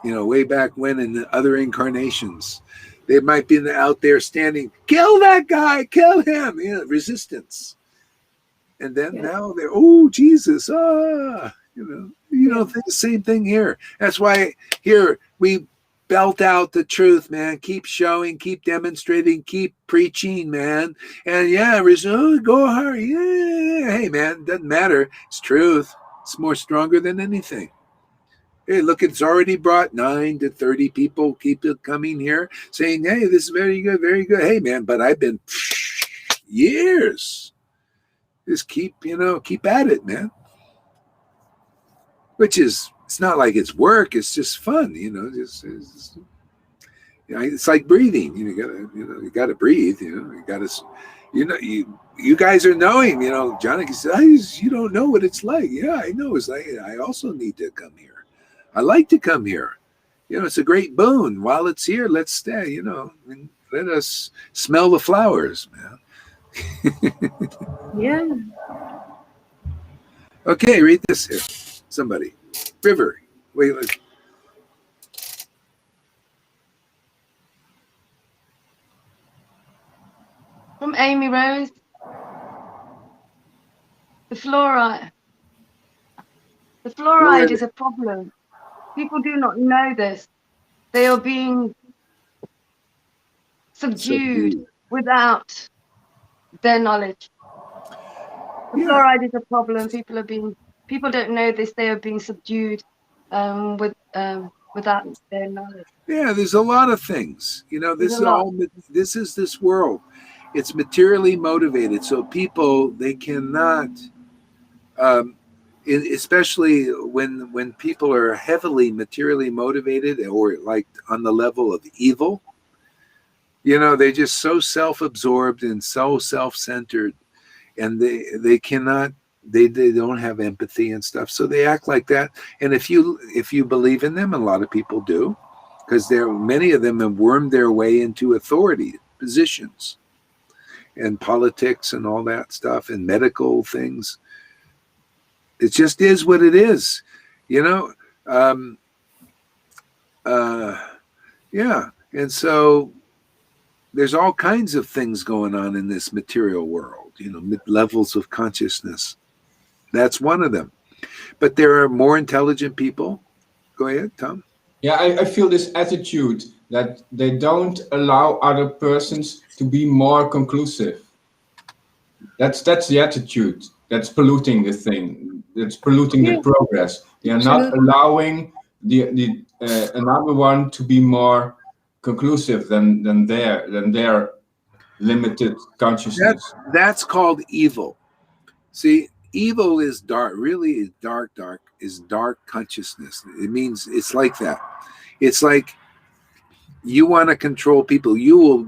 Way back when in the other incarnations. They might be out there standing, kill that guy, kill him, resistance. And then now they're, oh, Jesus, think the same thing here. That's why here we belt out the truth, man. Keep showing, keep demonstrating, keep preaching, man. And go hard. Yeah, hey, man, doesn't matter. It's truth. It's more stronger than anything. Hey, look, it's already brought 9 to 30 people. Keep it coming here saying, hey, this is very good, very good. Hey, man, but I've been years. Just keep at it, man. Which is, it's not like it's work. It's just fun, it's like breathing. You gotta breathe. You gotta, you guys are knowing. Johnny says, you don't know what it's like. Yeah, I know. It's like I also need to come here. I like to come here. It's a great boon. While it's here, let's stay. And let us smell the flowers, man. Yeah. Okay, read this here. Somebody. River. Wait. From Amy Rose. The fluoride is a problem. People do not know this. They are being subdued without their knowledge. The fluoride is a problem. People don't know this. They are being subdued without their knowledge. Yeah, there's a lot of things. This is this world. It's materially motivated. So people, they cannot, especially when people are heavily materially motivated or like on the level of evil, they're just so self-absorbed and so self-centered, and they cannot, they don't have empathy and stuff, so they act like that. And if you believe in them, and a lot of people do, because many of them have wormed their way into authority positions and politics and all that stuff and medical things. It just is what it is, and so there's all kinds of things going on in this material world, levels of consciousness. That's one of them. But there are more intelligent people. Go ahead, Tom. Yeah, I feel this attitude that they don't allow other persons to be more conclusive. That's the attitude that's polluting the thing. That's polluting the progress. They are not allowing the another one to be more conclusive than their limited consciousness. That's called evil. See, evil is dark. Really, is dark is dark consciousness. It means it's like that. It's like you want to control people. You'll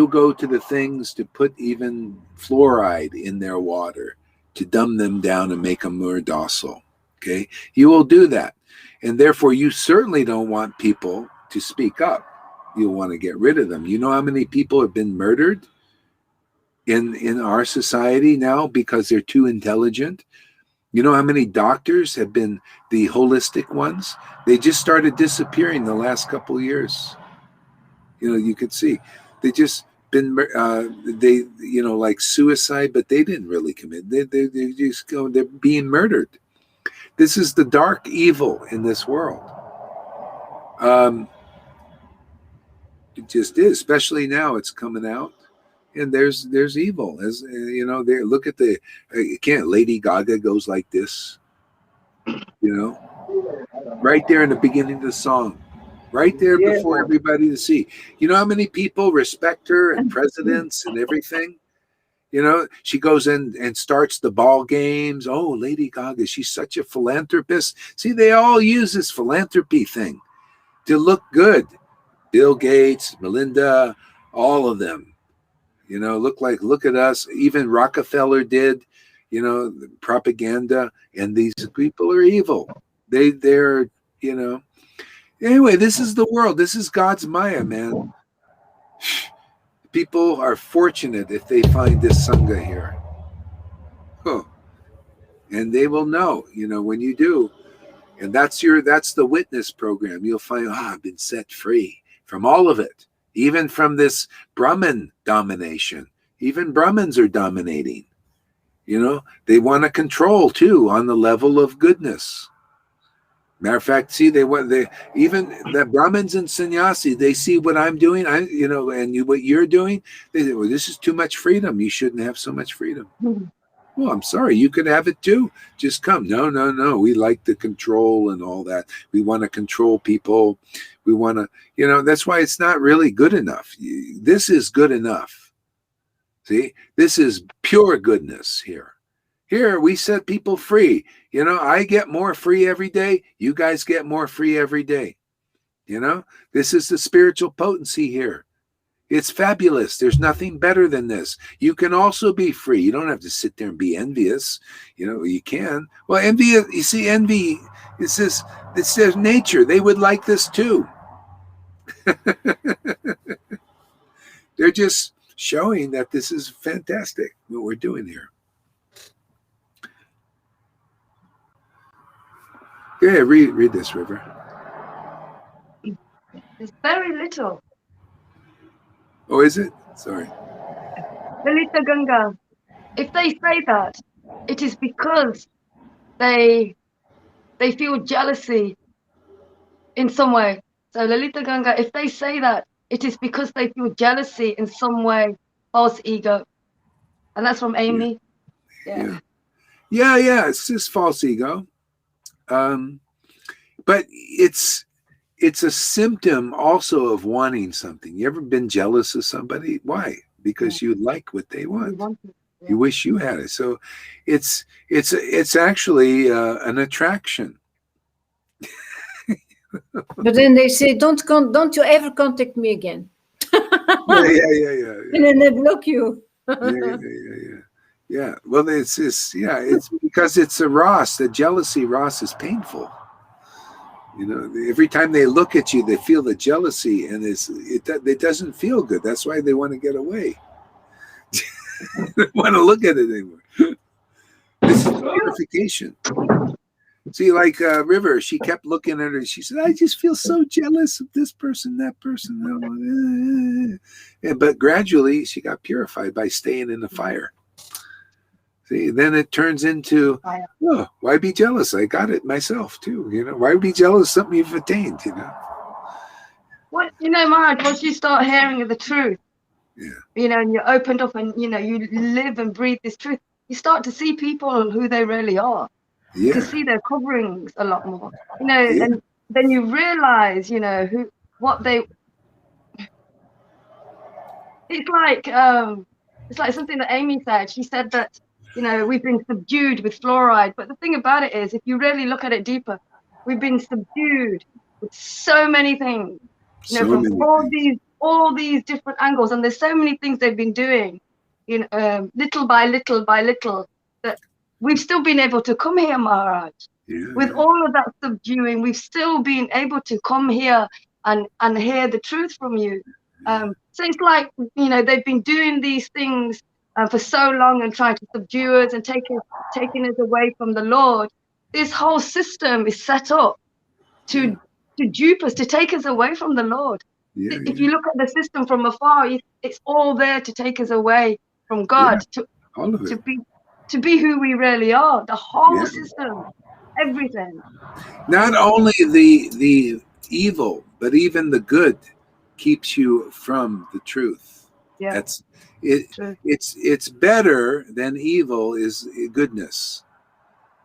go to the things to put even fluoride in their water to dumb them down and make them more docile. Okay, you will do that, and therefore you certainly don't want people to speak up. you'll want to get rid of them. You know how many people have been murdered in our society now because they're too intelligent? You know how many doctors have been the holistic ones? They just started disappearing the last couple of years. You know, you could see they just been they, you know, like suicide, but they didn't really commit. They just go. They're being murdered. This is the dark evil in this world. It just is, especially now. It's coming out, and there's evil. As you know, there. Look at the. You can't. Lady Gaga goes like this. You know, right there in the beginning of the song. Right there before everybody to see. You know how many people respect her and presidents and everything? You know, she goes in and starts the ball games. Oh, Lady Gaga, she's such a philanthropist. See, they all use this philanthropy thing to look good. Bill Gates, Melinda, all of them. You know, look at us. Even Rockefeller did, you know, propaganda. And these people are evil. They're, you know. Anyway, this is the world. This is God's Maya, man. People are fortunate if they find this Sangha here. Huh. And they will know, you know, when you do. And that's the witness program. You'll find, I've been set free from all of it. Even from this Brahmin domination. Even Brahmins are dominating. You know, they want to control too on the level of goodness. Matter of fact, see, even the Brahmins and sannyasi, they see what I'm doing, what you're doing. They say, well, this is too much freedom. You shouldn't have so much freedom. Mm-hmm. Well, I'm sorry, you could have it too. Just come. No. We like the control and all that. We want to control people. We want to, you know, that's why it's not really good enough. This is good enough. See, this is pure goodness here. Here, we set people free. You know, I get more free every day. You guys get more free every day. You know, this is the spiritual potency here. It's fabulous. There's nothing better than this. You can also be free. You don't have to sit there and be envious. You know, you can. Well, envy, you see, envy, it's their nature. They would like this too. They're just showing that this is fantastic, what we're doing here. Yeah, read this, River. There's very little. Oh, is it? Sorry. Lalita Ganga, if they say that, it is because they feel jealousy in some way. So Lalita Ganga, if they say that, it is because they feel jealousy in some way, false ego. And that's from Amy. Yeah. It's just false ego. But it's a symptom also of wanting something. You ever been jealous of somebody? Why? Because you like what they want. You wish you had it. So it's actually an attraction. But then they say, don't you ever contact me again. Yeah. And then they block you. Yeah. Well, it's because it's a Ross. The jealousy Ross is painful. You know, every time they look at you, they feel the jealousy, and it doesn't feel good. That's why they want to get away. They don't want to look at it anymore. This is purification. See, like River, she kept looking at her. She said, I just feel so jealous of this person, that person. But gradually, she got purified by staying in the fire. See, then it turns into, oh, why be jealous? I got it myself, too. You know, why be jealous of something you've attained, you know? Well, you know, Maharaj, once you start hearing the truth, you know, and you're opened up and, you know, you live and breathe this truth, you start to see people who they really are. Yeah. You can see their coverings a lot more, you know, and then you realize, you know, it's like something that Amy said. She said that, you know, we've been subdued with fluoride. But the thing about it is, if you really look at it deeper, we've been subdued with so many things, you know, from all these different angles. And there's so many things they've been doing, you know, little by little, that we've still been able to come here, Maharaj. With all of that subduing, we've still been able to come here and hear the truth from you. So it's like, you know, they've been doing these things for so long and trying to subdue us and taking us away from the Lord. This whole system is set up to dupe us, to take us away from the Lord. Yeah, If you look at the system from afar, it's all there to take us away from God, all of it. to be who we really are. The whole Yeah. system, everything. Not only the evil, but even the good keeps you from the truth. Yeah, That's it. true. It's better than evil is goodness.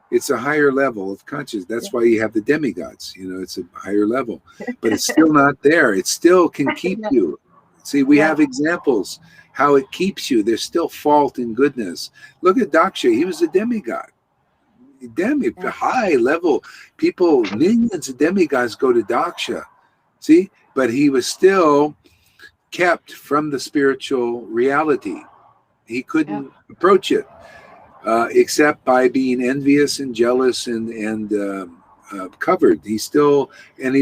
It's a higher level of consciousness. That's why you have the demigods. You know, it's a higher level, but it's still not there. It still can keep Yeah. you. See, we Yeah. have examples how it keeps you. There's still fault in goodness. Look at Daksha. He was a demigod. High level people, millions of demigods go to Daksha. See, but he was still kept from the spiritual reality. He couldn't approach it except by being envious and jealous and covered. He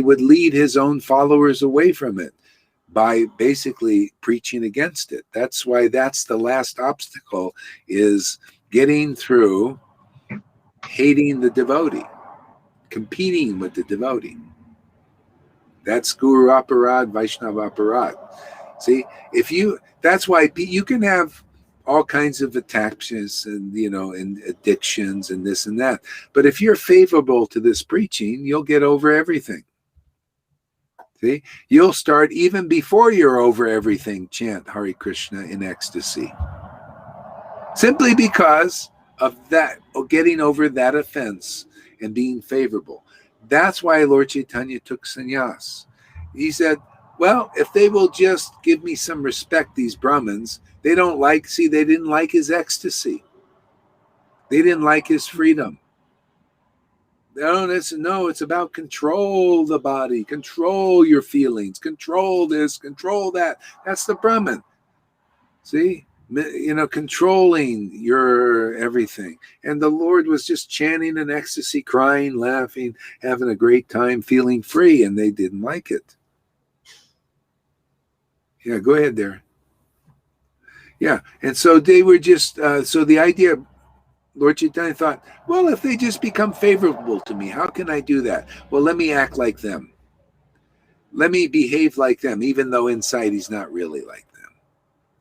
would lead his own followers away from it by basically preaching against it. That's why that's the last obstacle, is getting through hating the devotee, competing with the devotee. That's Guru Aparad, Vaishnava Aparad. See, that's why you can have all kinds of attachments and, you know, and addictions and this and that. But if you're favorable to this preaching, you'll get over everything. See, you'll start even before you're over everything, chant Hare Krishna in ecstasy. Simply because of that, getting over that offense and being favorable. That's why Lord Chaitanya took sannyas. He said, well, if they will just give me some respect, these Brahmins, they didn't like his ecstasy. They didn't like his freedom. No, it's about control the body, control your feelings, control this, control that. That's the Brahmin. See? You know, controlling your everything. And the Lord was just chanting in ecstasy, crying, laughing, having a great time, feeling free, and they didn't like it. Yeah, go ahead there. Yeah, and so they were just, so the idea, Lord Chaitanya thought, well, if they just become favorable to me, how can I do that? Well, let me act like them. Let me behave like them, even though inside he's not really like them.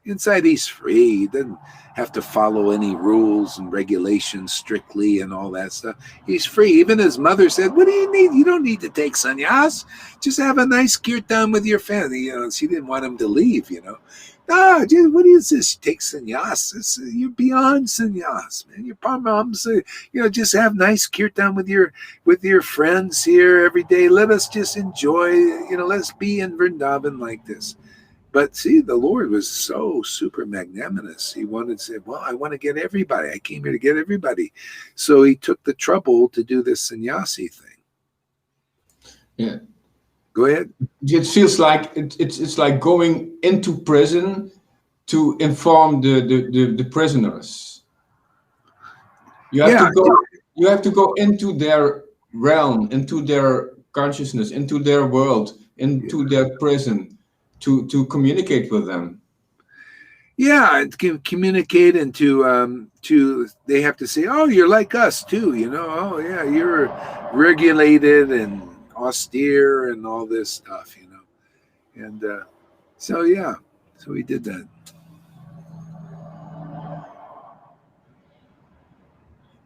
Inside he's free. He doesn't have to follow any rules and regulations strictly and all that stuff. He's free. Even his mother said, what do you need? You don't need to take sannyas. Just have a nice kirtan with your family. You know, she didn't want him to leave, you know. No, what is this? Take sannyas. You're beyond sannyas, man. Your moms, you know, just have nice kirtan with your friends here every day. Let us just enjoy, you know, let's be in Vrindavan like this. But see, the Lord was so super magnanimous. He wanted to say, well, I want to get everybody. I came here to get everybody. So he took the trouble to do this sannyasi thing. Yeah. Go ahead. It feels like it's like going into prison to inform the prisoners. You have to go into their realm, into their consciousness, into their world, into their prison. To communicate with them. Yeah, to communicate and to they have to say, oh, you're like us too, you know. Oh yeah, you're regulated and austere and all this stuff, you know. And so yeah, so we did that.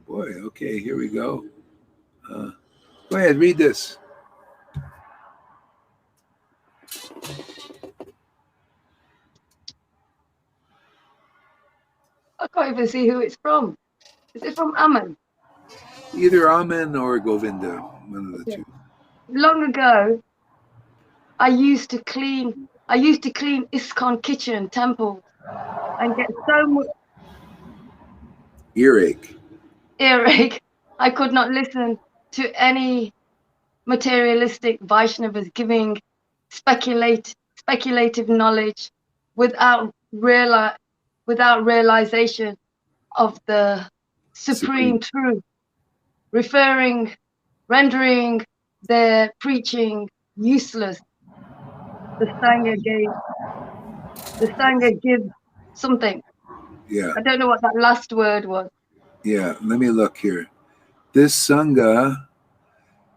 Boy, okay, here we go. Go ahead, read this. I can't even see who it's from. Is it from Aman? Either Aman or Govinda, one of the two. Long ago, I used to clean ISKCON kitchen temple and get so much Earache. I could not listen to any materialistic Vaishnavas giving speculative knowledge without realization of the supreme truth, rendering their preaching useless the Sangha gives something. Yeah, I don't know what that last word was. yeah. Let me look here. This Sangha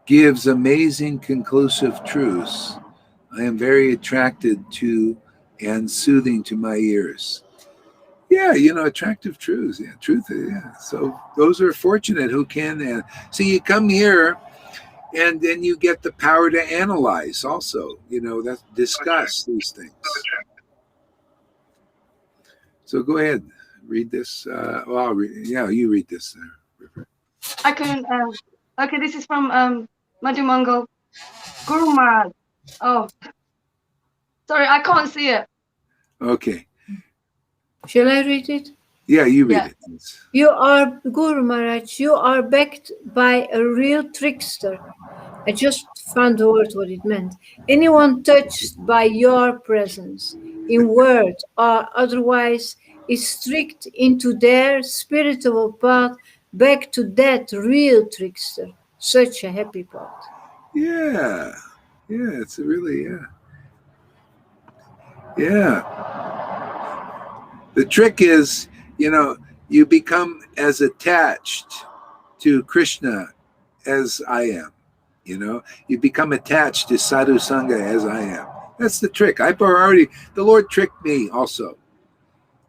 gives amazing conclusive truths. I am very attracted to and soothing to my ears. Yeah, attractive truths. Yeah, truth. Yeah. So those are fortunate who can. See, you come here and then you get the power to analyze also, that's discuss these things. So go ahead, read this. You read this there. I can. Okay, this is from Madhu Mangal. Guru Maharaj. Oh, sorry, I can't see it. Okay. Shall I read it? Yeah, you read it. You are, Guru Maharaj, you are backed by a real trickster. I just found the word what it meant. Anyone touched by your presence, in word or otherwise, is tricked into their spiritual path back to that real trickster. Such a happy path. Yeah. Yeah, it's really, Yeah. The trick is, you become as attached to Krishna as I am. You become attached to Sadhu Sangha as I am. That's the trick. The Lord tricked me also.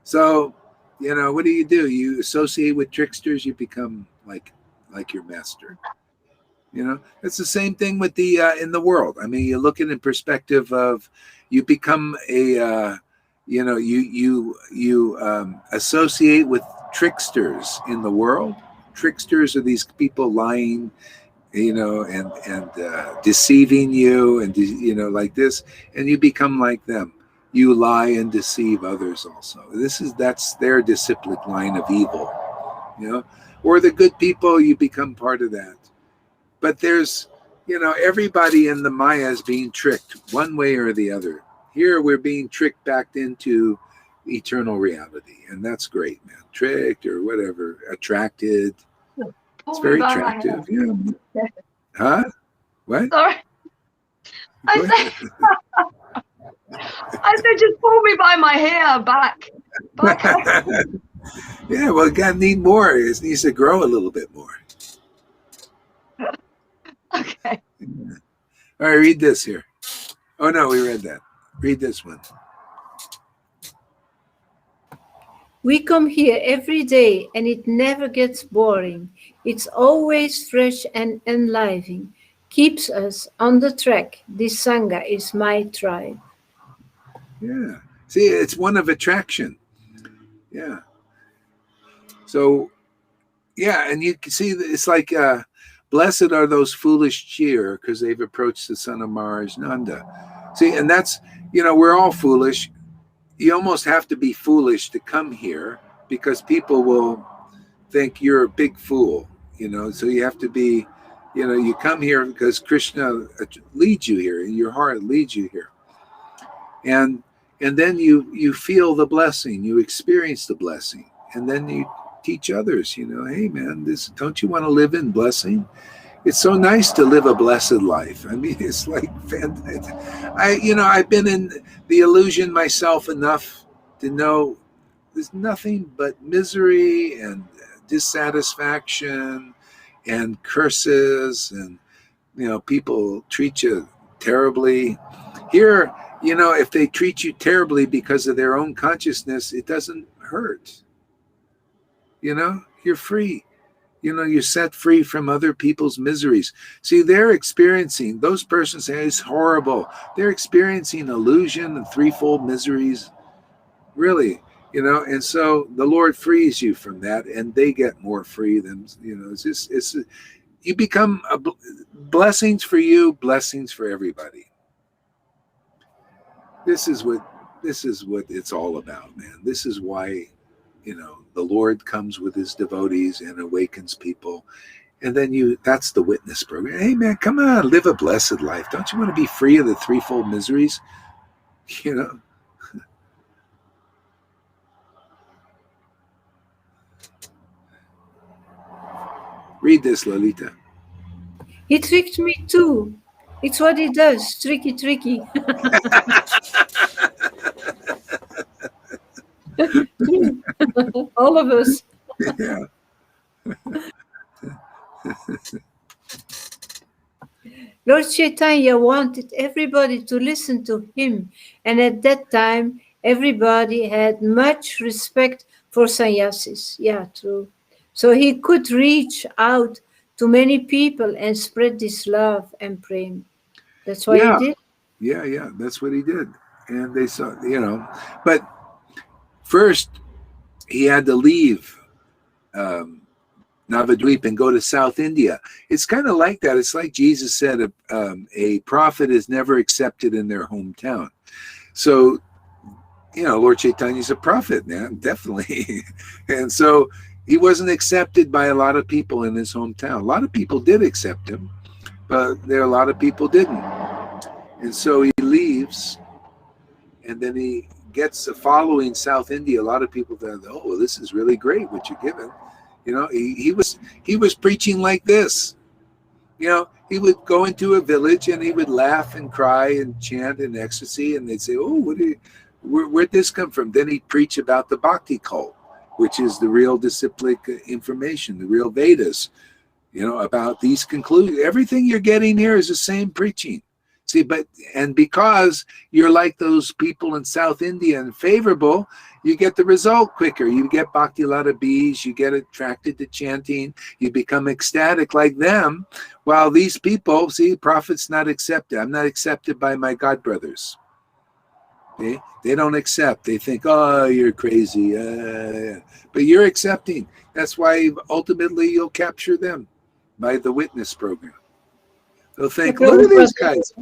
So, what do? You associate with tricksters, you become like your master. It's the same thing with the in the world. I mean, you look at it in perspective of you become a you associate with tricksters in the world. Tricksters are these people lying, and deceiving you, and like this, and you become like them. You lie and deceive others also. That's their disciplic line of evil, or the good people, you become part of that. But there's, everybody in the Maya is being tricked one way or the other. Here we're being tricked back into eternal reality, and that's great, man. Tricked or whatever, attracted. It's very attractive. Yeah. Huh? What? Sorry. I said just pull me by my hair back. Yeah, well, it got need more. It needs to grow a little bit more. Okay. All right, read this here. Oh no, we read that. Read this one. We come here every day and it never gets boring. It's always fresh and enlivening. Keeps us on the track. This Sangha is my tribe. Yeah. See, it's one of attraction. Yeah. So, yeah, and you can see it's like blessed are those foolish cheer because they've approached the son of Maharaj Nanda. See, and that's, we're all foolish. You almost have to be foolish to come here because people will think you're a big fool, so you have to be, you come here because Krishna leads you here, your heart leads you here. And then you feel the blessing, you experience the blessing, and then you teach others, hey man, don't you want to live in blessing? It's so nice to live a blessed life. I mean, it's like fantastic. I've been in the illusion myself enough to know there's nothing but misery and dissatisfaction and curses, and people treat you terribly. Here, if they treat you terribly because of their own consciousness, it doesn't hurt. You're free. You're set free from other people's miseries. See, those persons say it's horrible. They're experiencing illusion and threefold miseries. Really, and so the Lord frees you from that, and they get more free than, you become blessings for you, blessings for everybody. This is what it's all about, man. This is why, the Lord comes with his devotees and awakens people. And then that's the witness program. Hey man, come on, live a blessed life. Don't you want to be free of the threefold miseries? Read this, Lalita. He tricked me too. It's what he does. Tricky, tricky. All of us. Yeah. Lord Chaitanya wanted everybody to listen to him, and at that time, everybody had much respect for sannyasis. Yeah, true. So he could reach out to many people and spread this love and prema. That's what Yeah. he did. Yeah. That's what he did. And they saw, but first he had to leave Navadvip and go to South India. It's kind of like that. It's like Jesus said, a prophet is never accepted in their hometown. So, Lord Chaitanya is a prophet, man, definitely. And so he wasn't accepted by a lot of people in his hometown. A lot of people did accept him, but there are a lot of people didn't. And so he leaves, and then he gets a following South India. A lot of people thought, oh, well, this is really great what you're giving. He was preaching like this. He would go into a village and he would laugh and cry and chant in ecstasy, and they'd say, oh, where'd this come from? Then he'd preach about the Bhakti cult, which is the real disciplic information, the real Vedas, about these conclusions. Everything you're getting here is the same preaching. See, and because you're like those people in South India and favorable, you get the result quicker. You get Bhakti Lata bees, you get attracted to chanting, you become ecstatic like them. While these people, see, prophet's not accepted. I'm not accepted by my God brothers. Okay? They don't accept. They think, oh, you're crazy. But you're accepting. That's why ultimately you'll capture them by the witness program. They'll think, look at these guys.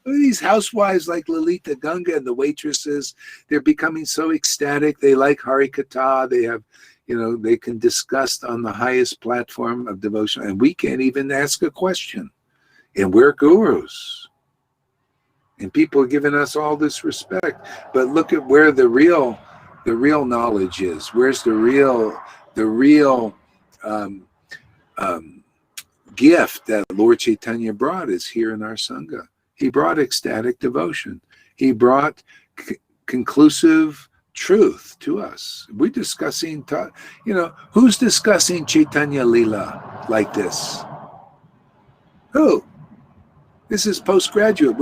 Look at these housewives like Lalita Ganga and the waitresses. They're becoming so ecstatic. They like Harikatha. They have, they can discuss on the highest platform of devotion. And we can't even ask a question. And we're gurus. And people are giving us all this respect. But look at where the real knowledge is. Where's the real gift that Lord Chaitanya brought is here in our Sangha. He brought ecstatic devotion. He brought conclusive truth to us. We're discussing, who's discussing Chaitanya Leela like this? Who? This is postgraduate.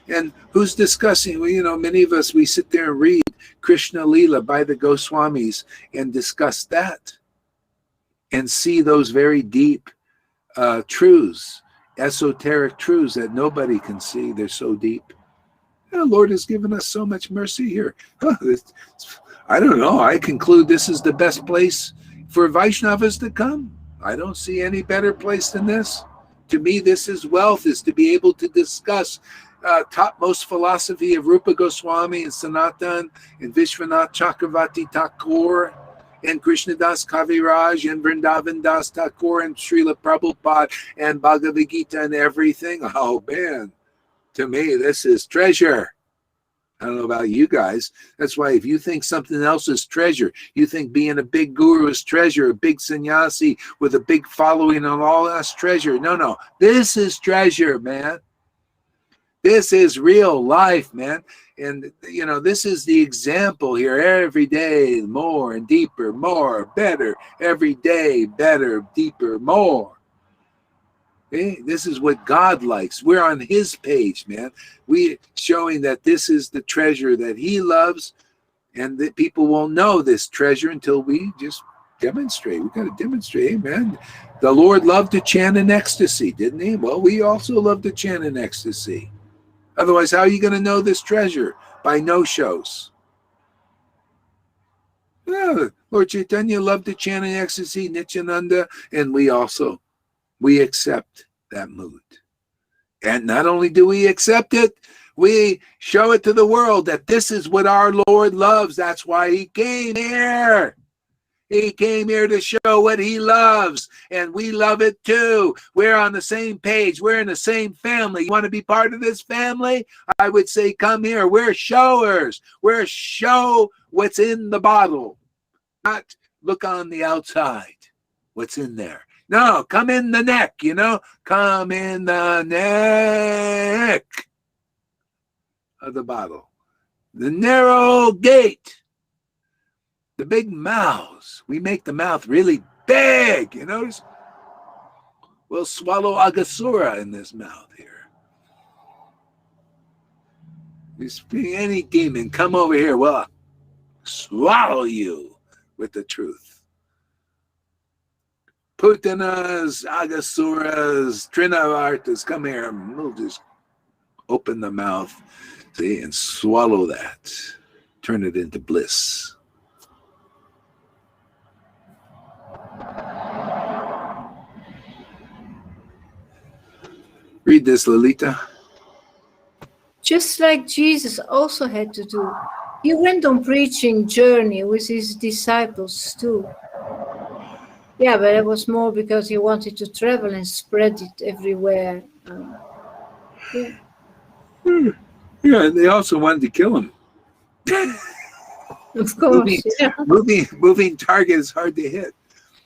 And who's discussing? Well, many of us, we sit there and read Krishna Leela by the Goswamis and discuss that and see those very deep truths, esoteric truths that nobody can see. They're so deep. The Lord has given us so much mercy here. I don't know. I conclude this is the best place for Vaishnavas to come. I don't see any better place than this. To me, this is wealth, is to be able to discuss topmost philosophy of Rupa Goswami and Sanatan and Vishwanath Chakravarti Thakur and Krishnadas Kaviraj and Vrindavan Das Thakur and Srila Prabhupada and Bhagavad Gita and everything. Oh, man, to me, this is treasure. I don't know about you guys. That's why if you think something else is treasure, you think being a big guru is treasure, a big sannyasi with a big following and all that's treasure. No. This is treasure, man. This is real life, man. And, this is the example here. Every day, more and deeper, more, better. Every day, better, deeper, more. Okay? This is what God likes. We're on his page, man. We're showing that this is the treasure that he loves, and that people won't know this treasure until we just demonstrate. We've got to demonstrate, hey, man. The Lord loved to chant in ecstasy, didn't he? Well, we also love to chant in ecstasy. Otherwise, how are you going to know this treasure? By no-shows. Yeah, Lord Chaitanya loved to chant in ecstasy, Nityananda, and we accept that mood. And not only do we accept it, we show it to the world that this is what our Lord loves. That's why he came here. He came here to show what he loves, and we love it too. We're on the same page. We're in the same family. You want to be part of this family? I would say come here. We're showers. We're show what's in the bottle, not look on the outside, what's in there. No, come in the neck, you know? Come in the neck of the bottle. The narrow gate. The big mouths. We make the mouth really big, you notice? We'll swallow Agasura in this mouth here. Any demon, come over here. Well, swallow you with the truth. Putanas, Agasuras, Trinavartas, come here. We'll just open the mouth, see, and swallow that. Turn it into bliss. Read this, Lolita. Just like Jesus also had to do. He went on preaching journey with his disciples too. Yeah, but it was more because he wanted to travel and spread it everywhere. Yeah, they also wanted to kill him. Of course. Moving target is hard to hit.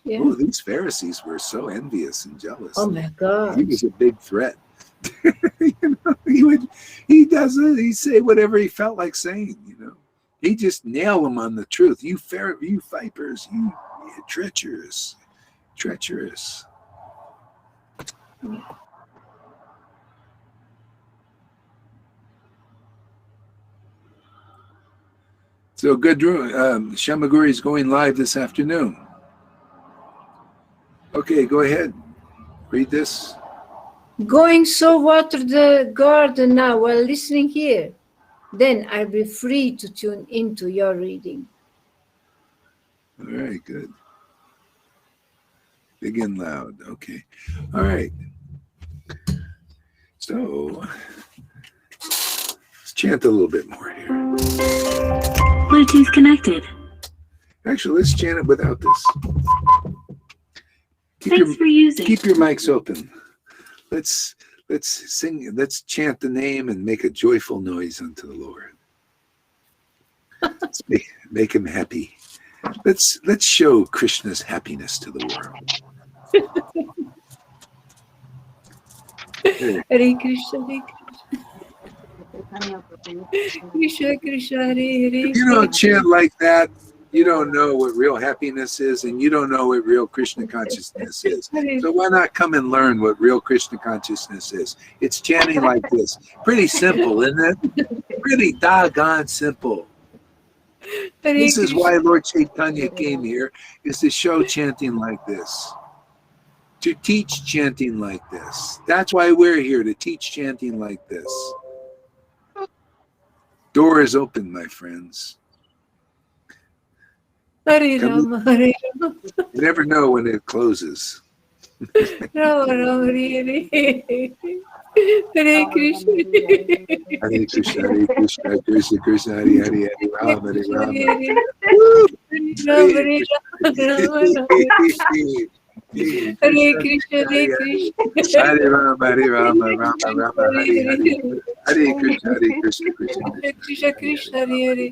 Yeah. Oh, these Pharisees were so envious and jealous. Oh my God. He was a big threat. You know, he say whatever he felt like saying, you know. He just nailed them on the truth. You vipers, you treacherous. So good. Shamaguri is going live this afternoon. Okay, go ahead. Read this. Going so water the garden now while listening here. Then I'll be free to tune into your reading. All right, good. Big and loud. Okay. All right. So let's chant a little bit more here. Bluetooth connected. Actually, let's chant it without this. Thanks for using. Keep your mics open. Let's sing. Let's chant the name and make a joyful noise unto the Lord. Let's make him happy. Let's show Krishna's happiness to the world. Hare Krishna, Hare Krishna. Krishna, Krishna, Hare Hare. If you don't chant like that, you don't know what real happiness is, and you don't know what real Krishna consciousness is. So why not come and learn what real Krishna consciousness is? It's chanting like this. Pretty simple, isn't it? Pretty doggone simple. This is why Lord Chaitanya came here, is to show chanting like this. To teach chanting like this. That's why we're here, to teach chanting like this. Door is open, my friends. Hare Rama, Hare Rama. You never know when it closes. Rama, Rama, Hare Hare. Hare Krishna. Hare Krishna, Hare Krishna, Krishna Krishna, Hare Hare, Hare Rama, Hare Rama. Hare Krishna, Hare Krishna. Hare Rama, Hare Rama, Rama Rama, Hare Hare. Hare Krishna, Krishna Krishna, Krishna, Hare Hare.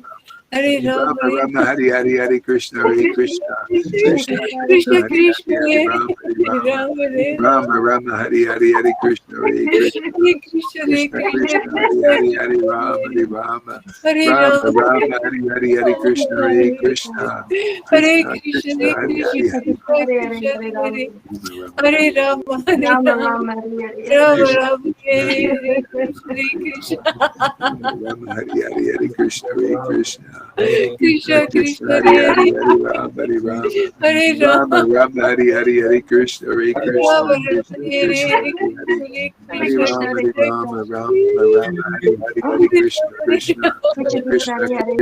Hare Rama, Rama, Hare Hare, Hare Krishna, Hare Krishna. Krishna, Krishna, Krishna, Hare Hare Rama, Rama, Hare Hare, Hare Krishna, Hare Krishna. Hare Krishna, Hare Krishna, Krishna. Hare Hare, Rama, Hare Rama. Hare Rama, Rama, Rama, Hare Hare, Hare Krishna, Hare Krishna. Hare Krishna, Hare Krishna, Hare Rama, Hare Rama, Rama, Hare Krishna. Rama, Hare Hare, Hare Krishna, Hare Krishna. Krishna, Krishna, Hare Hare Hare, Rama, Hare Rama. Hare Rama, Rama, Rama, Hare Hare, Hare Krishna, Hare Krishna. Rama, Krishna, Hare Krishna, Hare Hare Rama, Hare Rama, Rama, Hare Hare, Krishna, Krishna. Krishna, Krishna, Hare Hare,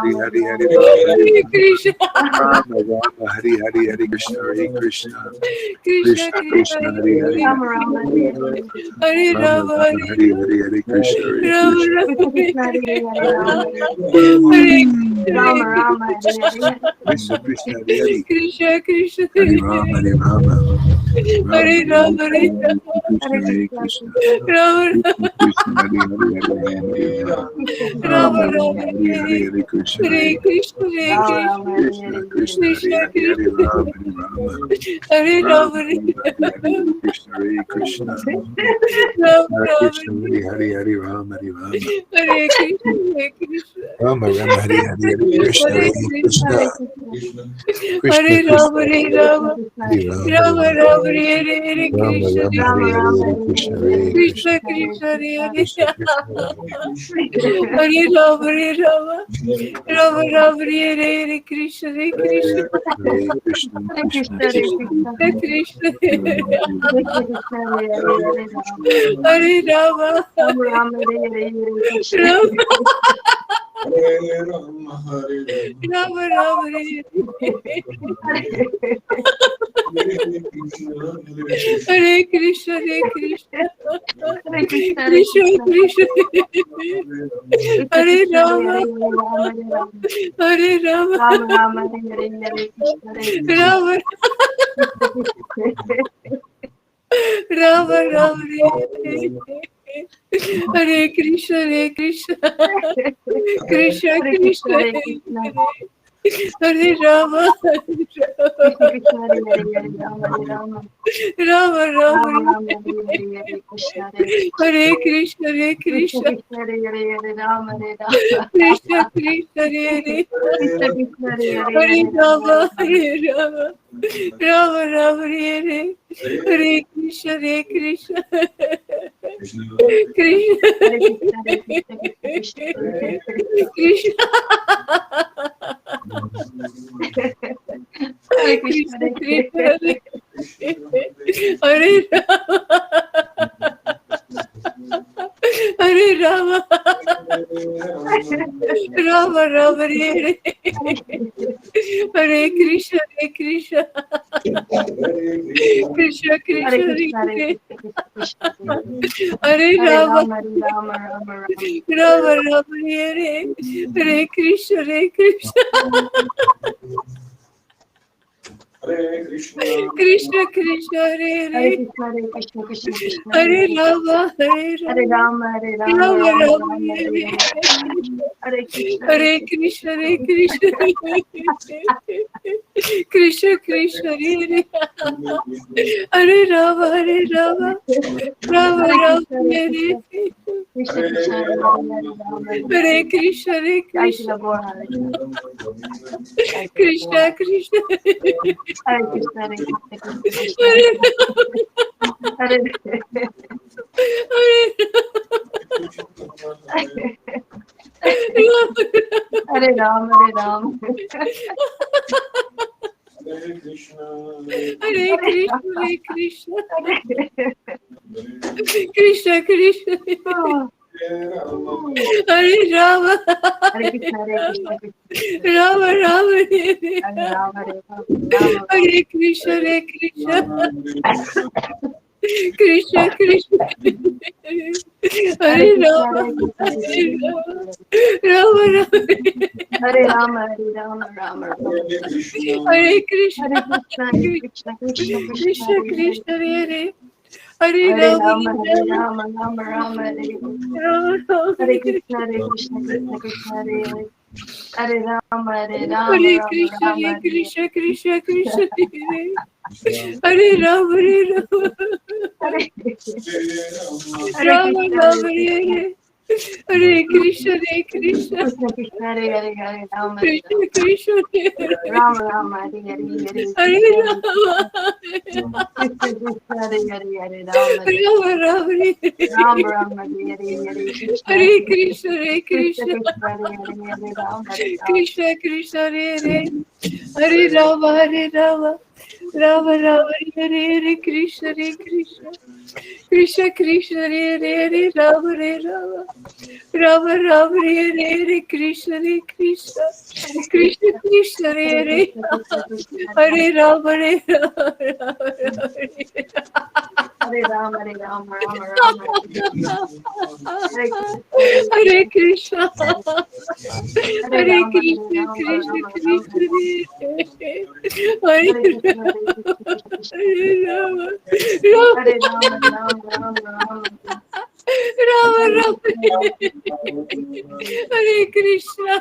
Hare Hare Rama. Krishna, Rama, Rama, Hare Hare, Hare Krishna, Hare Krishna. Krishna, Krishna, Krishna, Hare Hare. Hare Rama, Rama, Hare Hare, Hare Krishna, Hare Rama, Krishna. Hare Rama Rama Hare Hare. Krishna Krishna Hare Hare. Krishna Krishna Hare Rama Hare Rama. Hare Rama Hare Rama Krishna Hare Krishna. Rama Krishna Hare Hare Hare Rama. Rama Hare Rama Hare Hare Krishna. Hare Krishna Hare Krishna Krishna Hare Hare Hare Rama Hare Rama. Hare Rama Hare Krishna Hare Krishna. Rama Rama Krishna Hare Hare Hare Rama Hare Rama. Hare Krishna Hare Krishna Rama Rama Hare Hare Hare Krishna Hare Krishna. Hare Rama Hare Rama Hare Rama Rama Hare Hare Rama Krishna Rama Hare Hare Krishna Hare Krishna Krishna. Krishna Hare Hare Krishna Hare Rama Hare Rama Rama Rama Hare Hare Krishna Hare Krishna Hare Krishna. Krishna Hare Krishna Hare Rama Rama Hare Hare Krishna. Rama Rama Hare Hare Krishna Hare Krishna Krishna Krishna Hare Rama Hare Rama Rama Hare Hare Krishna. Rama Rama Rama Hare Krishna Hare Krishna Krishna Krishna Hare Rama Rama Rama Hare Krishna Hare Krishna Krishna Krishna Hare Hare Rama Hare Rama Rama Rama Hare Hare Krishna Hare Krishna Krishna Krishna Krishna Krishna Hare Rama Rama Rama Hare Hare Krishna Hare Krishna Krishna Krishna Hare Rama Rama Rama Hare Hare Krishna Hare Krishna Krishna Krishna Hare Hare Hare Rama Rama Rama Hare Krishna Hare Krishna Krishna Krishna Hare Hare Rama Rama Rama Hare Hare Krishna Hare Krishna Krishna Krishna Hare Krishna Hare Hare Ram Hare Ram Hare Krishna Hare Krishna Krishna Krishna Hare Rama Hare Krishna Rama Rama Hare Ram Hare Krishna Krishna Krishna Hare Rama Rama Rama Hare Ram Hare Ram Hare Krishna Krishna Krishna Krishna Krishna Hare Hare Hare Rama Ram Hare Ram Ram Hare Krishna Krishna Hare Hare Ram Hare Ram Hare Krishna Krishna Krishna Hare Rama Rama Rama Hare Hare Krishna Krishna Hare Ram Krishna Krishna Ram Hare Hare Rama Hare Rama Rama Hare Krishna Krishna Krishna Krishna Hare Hare Rama Rama Rama Hare Krishna Krishna Krishna Krishna Hare Rama Rama Rama Hare Krishna Krishna Krishna Krishna Hare Rama Hare Rama, Rama Rama. Hare Krishna. Hare Rama, Krishna, Rama, Krishna Rama, Krishna, Rama. Hare Hare Krishna, Hare Rama, Hare Rama, Rama Rama. Rama Rama, Hare Krishna,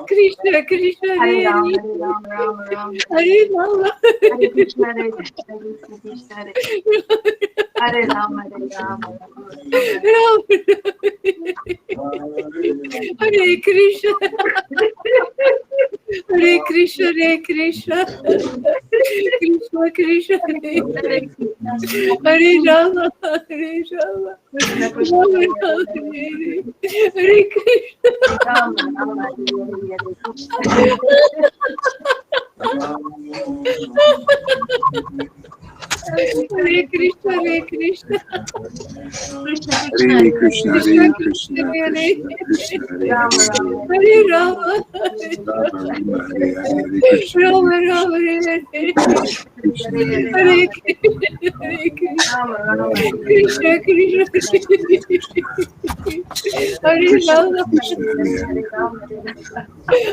Krishna Krishna, Hare Hare Rama, Hare, Rama Rama. Hare Rama, Hare Krishna, Krishna Krishna, Hare Rama, Rama. Rama, Hare Krishna, Hare Krishna, Krishna Krishna, Hare Rama, Hare Rama, Krishna Rama Rama, Hare Krishna. Rama, Rama, Hare Krishna, Hare Krishna, Krishna Hare Krishna, Hare Krishna, Hare Krishna Krishna, Hare Rama, Hare, Hare Rama, Rama Rama, Hare Hare, Krishna Rama Hare Rama, Hare Krishna, Hare Krishna, Rama, Rama. Krishna Krishna, Hare Rama, Krishna Hare Hare,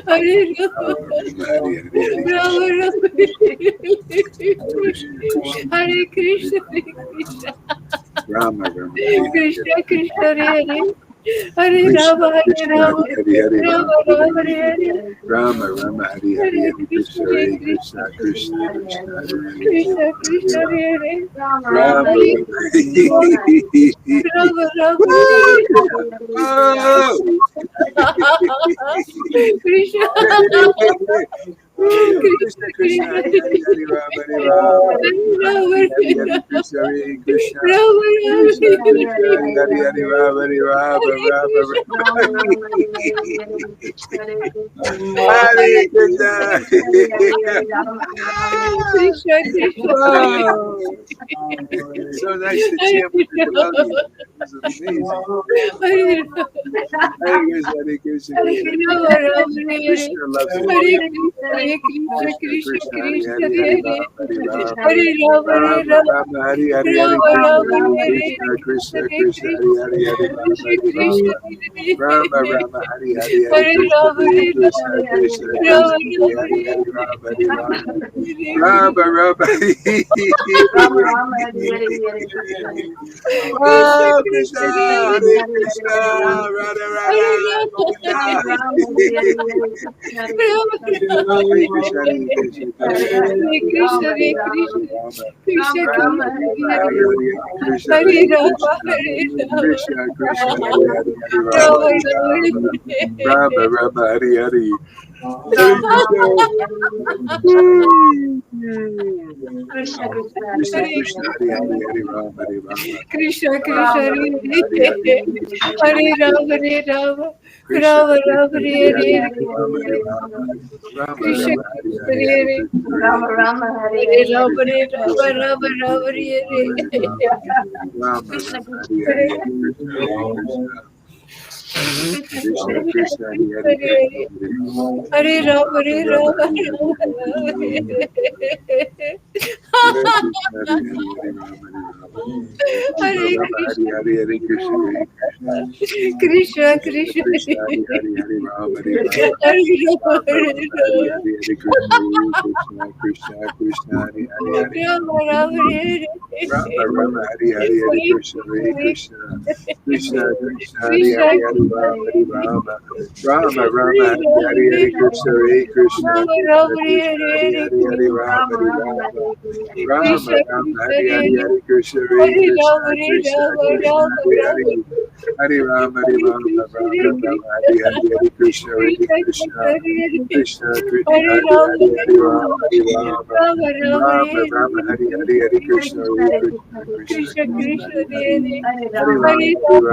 Hare Rama, Hare Hare, Rama Rama, Hare Krishna, Rama Rama, Krishna Krishna, Hare Hare, Hare Rama, Hare Rama, Rama Rama, Hare Hare, Rama Rama, Hare Hare, Krishna Hare Krishna, Krishna Krishna, Hare Hare, Krishna Krishna, Hare Hare, Rama, Rama Rama. Rama Rama, Oh! Krishna, Krishna Krishna, Hare Hare, Rama Rama, Rama Hare Hare, Krishna Hare Krishna, Rama Krishna Rama, Krishna, Hare Hare, Rama Rama, Rama Hare Krishna. Krishna Krishna, Wow. So nice to chant with your beloved. This is amazing. Hare Hare Krishna, Hare Krishna, Rama, Rama Hare Hare, Krishna loves you. Hare Krishna, Krishna Krishna, Hare Hare, Hare Hare Rama, Hare Rama, Rama, Rama, Hare Hare, Hare Rama Rama, Hare Krishna, Hare, Krishna, Krishna, Hare Hare, Hare Krishna Rama, Krishna, Rama, Rama, Hare Hare, Hare Hare Krishna, Rama, Hare Hare Krishna, Krishna, Rama, Krishna, Hare Hare, Hare Rama, Hare Rama, Rama, Rama, Oh, Krishna, Hare Krishna, Radha, Radha, Govinda. Hare Krishna, Hare Krishna, Hare Krishna, Hare Krishna, Rama, Krishna Hare Krishna, Hare, Krishna, Hare Hare Rama, Krishna, Hare Rama, Krishna, Krishna, Hare Hare, Hare Rama Rama, Rama, Rama, Rama, Hare Hare. Krishna, Krishna, Krishna, Krishna, Hare Hare, Hare Rama, Hare Rama. Krishna Krishna, Hare Rama, Hare Rama, Rama Rama, Hare Hare, Krishna Krishna, Hare Rama, Rama, Hare Hare Hare. Rama, Hare Rama, Rama Rama, Hare Krishna, Krishna, Hare Hare. Hare Rama, Hare Rama, Hare Krishna, Krishna Krishna, Hare Rama, Rama Rama, Hare Rama Rama Hare Hare Krishna Hare Krishna Rama Rama, Hare Hare Rama Hare Rama Krishna Rama Krishna, Hare Hare Hare Krishna Hare Hare Krishna Rama, Hare Krishna Rama, Krishna Rama Hare Rama, Hare Rama Hare Rama Rama Hare Hare Krishna Hare Krishna Krishna Krishna Hare Hare Rama Hare Rama Rama Rama, Rama Rama Hare Hare Krishna Hare Krishna Krishna, Hare Hare Rama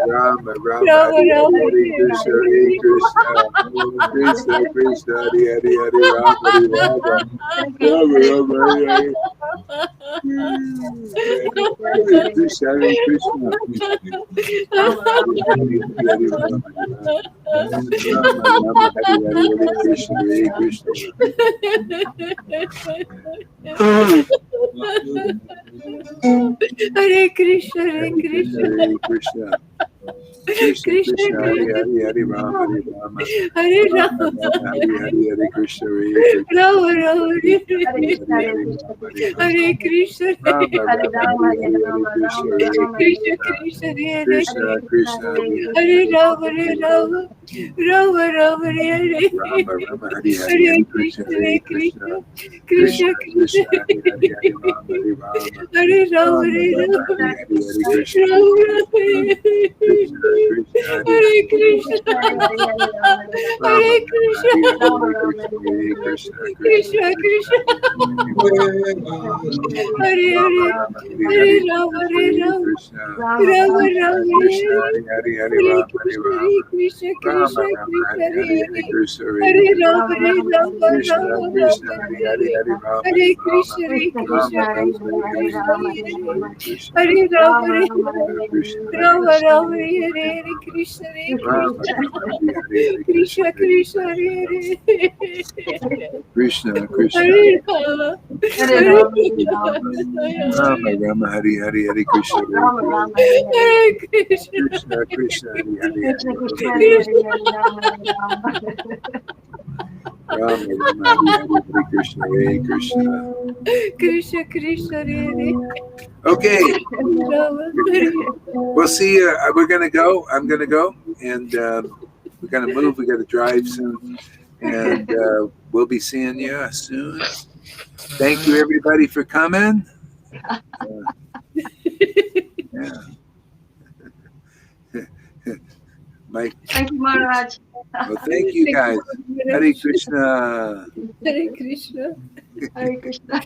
Rama Rama Hare Hare Krishna Hare Krishna Krishna Krishna Hare Hare Hare Rama Hare Rama Rama Rama Hare Hare Krishna Hare Krishna Rama Rama Hare Hare Krishna Hare Krishna Hare Krishna, Hare Krishna, Hare Krishna. Krishna Krishna, Krishna, Hare Krishna, Hare, Hare Rama, Hare Rama. Hare Rama Rama, Rama, Hare Hare, Hare Krishna, Hare Krishna. Rama Rama, Hare Hare Krishna, Hare Krishna, Hare Krishna, Rama Hare Rama, Rama, Hare Hare Hare, Rama, Krishna, Rama Hare Rama, Krishna Krishna. Krishna, Hare Krishna Hare Krishna, Krishna, Hare Rama, Hare Rama, Rama Rama, Hare Hare, Rama Rama, Hare Hare, Hare Hare Krishna, Krishna, Hare Hare Krishna. Krishna, Krishna Krishna, Krishna, Hare Hare, Hare Rama, Hare Rama. Hare Rama, Rama Hare Rama, Rama, Hare Hare, Hare Krishna, Hare Rama Krishna. Krishna Krishna, Hare Hare Hare, Krishna, Rama Hare Rama, Krishna, Hare Hare, Hare Krishna, Hare Krishna. Krishna Krishna, Hare Hare, Rama Rama, Hare Hare Hare, Rama, Hare Hare Rama, Krishna. Rama Rama, Krishna, Hare Hare Hare, Hare Hare Rama, Hare Krishna, Rama. Hare Krishna, Rama Krishna Rama, Krishna, Hare Hare Hare, Hare Hare, Krishna, Hare Hare Krishna. Rama, Hare Rama, Krishna, Rama Krishna, Rama, Hare Hare, Hare Rama, Hare Hare Rama. Krishna, Hare Rama Krishna, Rama, Krishna Hare Krishna, Hare, Hare Hare, Hare Krishna. Hare Rama, Hare Rama, Krishna, Hare Rama Krishna. Rama, Hare Hare, Hare Krishna, Hare Rama Krishna, Rama, Hare Hare, Hare Krishna, Krishna Hare Krishna, Hare Hare. Krishna, Krishna. Hare Rama, Hare Rama Rama, Hare Hare, Hare Krishna, Hare Rama Krishna. Rama, Hare Krishna, Krishna, Krishna, Hare Hare, Krishna, Hare Krishna, Hare. Hare Hare, Rama Rama. Rama Rama, Hare Hare, Hare Krishna, Hare Krishna. Krishna Krishna, Hare Okay, Rama, Hare we'll see you. We're gonna go. I'm gonna go, and we're gonna move. We got to drive soon, and we'll be seeing you soon. Thank you, everybody, for coming. Yeah. Mike, Thank you, Maharaj. well, thank you guys. Hare Krishna. Hare Krishna. Hare Krishna.